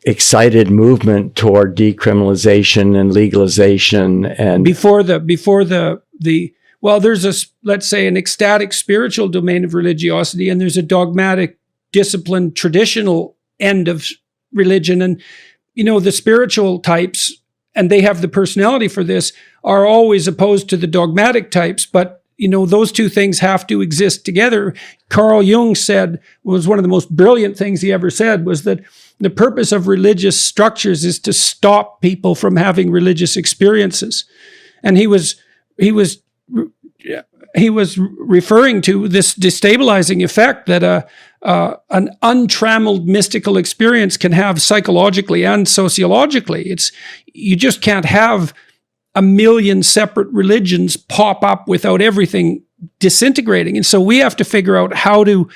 excited movement toward decriminalization and legalization. And there's let's say an ecstatic spiritual domain of religiosity, and there's a dogmatic, disciplined, traditional end of religion. And, the spiritual types, and they have the personality for this, are always opposed to the dogmatic types. But, those two things have to exist together. Carl Jung was one of the most brilliant things he ever said, was that the purpose of religious structures is to stop people from having religious experiences. And he was referring to this destabilizing effect that an untrammeled mystical experience can have psychologically and sociologically. You just can't have a million separate religions pop up without everything disintegrating. And so we have to figure out how to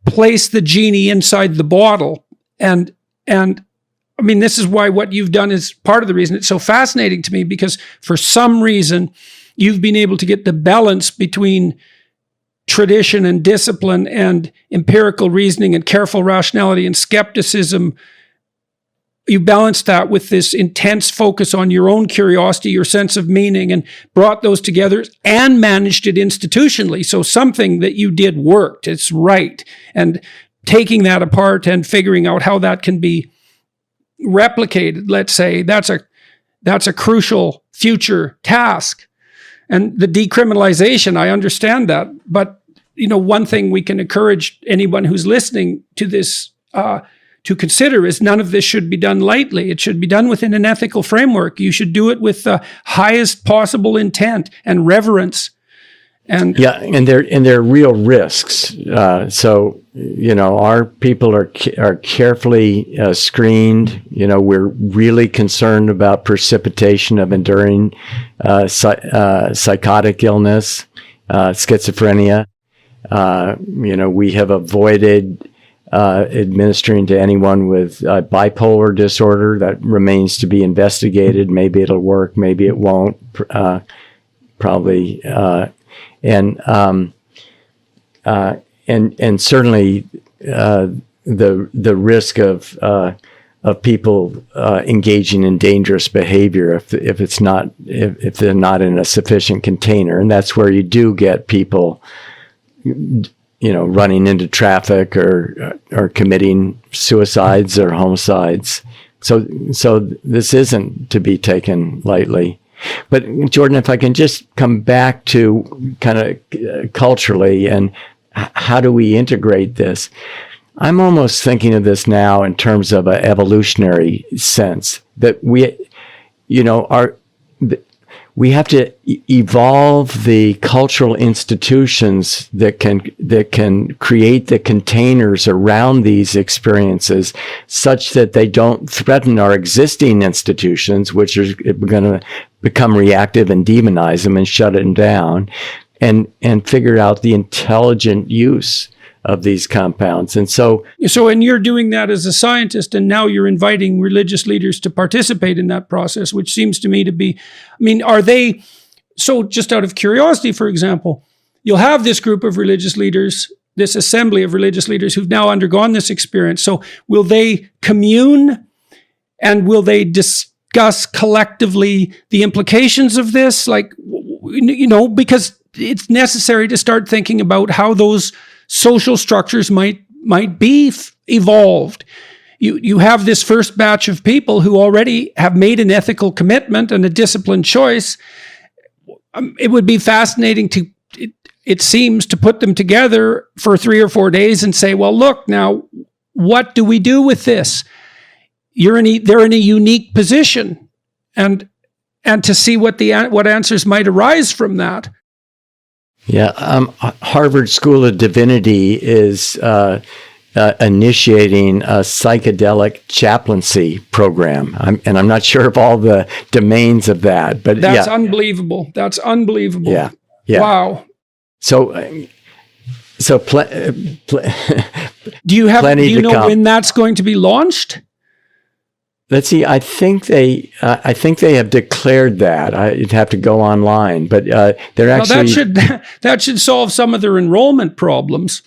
place the genie inside the bottle. And I mean, this is why what you've done is part of the reason it's so fascinating to me, because for some reason, you've been able to get the balance between tradition and discipline and empirical reasoning and careful rationality and skepticism. You balanced that with this intense focus on your own curiosity, your sense of meaning, and brought those together and managed it institutionally. So something that you did worked. It's right. And taking that apart and figuring out how that can be replicated, let's say, that's a crucial future task. And the decriminalization, I understand that. But, one thing we can encourage anyone who's listening to this to consider is none of this should be done lightly. It should be done within an ethical framework. You should do it with the highest possible intent and reverence. And there are real risks. So our people are carefully screened. We're really concerned about precipitation of enduring psychotic illness, schizophrenia. We have avoided administering to anyone with bipolar disorder. That remains to be investigated. Maybe it'll work, maybe it won't. Probably. And certainly the risk of people engaging in dangerous behavior if they're not in a sufficient container, and that's where you do get people, running into traffic or committing suicides or homicides. So this isn't to be taken lightly. But Jordan, if I can just come back to kind of culturally and how do we integrate this? I'm almost thinking of this now in terms of an evolutionary sense, that we have to evolve the cultural institutions that can create the containers around these experiences such that they don't threaten our existing institutions, which are going to become reactive and demonize them and shut them down, and figure out the intelligent use of these compounds. And and you're doing that as a scientist, and now you're inviting religious leaders to participate in that process, which seems to me to be, are they, so just out of curiosity, for example, you'll have this group of religious leaders, this assembly of religious leaders who've now undergone this experience. So will they commune, and will they discuss collectively the implications of this? Because it's necessary to start thinking about how those social structures might be evolved. You have this first batch of people who already have made an ethical commitment and a disciplined choice. It would be fascinating it seems, to put them together for 3 or 4 days and say, well, look, now, what do we do with this? They're in a unique position, and to see what answers might arise from that. Yeah, Harvard School of Divinity is initiating a psychedelic chaplaincy program. I'm not sure of all the domains of that, but that's unbelievable. That's unbelievable. Yeah. Wow. So do you know when that's going to be launched? Let's see. I think they have declared that. You'd have to go online, but they're actually that should solve some of their enrollment problems.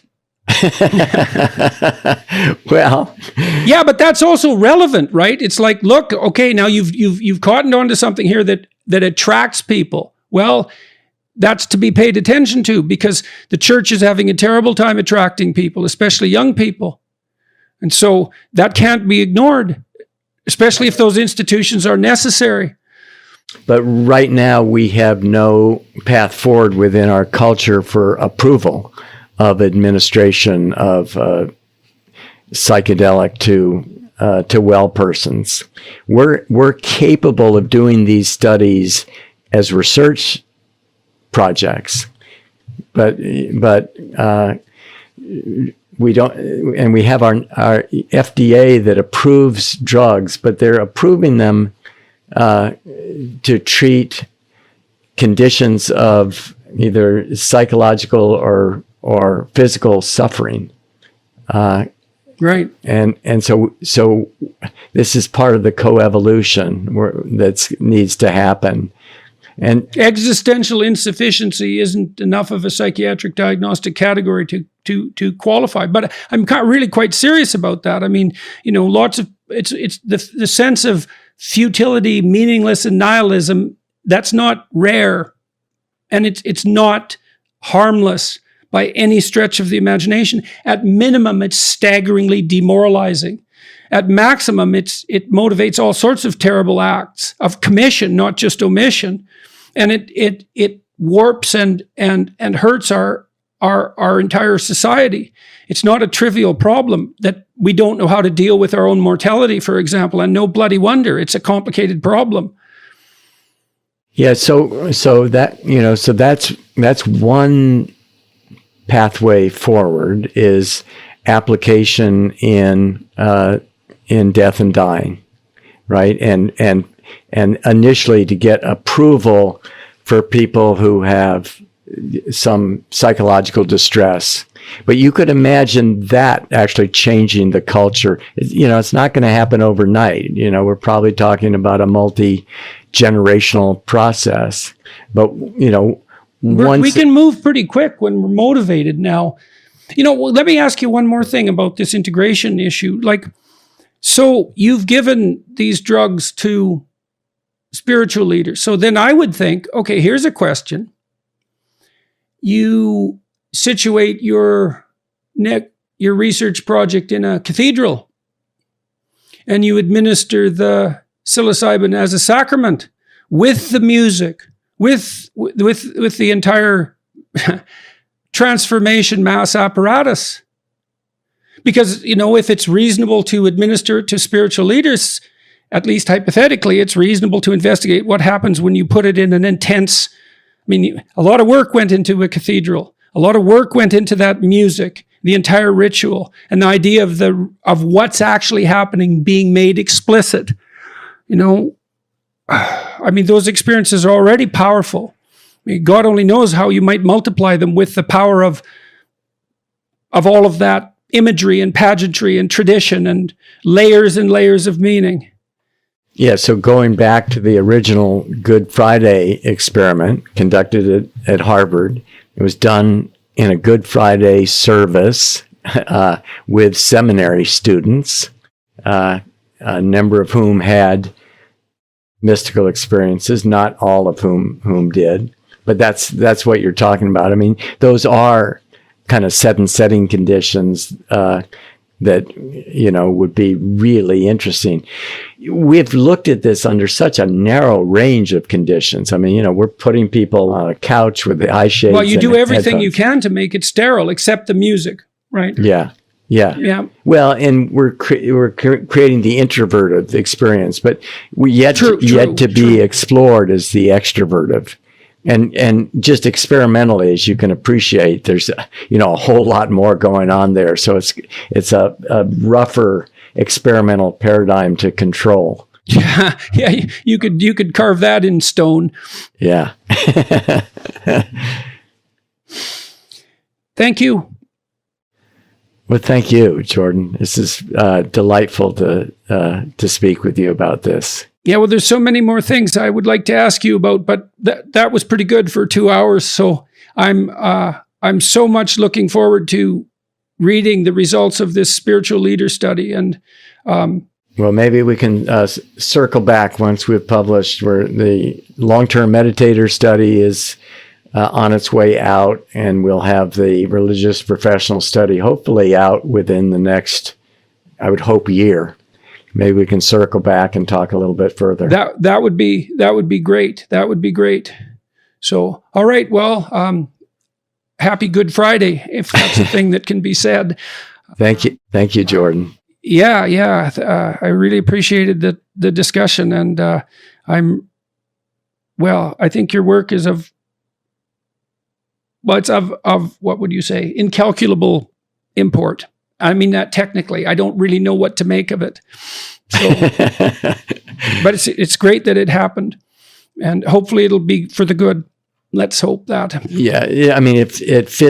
Well, yeah, but that's also relevant, right? It's like, look, okay, now you've cottoned onto something here that attracts people. Well, that's to be paid attention to, because the church is having a terrible time attracting people, especially young people, and so that can't be ignored, especially if those institutions are necessary. But right now, we have no path forward within our culture for approval of administration of psychedelic to well persons. We're capable of doing these studies as research projects, but we don't, and we have our FDA that approves drugs, but they're approving them to treat conditions of either psychological or physical suffering. Right. And so this is part of the coevolution that needs to happen. And existential insufficiency isn't enough of a psychiatric diagnostic category to qualify. But I'm really quite serious about that. I mean, lots of it's the sense of futility, meaningless, and nihilism. That's not rare, and it's not harmless by any stretch of the imagination. At minimum, it's staggeringly demoralizing. At maximum, it motivates all sorts of terrible acts of commission, not just omission, and it warps and hurts our entire society. It's not a trivial problem that we don't know how to deal with our own mortality, for example, and no bloody wonder. It's a complicated problem. Yeah, so that's one pathway forward, is application in death and dying, right? And initially to get approval for people who have some psychological distress. But you could imagine that actually changing the culture. It's not going to happen overnight. We're probably talking about a multi-generational process. But, once we can move pretty quick when we're motivated now. Let me ask you one more thing about this integration issue. So you've given these drugs to spiritual leaders. So then I would think, okay, here's a question. You situate your research project in a cathedral, and you administer the psilocybin as a sacrament with the music, with the entire transformation mass apparatus. Because, if it's reasonable to administer it to spiritual leaders, at least hypothetically, it's reasonable to investigate what happens when you put it in an intense, I mean, a lot of work went into a cathedral. A lot of work went into that music, the entire ritual, and the idea of what's actually happening being made explicit. I mean, those experiences are already powerful. I mean, God only knows how you might multiply them with the power of all of that imagery and pageantry and tradition and layers of meaning. Yeah, so going back to the original Good Friday experiment conducted at Harvard, it was done in a Good Friday service with seminary students, a number of whom had mystical experiences, not all of whom did. But that's what you're talking about. I mean, those are kind of set and setting conditions that, would be really interesting. We've looked at this under such a narrow range of conditions. I mean, we're putting people on a couch with the eye shades. Well, you do everything headphones. you can to make it sterile, except the music, right? Yeah. Well, and we're creating the introverted experience, but yet to be explored is the extroverted. And just experimentally, as you can appreciate, there's a whole lot more going on there. So it's a rougher experimental paradigm to control. Yeah, you could carve that in stone. Yeah. Thank you. Well, thank you, Jordan. This is delightful to speak with you about this. Yeah, well, there's so many more things I would like to ask you about, but that was pretty good for 2 hours. So I'm so much looking forward to reading the results of this spiritual leader study. And well, maybe we can circle back once we've published, where the long-term meditator study is on its way out, and we'll have the religious professional study hopefully out within the next, I would hope, year. Maybe we can circle back and talk a little bit further. That would be great. That would be great. So, all right. Well, happy Good Friday, if that's a thing that can be said. Thank you, Jordan. Yeah. I really appreciated the discussion, and I think your work is of what would you say, incalculable import. I mean that technically. I don't really know what to make of it. So, but it's great that it happened, and hopefully it'll be for the good. Let's hope that. Yeah. I mean, it fits